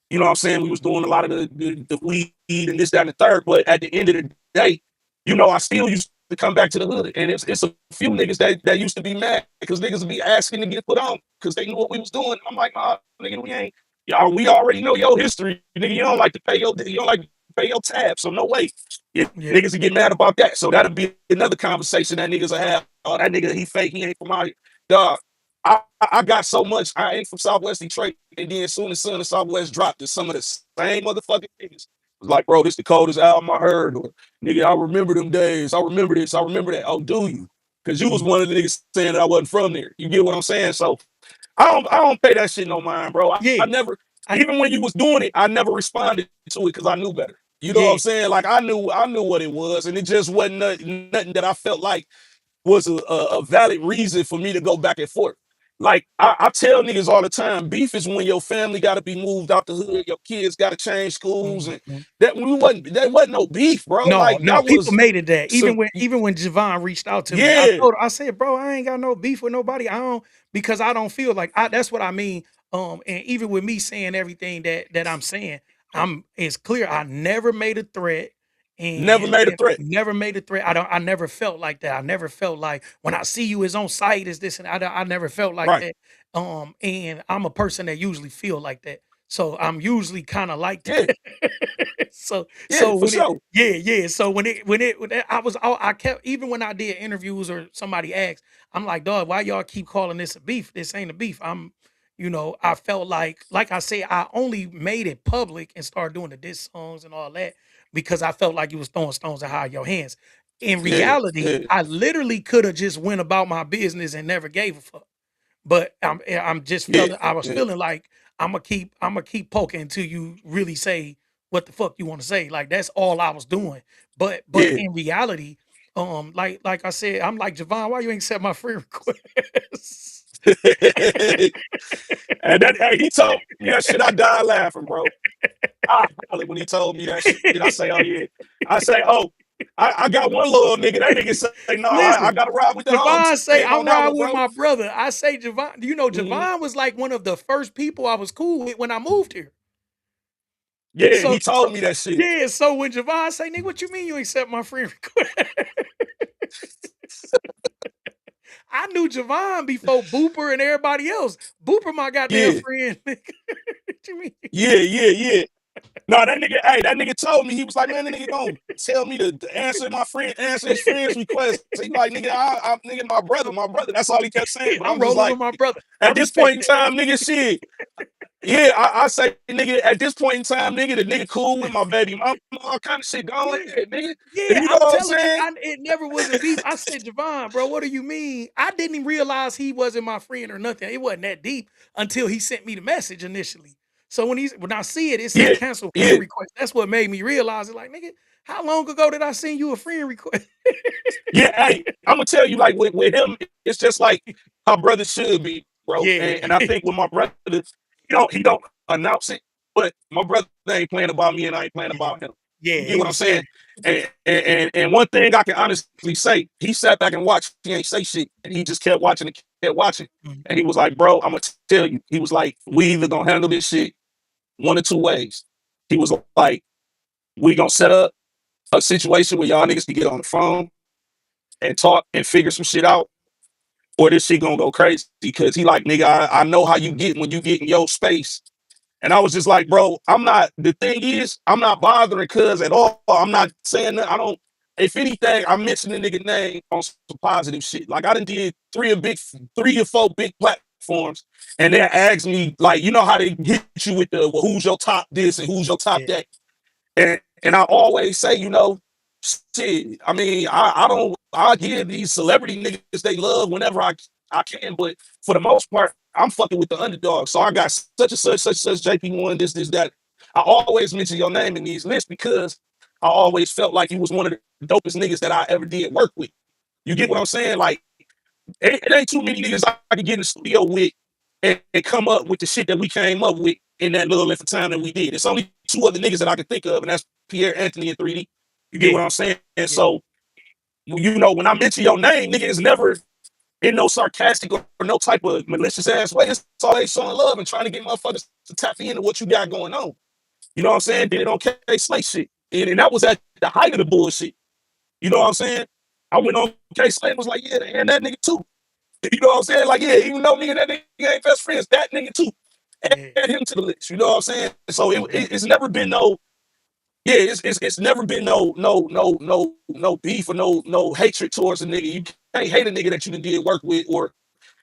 you know what I'm saying? We was doing a lot of the weed and this, that, and the third. But at the end of the day, you know, I still used to come back to the hood. And it's a few niggas that used to be mad because niggas would be asking to get put on because they knew what we was doing. I'm like, nah, nigga, we ain't. Y'all, we already know your history, nigga. You don't like to pay your tab, so no way. Yeah, Yeah. niggas would get mad about that. So that'll be another conversation that niggas will have. Oh, that nigga, he fake. He ain't from out here. Dog, I got so much. I ain't from Southwest Detroit, and then as soon as Son of Southwest dropped, to some of the same motherfucking niggas was like, bro, this the coldest album I heard. Or nigga, I remember them days. I remember this. I remember that. Oh, do you? Because you was Mhm. one of the niggas saying that I wasn't from there. You get what I'm saying? So I don't pay that shit no mind, bro. I Yeah. never, I even when you was doing it, I never responded to it because I knew better. You know what yeah. I'm saying? Like I knew what it was, and it just wasn't nothing that I felt like was a valid reason for me to go back and forth. Like I tell niggas all the time, beef is when your family got to be moved out the hood, your kids got to change schools, and Mhm. that wasn't no beef, bro. No, Like no, that people was made it that. some, Even when Javon reached out to me, yeah, I said, "Bro, I ain't got no beef with nobody. I don't because I don't feel like that's what I mean. And even with me saying everything that I'm saying, it's clear I never made a threat never made a and threat. never made a threat. I never felt like that. I never felt like when I see you is on site is this and I never felt like Right? that. And I'm a person that usually feel like that. So I'm usually kind of like Yeah, that. so yeah, so for when it sure. yeah, yeah. So I kept even when I did interviews or somebody asked, I'm like, dog, why y'all keep calling this a beef? This ain't a beef. I felt like I say, I only made it public and started doing the diss songs and all that because I felt like you was throwing stones at high your hands. In Yeah, reality, yeah, I literally could have just went about my business and never gave a fuck. But I'm just yeah, feeling I was yeah, feeling like I'm gonna keep poking until you really say what the fuck you want to say. Like that's all I was doing. But yeah. in reality, like I said, I'm like Javon, why you ain't accept my friend request? And that, hey, he told me that shit. I died laughing, bro. I hollered when he told me that shit. I say, oh yeah. I say, oh, I got one little nigga. That nigga say, no, I Listen, gotta ride with the home Javon say team I'm on that riding one, with bro. my brother. I say Javon, Mhm. Javon was like one of the first people I was cool with when I moved here. Yeah, So he so told me that shit. yeah, so when Javon say, nigga, what you mean you accept my friend request? I knew Javon before Booper and everybody else. Booper my goddamn Yeah, friend. What you mean? yeah, yeah, yeah. No, that nigga, hey, that nigga told me, he was like, man, that nigga gonna tell me to answer his friend's request. He like, nigga, nigga, my brother. That's all he kept saying. But I'm I'm just rolling with like, my brother. I at this respect point in that. time, nigga, shit. Yeah, I say, nigga, at this point in time, nigga, the nigga cool with my baby mama, all kind of shit going Yeah. ahead, nigga. Yeah, You know I'm what I'm telling you, saying? it never was a beef. I said, Javon, bro, what do you mean? I didn't even realize he wasn't my friend or nothing. It wasn't that deep until he sent me the message initially. So when I see it, it say Yeah, cancel friend yeah. request. That's what made me realize it. Like, nigga, how long ago did I send you a friend request? Yeah, hey, I'm gonna tell you, like with him, it's just like how brothers should be, bro. Yeah. And I think with my brother, he don't announce it, but my brother ain't playing about me, and I ain't playing Yeah. about him. You Yeah, get he what I'm was saying? serious. And one thing I can honestly say, he sat back and watched. He ain't say shit, and he just kept watching and kept watching. Mhm. And he was like, "Bro, I'm gonna tell you." He was like, "We either gonna handle this shit one or two ways." He was like, "We gonna set up a situation where y'all niggas can get on the phone and talk and figure some shit out, or this shit gonna go crazy." Because he like, nigga, I know how you get when you get in your space. And I was just like, bro, I'm not, the thing is, I'm not bothering cuz at all. I'm not saying that. I don't, if anything, I mentioned the nigga name on some positive shit. Like I done did three or four big platforms, and they asked me, like, you know how they hit you with the, well, who's your top this and who's your top Yeah. that. And I always say, shit. I mean, I don't, I give these celebrity niggas they love whenever I can, but for the most part, I'm fucking with the underdog. So I got such and such JP1, this, that. I always mention your name in these lists because I always felt like you was one of the dopest niggas that I ever did work with. You get Yeah. what I'm saying? Like, it ain't too many niggas I could get in the studio with and come up with the shit that we came up with in that little length of time that we did. It's only two other niggas that I can think of, and that's Pierre Anthony and 3D. You get Yeah. what I'm saying? And Yeah. so, when I mention your name, nigga, it's never in no sarcastic or no type of malicious ass way. It's always showing love and trying to get motherfuckers to tap into what you got going on. You know what I'm saying? Did it on K Slay shit. And that was at the height of the bullshit. You know what I'm saying? I went on K Slade was like, yeah, and that nigga too. You know what I'm saying? Like, yeah, even though me and that nigga ain't best friends, that nigga too. Yeah. Add him to the list. You know what I'm saying? So Mhm. it's never been no, yeah, it's never been no beef or no hatred towards a nigga. You can't hate a nigga that you done did work with, or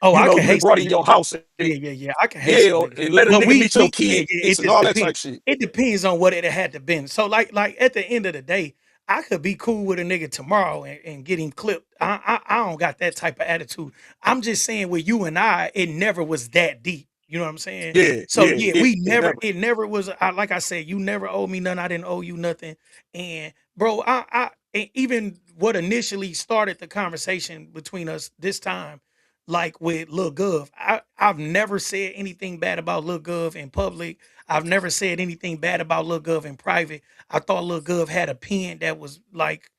Oh, I can you done hate brought some in your niggas. house, and, Yeah, yeah, yeah. I can hate yeah, some niggas. and let a But nigga meet your yeah, kids yeah, it and just all that depends. type shit. It depends on what it had to been. So like at the end of the day, I could be cool with a nigga tomorrow and get him clipped. I don't got that type of attitude. I'm just saying with you and I, it never was that deep. You know what I'm saying? Yeah, So yeah, yeah, yeah, we yeah, never, never. it never was. Like I said, you never owed me nothing. I didn't owe you nothing. And bro, and even what initially started the conversation between us this time, like with Lil Gov. I've never said anything bad about Lil Gov in public. I've never said anything bad about Lil Gov in private. I thought Lil Gov had a pen that was like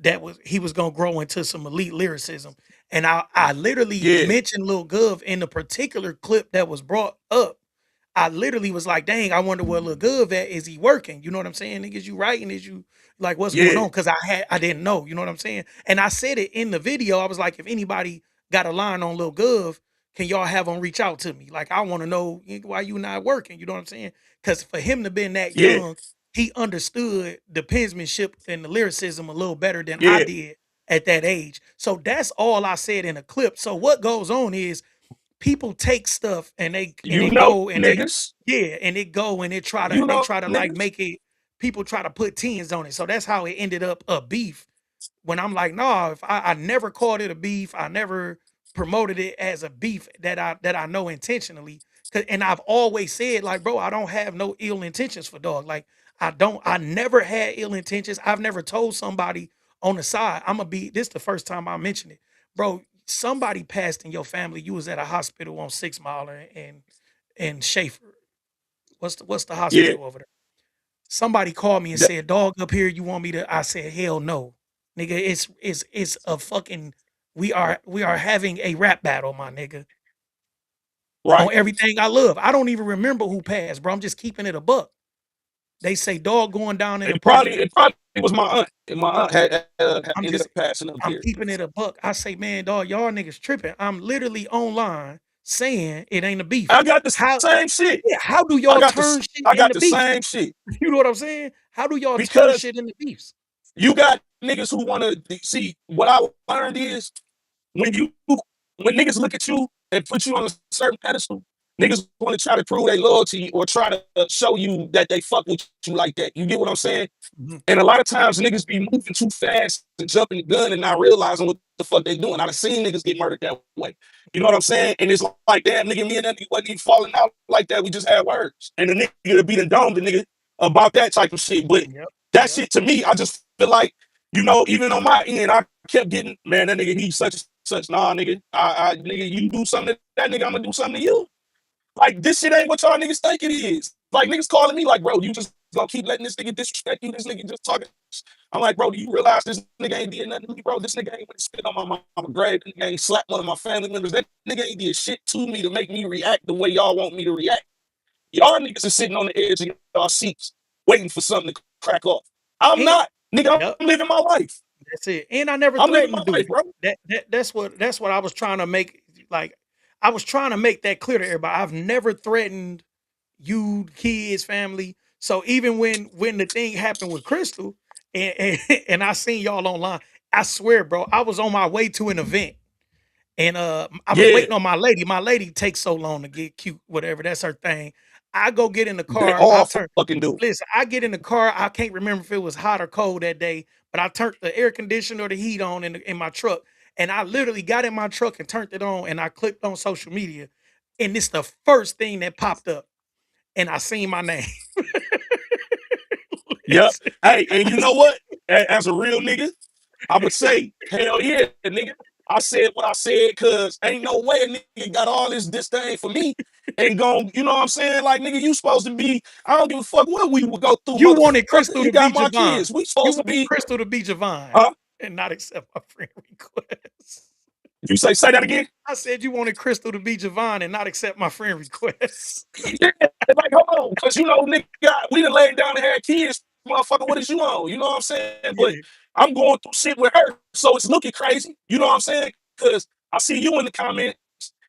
that was he was gonna grow into some elite lyricism. And I literally Yeah, mentioned Lil Gov in the particular clip that was brought up. I literally was like, dang, I wonder where Lil Gov at. Is he working? You know what I'm saying? Niggas, you writing? Is you like what's going yeah, on? Cause I didn't know, you know what I'm saying? And I said it in the video. I was like, if anybody got a line on Lil Gov, can y'all have them reach out to me? Like, I want to know why you not working. You know what I'm saying? Cause for him to been that yeah, young, he understood the penmanship and the lyricism a little better than I yeah. did at that age. So that's all I said in a clip. So what goes on is people take stuff and You they know go and they niggas. yeah, and they go and You they know try to like niggas. make it people try to put tens on it. So that's how it ended up a beef when I'm like, no, if I never called it a beef, I never promoted it as a beef that I know intentionally. And I've always said, like, bro, I don't have no ill intentions for dog. Like, I never had ill intentions. I've never told somebody on the side, I'm gonna be this the first time I mentioned it. Bro, somebody passed in your family. You was at a hospital on 6 Mile and Schaefer. What's the Yeah, hospital over there? Somebody called me and that, said, "Dog up here, you want me to?" I said, "Hell no, nigga. It's a fucking. We are having a rap battle, my nigga, right. on everything I love. I don't even remember who passed, bro. I'm just keeping it a buck. They say dog going down in the parking lot. It probably was my aunt, and my aunt had I'm ended just up passing up I'm there. keeping it a buck. I say, man, dog, y'all niggas tripping. I'm literally online saying it ain't a beef. I got the How same shit. yeah, how do I y'all got turn shit I got into the beef? same shit You know what I'm saying? How do y'all turn because shit into beefs? you got niggas who want to see. What I learned is when you when niggas look at you and put you on a certain pedestal, niggas want to try to prove their loyalty or try to show you that they fuck with you like that. You get what I'm saying? Mhm. And a lot of times niggas be moving too fast and jumping the gun and not realizing what the fuck they doing. I done seen niggas get murdered that way. You know what I'm saying? And it's like, damn, nigga, me and that nigga wasn't even falling out like that. We just had words. And the nigga to be the dome, the nigga about that type of shit. But Yep. that Yep. shit to me, I just feel like, even on my end, I kept getting, man, that nigga, he's such, nah, nigga. Nigga, you do something to that nigga, I'm gonna do something to you. Like this shit ain't what y'all niggas think it is. Like niggas calling me like, bro, you just gonna keep letting this nigga disrespect you. This nigga just talking. I'm like, bro, do you realize this nigga ain't did nothing to me, bro? This nigga ain't went spit on my mama grave. This nigga ain't slapped one of my family members. That nigga ain't did shit to me to make me react the way y'all want me to react. Y'all niggas are sitting on the edge of y'all seats waiting for something to crack off. I'm And not, nigga. yep. I'm living my life. That's it. And I never I'm living threatened my to do life, it. bro. That's what I was trying to make like I was trying to make that clear to everybody. I've never threatened you, kids, family. So even when the thing happened with Crystal and and I seen y'all online, I swear, bro, I was on my way to an event. And I was Yeah, waiting on my lady. My lady takes so long to get cute, whatever. That's her thing. I go get in the they car. I all turn fucking do. listen, I get in the car. I can't remember if it was hot or cold that day, but I turned the air conditioner or the heat on in my truck. And I literally got in my truck and turned it on and I clicked on social media. And it's the first thing that popped up. And I seen my name. Yep. Listen, Hey, and you know what? As a real nigga, I would say, hell yeah, nigga. I said what I said because ain't no way a nigga got all this disdain for me and gon' you know what I'm saying? Like, nigga, you supposed to be, I don't give a fuck what we would go through, you wanted motherfucker. Crystal You to be got my Javon. kids. We You supposed to wanted be, Crystal to be Javon huh? and not accept my friend request. You say that again? I said you wanted Crystal to be Javon and not accept my friend request. Yeah, like, hold on, because nigga, we done laid down and had kids, motherfucker. What is you on? You know what I'm saying? But Yeah. I'm going through shit with her. So it's looking crazy. You know what I'm saying? Because I see you in the comments,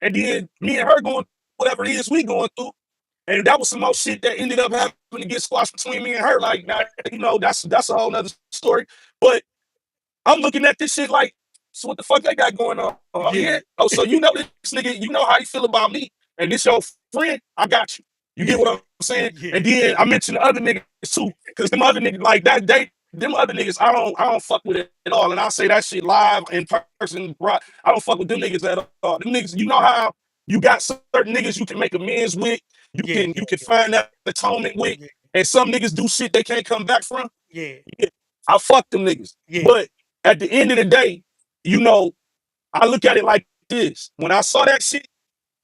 and then me and her going whatever it is we going through. And that was some more shit that ended up having to get squashed between me and her. Like, now, that's a whole nother story. But I'm looking at this shit like, so what the fuck they got going on? Oh Yeah. yeah. Oh, so you know this nigga, you know how you feel about me, and this your friend. I got you. You get Yeah. what I'm saying? Yeah. And then I mentioned the other niggas too, because them other niggas like that. Them other niggas, I don't fuck with it at all. And I'll say that shit live in person. Bro, I don't fuck with them niggas at all. Them niggas, you know how you got certain niggas you can make amends with, you Yeah. can you can find that atonement with, Yeah. and some niggas do shit they can't come back from. Yeah. Yeah, I fuck them niggas. Yeah. But at the end of the day, you know, I look at it like this. When I saw that shit,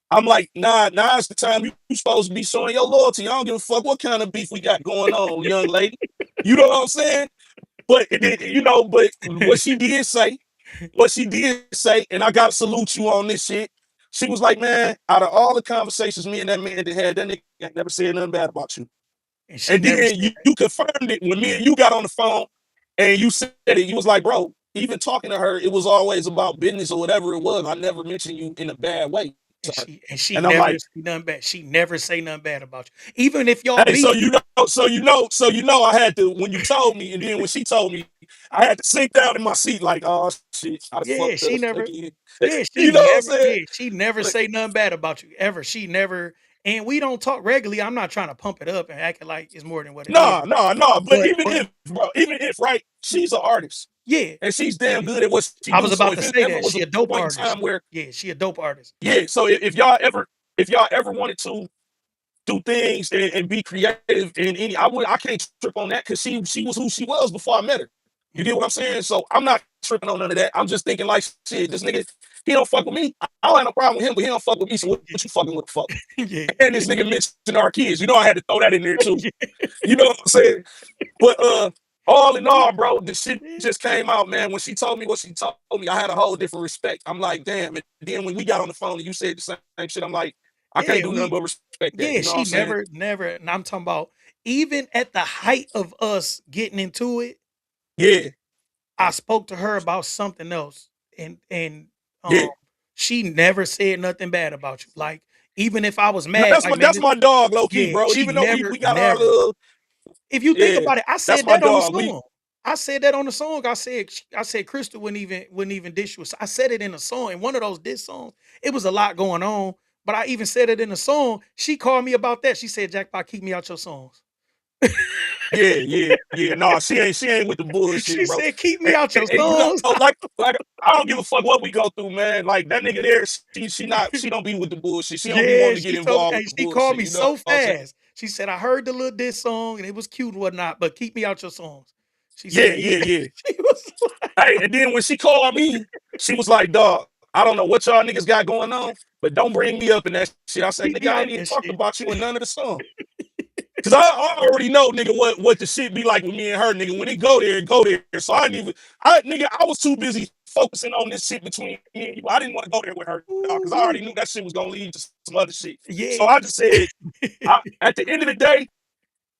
I'm like, nah, now's the time you supposed to be showing your loyalty. I don't give a fuck what kind of beef we got going on, young lady. You know what I'm saying? But but what she did say, and I gotta salute you on this shit. She was like, man, out of all the conversations me and that man had, that nigga ain't never said nothing bad about you. And she And never then said you confirmed it when me and you got on the phone and you said it. You was like, bro, even talking to her, it was always about business or whatever it was. I never mentioned you in a bad way to her. and she And I'm never like, say nothing bad. She never say nothing bad about you. Even if y'all hey, beef, I had to, when you told me, and then when she told me, I had to sink down in my seat like, oh shit, I just yeah, fucked she up never again. yeah, she You know what I'm never saying? yeah, she never But say nothing bad about you ever. She never and we don't talk regularly. I'm not trying to pump it up and act it like it's more than what it is. nah, nah, nah. But But even if, right, she's an artist yeah, and she's damn yeah. good at what she I do. was So about if to it say ever that. was She a a dope point in artist. time where, Yeah, she a dope artist. yeah, so if y'all ever wanted to do things and be creative in any, I can't trip on that because she was who she was before I met her. You get Mhm. what I'm saying? So I'm not tripping on none of that. I'm just thinking like, shit, this nigga, he don't fuck with me. I don't have no problem with him, but he don't fuck with me. So what you fucking with the fuck? Yeah. And this nigga mentioned our kids. You know, I had to throw that in there too. Yeah. You know what I'm saying? But all in all, bro, the shit just came out, man. When she told me what she told me, I had a whole different respect. I'm like, damn. And then when we got on the phone and you said the same shit, I'm like, I can't Yeah, do nothing but respect that. yeah, You know what she I'm saying? never and I'm talking about even at the height of us getting into it, Yeah, I spoke to her about something else and um yeah. she never said nothing bad about you. Like even if I was No, mad, like man, that's my dog, low key, yeah, bro. she Even though we never, we got our never. little, If you think yeah, about it, I that's said my that on the dog. We song. I said that on the song. I said Crystal wouldn't even dish you. I said it in a song. In one of those diss songs. It was a lot going on, but I even said it in a song. She called me about that. She said, Jackpot, keep me out your songs. yeah. No, she ain't with the bullshit, She bro. said, keep me out your And you know, songs. like I don't give a fuck what we go through, man. Like that nigga there, she don't be with the bullshit. She don't be Yeah, wanting to get she told me, involved hey, with the she called bullshit. me You know so what I'm saying? fast. She said, I heard the little diss song and it was cute and whatnot, but keep me out your songs. She Yeah, said, yeah. she was Hey, and then when she called me, she was like, dog, I don't know what y'all niggas got going on, but don't bring me up in that shit. I said, keep nigga, me I out ain't even that talked shit. about you in none of the songs. Cause I already know, nigga, what the shit be like with me and her, nigga. When it go there. So I didn't even, I was too busy focusing on this shit between me and you. I didn't want to go there with her, dog, cause I Ooh-wee. already knew that shit was gonna lead to some other shit. So Yeah. I just said, at the end of the day,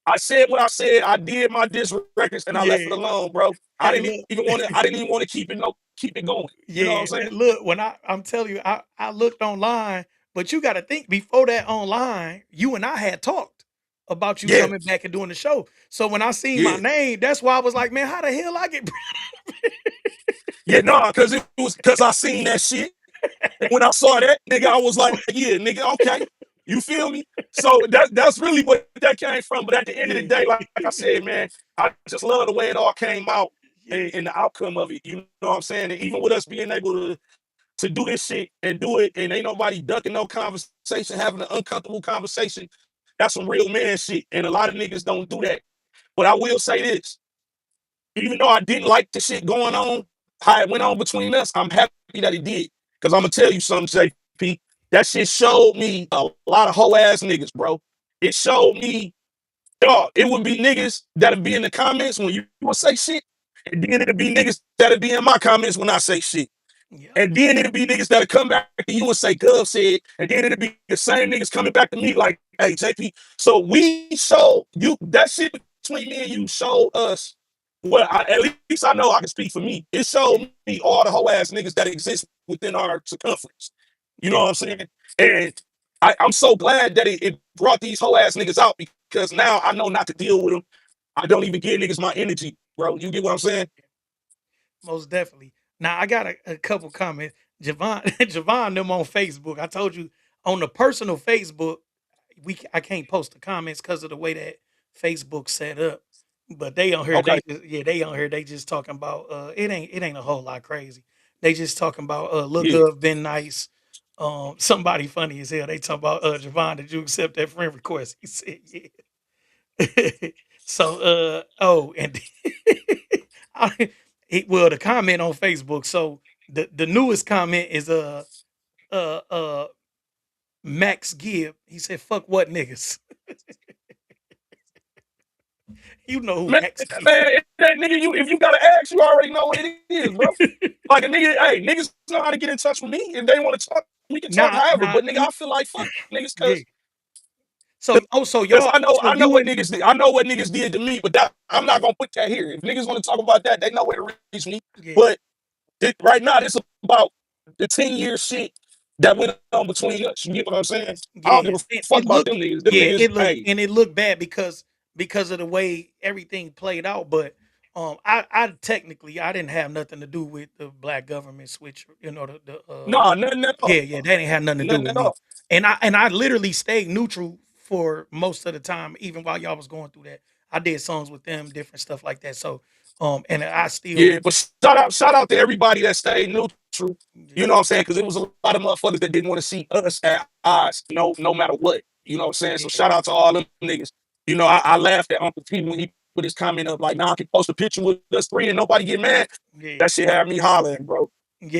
I said what I said. I did my disc records and I left it Yeah. alone, bro. Hey, look. I didn't even want to keep it going. You know what I'm Yeah, saying? and look, when I'm telling you, I looked online, but you gotta think before that online, you and I had talked about you Yeah, coming back and doing the show. So when I seen my yeah. name, that's why I was like, "Man, how the hell I get" Yeah, no, cause it was cause I seen that shit. And when I saw that, nigga, I was like, yeah, nigga, okay. You feel me? So that's really what that came from. But at the end of the Yeah. day, like I said, man, I just love the way it all came out Yeah. and the outcome of it. You know what I'm saying? And even with us being able to do this shit and do it, and ain't nobody ducking no conversation, having an uncomfortable conversation. That's some real man shit. And a lot of niggas don't do that. But I will say this, even though I didn't like the shit going on, how it went on between us, I'm happy that it did. Because I'm gonna tell you something, JP. That shit showed me a lot of hoe ass niggas, bro. It showed me, dog, it would be niggas that'd be in the comments when you would say shit, and then it'd be niggas that'd be in my comments when I say shit. Yeah. And then it'd be niggas that'll come back to you and say, Gov said, and then it'd be the same niggas coming back to me like, hey, JP. So we showed you that shit between me and you showed us well, at least I know I can speak for me. It showed Yeah, me all the whole ass niggas that exist within our circumference. You know yeah, what I'm saying? And I'm so glad that it brought these whole ass niggas out because now I know not to deal with them. I don't even give niggas my energy, bro. You get what I'm saying? most definitely. Now I got a couple comments. Javon, Javon, them on Facebook. I told you on the personal Facebook, I can't post the comments because of the way that Facebook set up. But they on here, Okay. they just, yeah, they on here, they just talking about it ain't a whole lot crazy. They just talking about look Yeah. good, been nice. Somebody funny as hell. They talking about Javon, did you accept that friend request? He said, yeah. So oh, and I, well, the comment on Facebook. So the newest comment is uh uh Max Gibb. He said, "Fuck what niggas." You know who Man, Max Gibb? man, that nigga, you if you gotta ask, you already know what it is, bro. Like a nigga, hey, niggas know how to get in touch with me. If they want to talk, we can talk Nah, however. nah. But nigga, I feel like fuck niggas Yeah. because So oh, so because y'all, I so know you what and niggas did. I know what niggas did to me, but that I'm not gonna put that here. If niggas want to talk about that, they know where to reach me. yeah, But right now, it's about the 10-year shit that went on between us. You get what I'm saying? I don't yeah. give a It fuck about looked, them niggas. Them yeah, niggas, hey, it looked bad because of the way everything played out. But I technically I didn't have nothing to do with the black government switch. You know the nah, nothing at all. yeah, yeah, that ain't had nothing to do Nothing with at me. all. And I literally stayed neutral for most of the time, even while y'all was going through that. I did songs with them, different stuff like that. So and I still Yeah, but shout out to everybody that stayed neutral. yeah, You know what I'm saying? Because it was a lot of motherfuckers that didn't want to see us at odds, no matter what. You know what I'm saying? So yeah, shout out to all them niggas. You know, I laughed at Uncle P when he put his comment up like, "Nah, I can post a picture with us three and nobody get mad." yeah, That shit had me hollering, bro.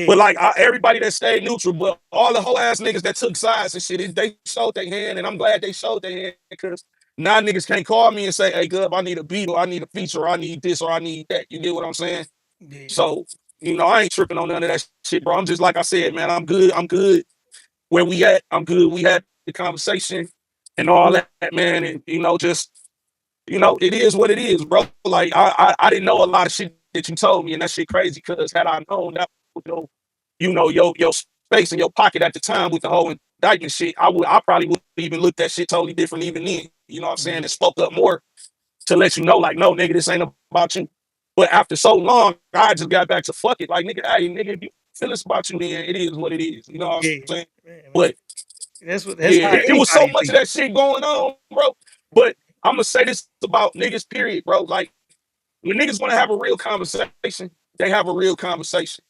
But yeah, like everybody that stayed neutral, but all the whole ass niggas that took sides and shit, they showed their hand, and I'm glad they showed their hand because now niggas can't call me and say, "Hey, Gub, I need a beat, or I need a feature, or I need this, or I need that." You get what I'm saying? yeah, So, I ain't tripping on none of that shit, bro. I'm just like I said, man, I'm good. I'm good where we at. I'm good. We had the conversation and all that, man. And just it is what it is, bro. Like I didn't know a lot of shit that you told me, and that shit crazy. Because had I known that was your space in your pocket at the time with the whole indictment shit, I probably would even looked at shit totally different even then. You know what I'm saying? yeah, And spoke up more to let you know, like, no, nigga, this ain't about you. But after so long, I just got back to fuck it. Like, nigga, hey, nigga, if you feel this about you, then it is what it is. You know what I'm yeah, saying? man. But That's yeah, how it was so anybody much of be. that shit going on, bro. But I'm gonna say this about niggas, period, bro. Like, when niggas want to have a real conversation, they have a real conversation.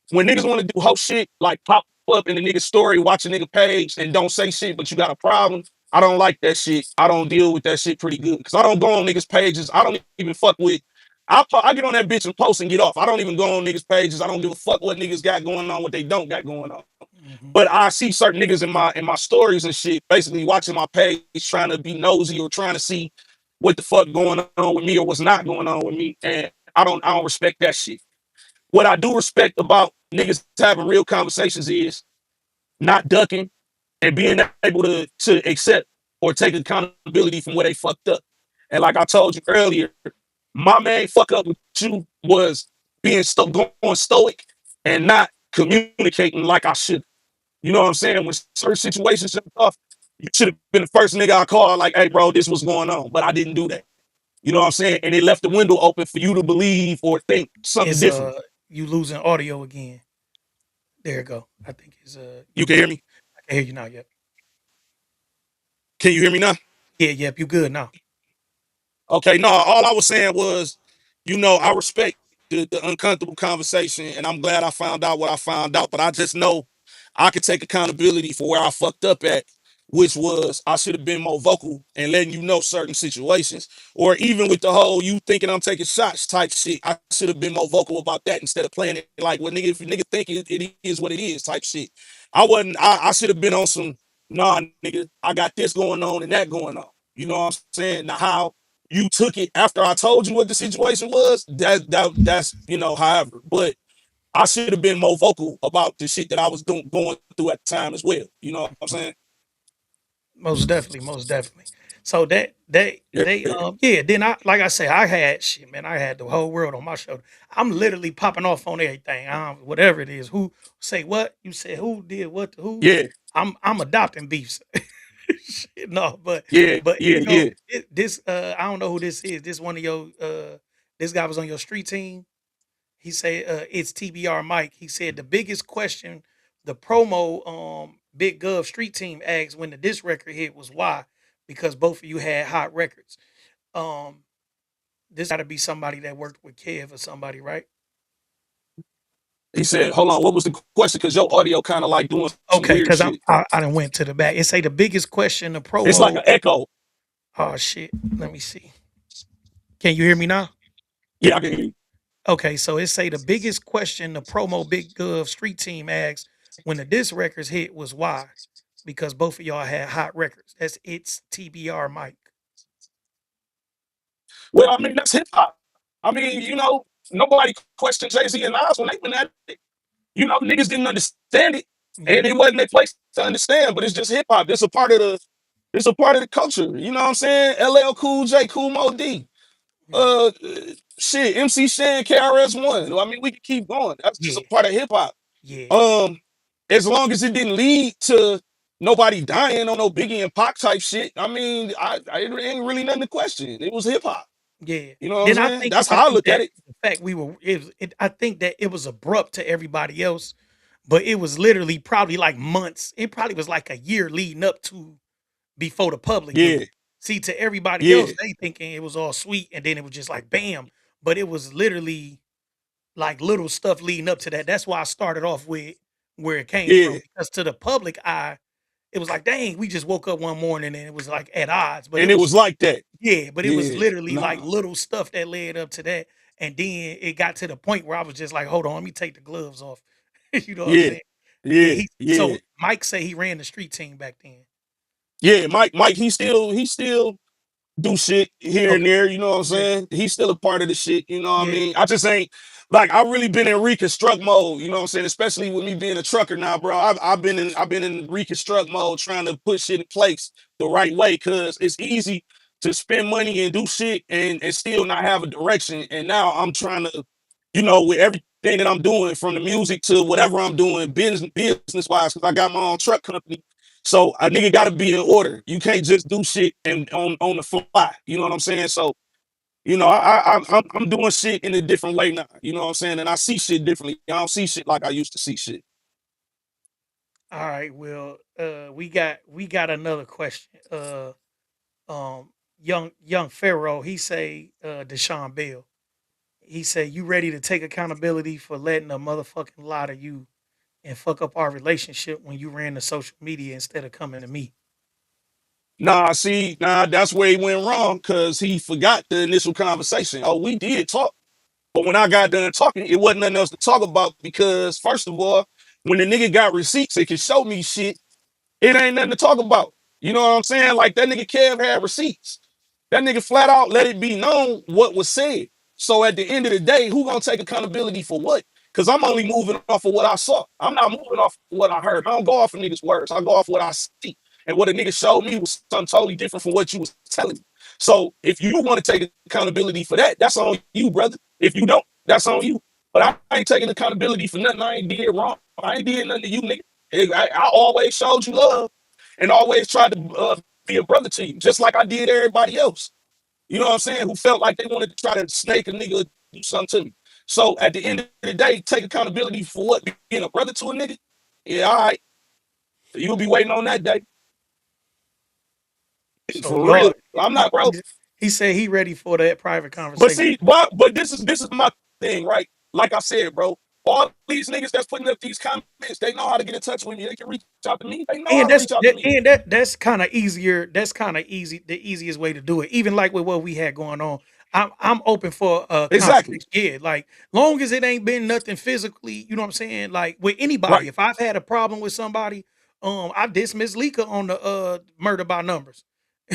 When niggas want to do whole shit, like pop up in the nigga story, watch a nigga page, and don't say shit, but you got a problem, I don't like that shit. I don't deal with that shit pretty good. Because I don't go on niggas' pages. I don't even fuck with. I get on that bitch and post and get off. I don't even go on niggas' pages. I don't give a fuck what niggas got going on, what they don't got going on. Mhm. But I see certain niggas in my stories and shit, basically watching my page, trying to be nosy or trying to see what the fuck going on with me or what's not going on with me. And I don't respect that shit. What I do respect about niggas having real conversations is not ducking and being able to accept or take accountability from where they fucked up. And like I told you earlier, my main fuck up with you was being going stoic and not communicating like I should. You know what I'm saying? When certain situations and stuff, you should have been the first nigga I called, like, hey, bro, this was going on. But I didn't do that. You know what I'm saying? And it left the window open for you to believe or think something It's different. you losing audio again. There you go. I think it's You you can good. hear me? I can hear you now. Yep. Can you hear me now? Yeah, yep. You good now. Okay, no, all I was saying was, I respect the uncomfortable conversation, and I'm glad I found out what I found out. But I just know I could take accountability for where I fucked up at, which was I should have been more vocal and letting you know certain situations, or even with the whole you thinking I'm taking shots type shit. I should have been more vocal about that instead of playing it like, well, nigga, if you nigga think it is what it is type shit. I wasn't. I should have been on some. Nah, nigga, I got this going on and that going on. You know what I'm saying? Now how you took it after I told you what the situation was, that's however. But I should have been more vocal about the shit that I was going through at the time as well. You know what I'm saying? Most definitely, most definitely. So Yeah, yeah, then I like I say, I had shit, man, I had the whole world on my shoulder. I'm literally popping off on everything. Whatever it is. Who say what? You said who did what to who? yeah, I'm adopting beefs. Shit, no, yeah, but yeah, you know, yeah. this I don't know who this is. This one of your this guy was on your street team. He said it's TBR Mike. He said the biggest question the promo Big Gov street team asked when the disc record hit was why? Because both of you had hot records. Um this gotta be somebody that worked with Kev or somebody, right? He said, "Hold on, what was the question? Because your audio kind of like doing some Okay, weird because shit. I done went to the back. It say the biggest question the It's like promo. an echo. Oh shit. Let me see. Can you hear me now? Yeah, I can hear you. Okay, so it say the biggest question the promo Big Gov street team asked when the disc records hit was why? Because both of y'all had hot records. That's it's TBR Mike. Well, I mean, that's hip hop. I mean, nobody questioned Jay-Z and Nas when they went at it. Niggas didn't understand it, and Yeah, it wasn't their place to understand. But it's just hip hop. It's a part of the culture. You know what I'm saying? LL Cool J, Cool Mo D, yeah, uh, shit, MC Shan, KRS-One. I mean, we can keep going. That's just a yeah, part of hip hop. yeah, Um, as long as it didn't lead to nobody dying on no Biggie and Pac type shit. I mean, I it ain't really nothing to question. It was hip hop. yeah. You know what I'm Then saying? That's I how I think look at that it. the fact we were I think that it was abrupt to everybody else, but it was literally probably like months. It probably was like a year leading up to before the public knew. Yeah, See, to everybody else, yeah, they thinking it was all sweet, and then it was just like bam. But it was literally like little stuff leading up to that. That's why I started off with where it came from yeah. because to the public eye, it was like, dang, we just woke up one morning and it was like at odds. But it And it was was like that. yeah, but it was Yeah. literally like Nah. little stuff that led up to that. And then it got to the point where I was just like, hold on, let me take the gloves off. You know what I'm Yeah. saying? Yeah, Yeah. he Yeah. so Mike say he ran the street team back then. Yeah. Mike, he still do shit here and Okay. there, you know what I'm Yeah. saying? He's still a part of the shit, you know what I Yeah. mean? I just ain't like I really been in reconstruct mode, you know what I'm saying? Especially with me being a trucker now, bro. I've been in reconstruct mode trying to put shit in place the right way because it's easy to spend money and do shit and still not have a direction. And now I'm trying to, with everything that I'm doing from the music to whatever I'm doing business wise, because I got my own truck company. So a nigga gotta be in order. You can't just do shit and on the fly. You know what I'm saying? So I'm doing shit in a different way now. You know what I'm saying? And I see shit differently. I don't see shit like I used to see shit. All right. Well, we got another question. Young Pharaoh, he say, Deshaun Bell. He say, you ready to take accountability for letting a motherfucking lie to you and fuck up our relationship when you ran the social media instead of coming to me? Nah, that's where he went wrong because he forgot the initial conversation. Oh, we did talk. But when I got done talking, it wasn't nothing else to talk about because, first of all, when the nigga got receipts, it can show me shit. It ain't nothing to talk about. You know what I'm saying? Like that nigga Kev had receipts. That nigga flat out let it be known what was said. So at the end of the day, who gonna take accountability for what? Because I'm only moving off of what I saw. I'm not moving off of what I heard. I don't go off of niggas' words. I go off what I see. And what a nigga showed me was something totally different from what you was telling me. So if you want to take accountability for that, that's on you, brother. If you don't, that's on you. But I ain't taking accountability for nothing I ain't did wrong. I ain't did nothing to you, nigga. I always showed you love and always tried to be a brother to you, just like I did everybody else. You know what I'm saying? Who felt like they wanted to try to snake a nigga or do something to me. So at the end of the day, take accountability for what? Being a brother to a nigga? Yeah, all right. You'll be waiting on that day. So For real. y'all, I'm not, bro. he said he ready for that private But conversation. see, but this is my thing, right? Like I said, bro, all these niggas that's putting up these comments, they know how to get in touch with me. They can reach out to me. They know how And to reach out to me. that's kind of easier. That's kind of easy. The easiest way to do it. Even like with what we had going on, I'm open for a Exactly. conversation. Yeah, like long as it ain't been nothing physically. You know what I'm saying? Like with anybody, Right. if I've had a problem with somebody, I dismiss Lika on the murder by numbers.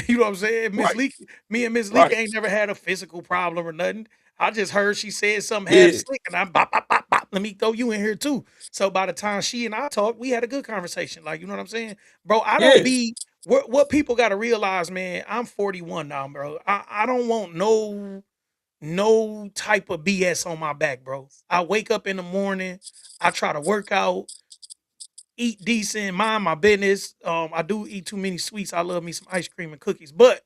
You know what I'm saying? Miss Right. Leak, me and Miss Leak Right. ain't never had a physical problem or nothing. I just heard she said something half Yeah. slick, and I'm bop, bop, bop, bop. Let me throw you in here too. So by the time she and I talked, we had a good conversation. Like, you know what I'm saying? Bro, I don't Yeah. be what people got to realize, man. I'm 41 now, bro. I don't want no type of BS on my back, bro. I wake up in the morning. I try to work out, eat decent, mind my business. I do eat too many sweets. I love me some ice cream and cookies, but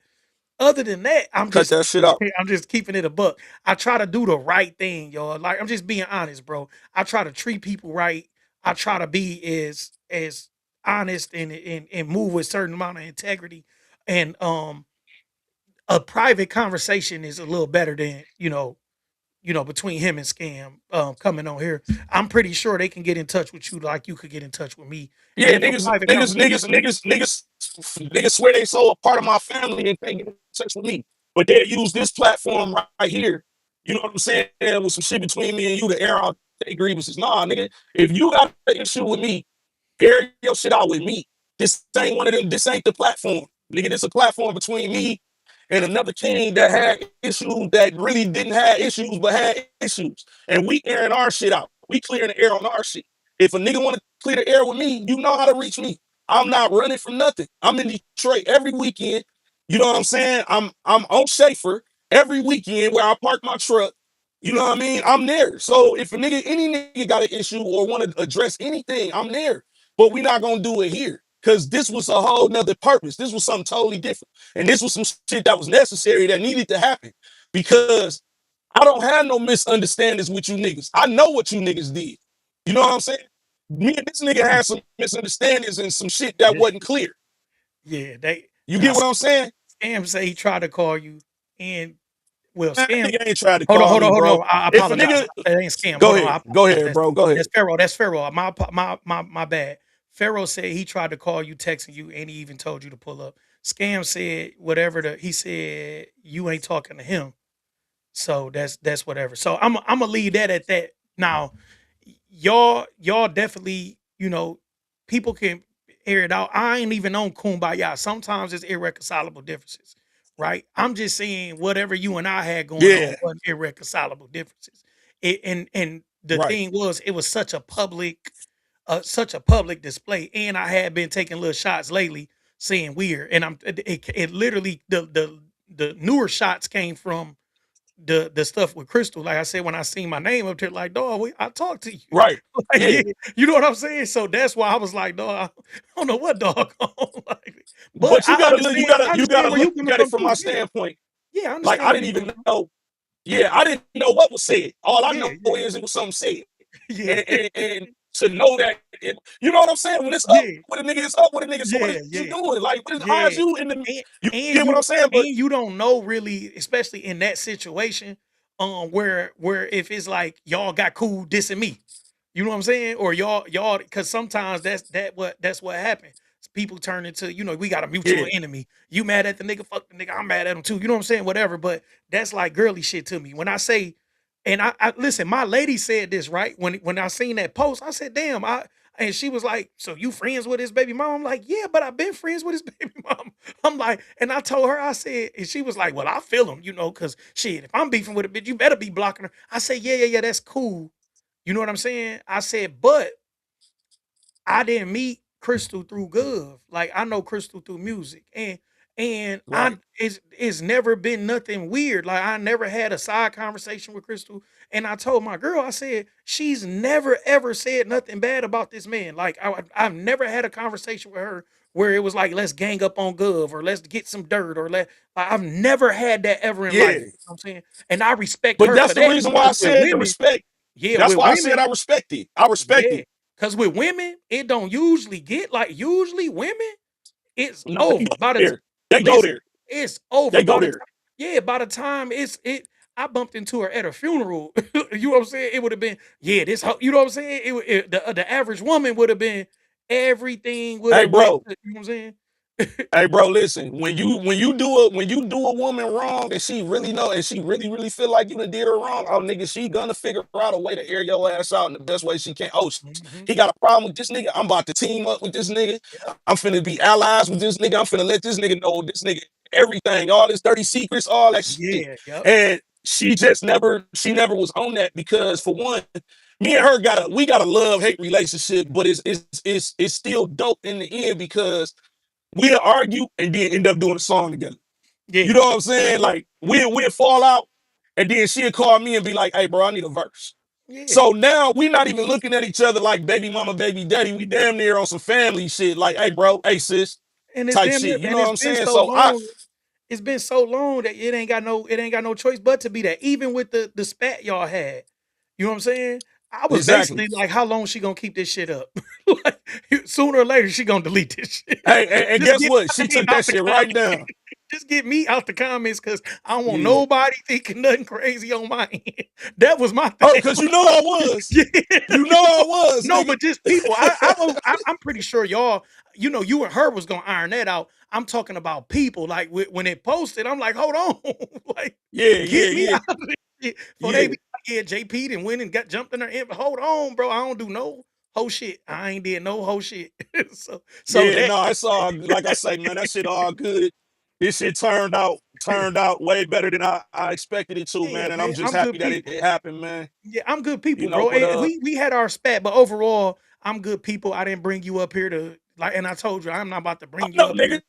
other than that, Cut that shit out. I'm just keeping it a buck. I try to do the right thing, y'all. Like I'm just being honest, bro. I try to treat people right. I try to be as honest and move with certain amount of integrity. And a private conversation is a little better than between him and Scam coming on here. I'm pretty sure they can get in touch with you like you could get in touch with me. And Yeah, if a niggas, private niggas, conversation, niggas, niggas, niggas, niggas swear they so a part of my family and can't get in touch with me. But they use this platform right here. You know what I'm saying? With some shit between me and you to air out their grievances. Nah, nigga. If you got an issue with me, air your shit out with me. This ain't one of them. This ain't the platform, nigga. This a platform between me and another king that had issues that really didn't have issues but had issues, and we airing our shit out. We clearing the air on our shit. If a nigga want to clear the air with me, you know how to reach me. I'm not running from nothing. I'm in Detroit every weekend. You know what I'm saying? I'm on Schaefer every weekend where I park my truck. You know what I mean? I'm there. So if any nigga got an issue or want to address anything, I'm there. But we not gonna do it here. Cause this was a whole nother purpose. This was something totally different. And this was some shit that was necessary that needed to happen. Because I don't have no misunderstandings with you niggas. I know what you niggas did. You know what I'm saying? Me and this nigga had some misunderstandings and some shit that yeah, wasn't clear. yeah, they You now get what I'm saying? Scam say he tried to call you, and well, That Scam. nigga ain't tried to Hold on, call hold on, me, hold bro. on. I If a apologize. nigga, That ain't Scam. go Hold on, I ahead, go apologize. ahead, bro, go ahead. That's Pharaoh. That's Pharaoh. My bad. Pharaoh said he tried to call you, texting you, and he even told you to pull up. Scam said whatever he said you ain't talking to him. So that's whatever. So I'm gonna leave that at that. Now, y'all definitely, people can air it out. I ain't even on kumbaya. Sometimes it's irreconcilable differences, right? I'm just saying whatever you and I had going on Yeah, wasn't irreconcilable differences. And the right, thing was, it was such a public display, and I had been taking little shots lately, saying weird, and it literally the newer shots came from the stuff with Crystal. Like I said, when I seen my name up there, like, dog, I talked to you. right. Like, Yeah. yeah, you know what I'm saying? So that's why I was like, dog, I don't know what dog like, but But you gotta look, I you gotta understand where look you coming at it from from my too. Yeah. standpoint. Yeah, I Like understand I where didn't you coming even from. know. Yeah, I didn't know what was said. All I Yeah, know yeah, is it was something said. yeah, And to know that, you know what I'm saying? When it's up yeah, with a nigga, it's up with a nigga. So what yeah, is you yeah, doing? Like, what is how's yeah. you in the? And You and get what you I'm saying? and But you don't know really, especially in that situation, where if it's like y'all got cool dissing me. You know what I'm saying? Or y'all, because sometimes that's what happened. People turn into, we got a mutual yeah, enemy. You mad at the nigga, fuck the nigga, I'm mad at him too. You know what I'm saying? Whatever. But that's like girly shit to me. When I say, and I listen, my lady said this, right? When I seen that post, I said, damn, and she was like, so you friends with his baby mom? I'm like, yeah, but I've been friends with his baby mom. I'm like, and I told her, I said, and she was like, well, I feel him, because shit, if I'm beefing with a bitch, you better be blocking her. I said, yeah, yeah, yeah, that's cool. You know what I'm saying? I said, but I didn't meet Crystal through Gov. Like I know Crystal through music. And I right. it's never been nothing weird. Like I never had a side conversation with Crystal. And I told my girl, I said, she's never ever said nothing bad about this man. Like I've never had a conversation with her where it was like, let's gang up on Gov or let's get some dirt or I've never had that ever in life. Yeah. You know what I'm saying? And I respect But her that's for the that reason why I because with said the women, respect. yeah, That's with why I said women, I respect it. I respect yeah, it. because with women, it don't usually get like usually women, it's No, they over. go there. They go Listen, there. it's over They by go the there. time. Yeah, by the time I bumped into her at a funeral. You know what I'm saying? It would have been, yeah, you know what I'm saying? The average woman would have been, everything would Hey, have went. bro. You know what I'm saying? Hey, bro, listen. When you do a woman wrong and she really know and she really feel like you done did her wrong, oh nigga, she gonna figure out a way to air your ass out in the best way she can. Oh, Hmm. he got a problem with this nigga. I'm about to team up with this nigga. Yep. I'm finna be allies with this nigga. I'm finna let this nigga know this nigga everything, all his dirty secrets, all that shit. Yeah. Yep. And she never was on that because for one, me and her we got a love hate relationship, but it's still dope in the end because we'll argue and then end up doing a song together. You Yeah, know what I'm saying? Like we'll fall out, and then she'll call me and be like, "Hey, bro, I need a verse." yeah. So now we're not even looking at each other like baby mama, baby daddy. We damn near on some family shit. Like, hey, bro, hey, sis, And it's type damn near, shit. You know and what it's I'm been saying? so So I long. It's been so long that it ain't got no choice but to be that. Even with the spat y'all had, you know what I'm saying? I was exactly. basically like, how long she gonna keep this shit up? Like, sooner or later she gonna delete this shit. Hey, and Just guess get what? my She name took out that the shit right comments. down. Just get me out the comments because I don't want Yeah. nobody thinking nothing crazy on my end. That was my Oh, thing. cause you know I was. Yeah, You know I was, no, nigga. but just people. I'm pretty sure y'all, you and her was gonna iron that out. I'm talking about people. Like when it posted, I'm like, hold on, like Yeah, yeah, get me yeah, out of this shit. For they yeah, be like, yeah, JP done went and got jumped in her. Hold on, bro. I don't do no whole shit. I ain't did no whole shit. So yeah. that No, it's all like I say, man. That shit all good. This shit turned out way better than I expected it to, yeah, man. And I'm man. just I'm happy good that people. it happened, man. Yeah, I'm good people, You know, bro. but And we had our spat, but overall, I'm good people. I didn't bring you up here to like, and I told you I'm not about to I bring you know, up nigga. here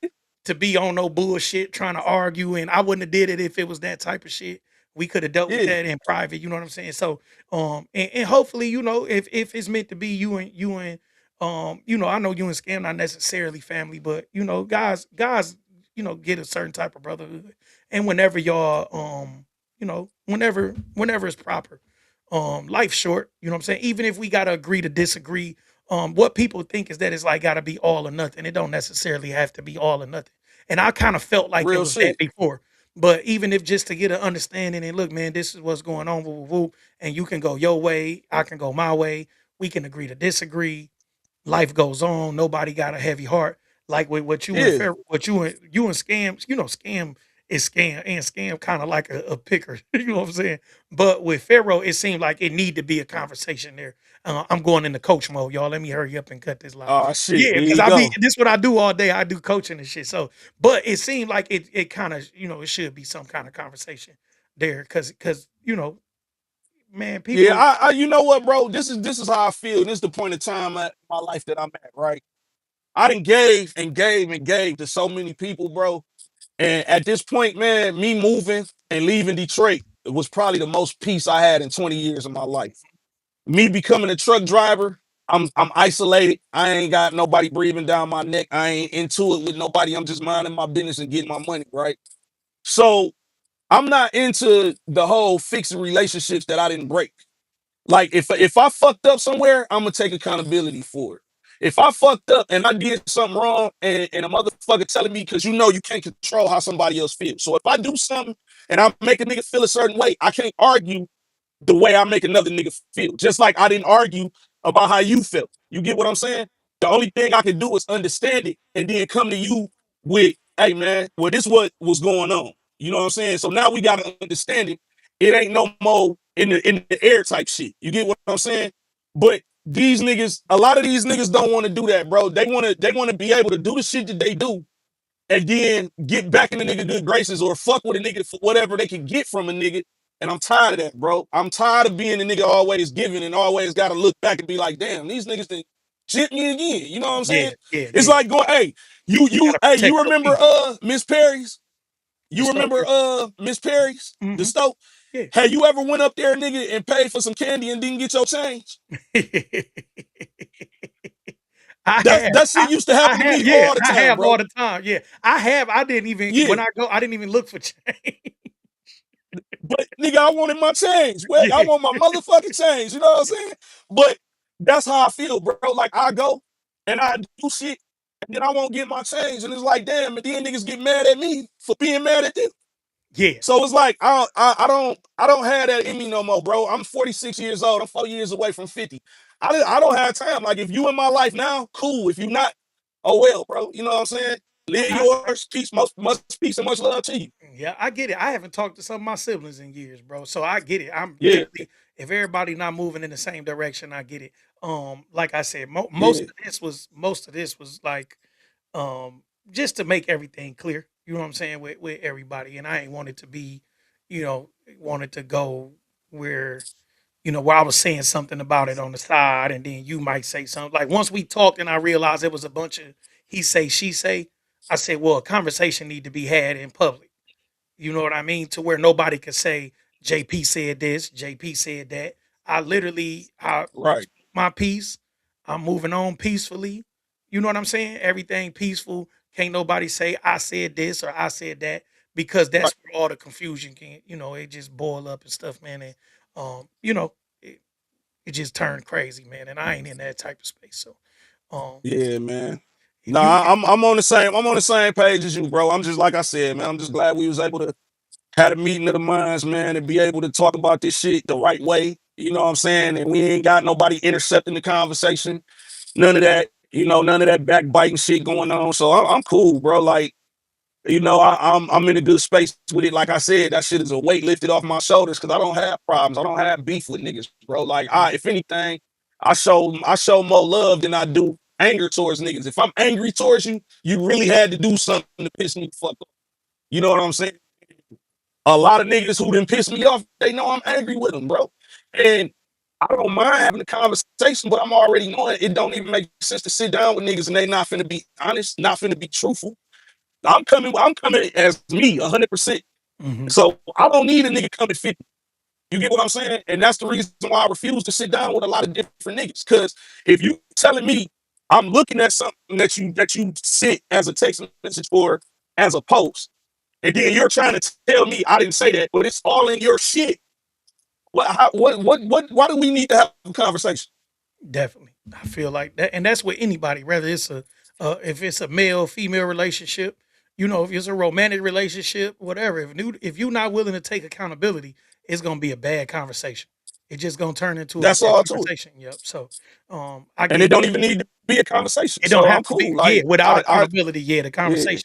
to be on no bullshit trying to argue. And I wouldn't have did it if it was that type of shit. We could have dealt with Yeah, that in private. You know what I'm saying? So, and hopefully, if it's meant to be I know you and Scam not necessarily family, but guys, get a certain type of brotherhood. And whenever y'all, whenever it's proper. Life's short, you know what I'm saying? Even if we gotta agree to disagree, what people think is that it's like gotta be all or nothing. It don't necessarily have to be all or nothing. And I kind of felt like it real was that shit. before. But even if just to get an understanding and look, man, this is what's going on, woo, woo, woo, and you can go your way, I can go my way. We can agree to disagree. Life goes on. Nobody got a heavy heart. Like with what you and Yeah, what you and Scam, Scam is Scam, and Scam kind of like a picker. You know what I'm saying? But with Pharaoh, it seemed like it need to be a conversation there. I'm going into coach mode, y'all. Let me hurry up and cut this line. oh shit, Yeah, here because you I be go. this what I do all day. I do coaching and shit. So, but it seemed like it kind of it should be some kind of conversation there because man, Yeah, people. you know what, bro? This is how I feel. This is the point of time in my life that I'm at, right? I done gave and gave and gave to so many people, bro. And at this point, man, me moving and leaving Detroit was probably the most peace I had in 20 years of my life. Me becoming a truck driver, I'm isolated. I ain't got nobody breathing down my neck. I ain't into it with nobody. I'm just minding my business and getting my money, right? So I'm not into the whole fixing relationships that I didn't break. Like if I fucked up somewhere, I'm gonna take accountability for it. If I fucked up and I did something wrong and a motherfucker telling me because you can't control how somebody else feels. So if I do something and I make a nigga feel a certain way, I can't argue the way I make another nigga feel. Just like I didn't argue about how you felt. You get what I'm saying? The only thing I can do is understand it and then come to you with, hey man, well, this what was going on. You know what I'm saying? So now we gotta understand it. It ain't no more in the air type shit. You get what I'm saying? But these niggas, a lot of these niggas don't want to do that, bro. They wanna be able to do the shit that they do and then get back in the nigga good graces or fuck with a nigga for whatever they can get from a nigga. And I'm tired of that, bro. I'm tired of being the nigga always giving and always got to look back and be like, damn, these niggas think shit me again. You know what I'm Yeah, saying? yeah, It's yeah. like going, hey, You gotta you protect your remember peace. Miss Perry's? The You stove, remember yeah. Miss Perry's? The Mhm. stove? Yeah. Hey, you ever went up there, nigga, and paid for some candy and didn't get your change? I That have. that shit used to I happen to have, me yeah, all the I time, have all bro. the time. Yeah. I have. I didn't even Yeah. when I go, I didn't even look for change. But nigga, I wanted my change. Well, I Yeah. want my motherfucking change. You know what I'm saying? But that's how I feel, bro. Like I go and I do shit, and then I won't get my change, and it's like, damn. And then niggas get mad at me for being mad at them. Yeah. So it's like I don't have that in me no more, bro. I'm 46 years old. I'm 4 years away from 50. I don't have time. Like if you in my life now, cool. If you not, oh well, bro. You know what I'm saying? Live I yours. Peace, much peace and much love to you. Yeah, I get it. I haven't talked to some of my siblings in years, bro. So I get it. I'm Yeah, literally, if everybody not moving in the same direction, I get it. Like I said, yeah, most of this was like, um, just to make everything clear. You know what I'm saying with everybody, and I ain't wanted to be, you know, wanted to go where where I was saying something about it on the side, and then you might say something. Like once we talked, and I realized it was a bunch of he say, she say. I said, well, a conversation need to be had in public. You know what I mean? To where nobody could say JP said this, JP said that. I Right. my piece. I'm moving on peacefully. You know what I'm saying? Everything peaceful. Can't nobody say I said this or I said that because Right. that's where all the confusion can, it just boil up and stuff, man. And it, it just turned crazy, man. And I ain't in that type of space. So um Yeah, man. if you Nah, I'm on the same page as you, bro. I'm just like I said, man. I'm just glad we was able to have a meeting of the minds, man, and be able to talk about this shit the right way. You know what I'm saying? And we ain't got nobody intercepting the conversation. None of that. None of that backbiting shit going on. So I'm cool, bro. Like, I'm in a good space with it. Like I said, that shit is a weight lifted off my shoulders because I don't have problems. I don't have beef with niggas, bro. Like, if anything, I show more love than I do anger towards niggas. If I'm angry towards you, you really had to do something to piss me the fuck off. You know what I'm saying? A lot of niggas who didn't piss me off, they know I'm angry with them, bro. And I don't mind having a conversation, but I'm already knowing it don't even make sense to sit down with niggas and they not finna be honest, not finna be truthful. I'm coming as me 100%. Mhm. So I don't need a nigga coming 50. You get what I'm saying? And that's the reason why I refuse to sit down with a lot of different niggas. Cause if you telling me I'm looking at something that you sent as a text message or as a post, and then you're trying to tell me I didn't say that, but it's all in your shit. Why do we need to have a conversation? Definitely. I feel like that, and that's with anybody, whether it's if it's a male female relationship, if it's a romantic relationship, whatever. If you're not willing to take accountability, it's gonna be a bad conversation. It's just gonna turn into a That's bad all to it. conversation. Yep. So, I And get it it. don't even need to be a conversation. It don't So have I'm to be, cool. yeah, Like without I accountability. Yeah, yeah.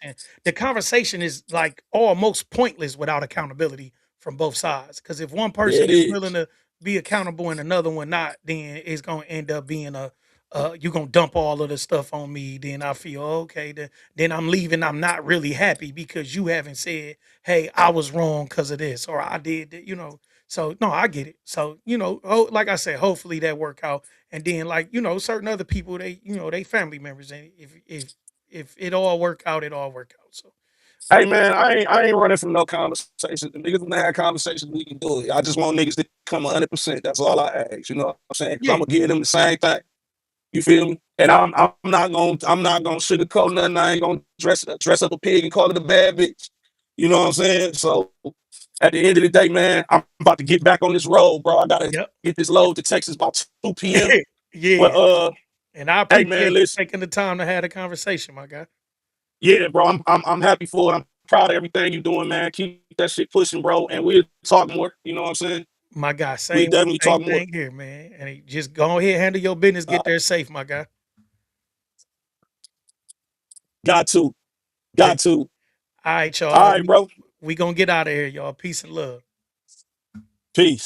the conversation is like almost pointless without accountability from both sides. Because if one Yeah, person it is willing is. to be accountable and another one not, then it's gonna end up being you're gonna dump all of the stuff on me. Then I feel okay. Then I'm leaving. I'm not really happy because you haven't said, "Hey, I was wrong because of this," or "I did," So no, I get it. So like I said, hopefully that work out. And then like certain other people, they family members, and if it all work out, it all work out. So Hey man, I ain't running from no conversations. The niggas when they have conversations, we can do it. I just want niggas to come 100%. That's all I ask. You know what I'm saying? Because I'm yeah, gonna give them the same thing. You feel me? And I'm not gonna sugarcoat nothing. I ain't gonna dress up a pig and call it a bad bitch. You know what I'm saying? So at the end of the day, man, I'm about to get back on this road, bro. I gotta yep, get this load to Texas by 2 p.m. But yeah. And I hey appreciate man, you listen, taking the time to have a conversation, my guy. yeah, bro, I'm happy for it. I'm proud of everything you're doing, man. Keep that shit pushing, bro. And we'll talk more. You know what I'm saying? My guy, We definitely same talk more. thing here, man. And just go ahead, handle your business, Uh, get there safe, my guy. got to, Bet. got to. All right, All y'all. right, bro. We gonna get out of here, y'all. Peace and love. Peace.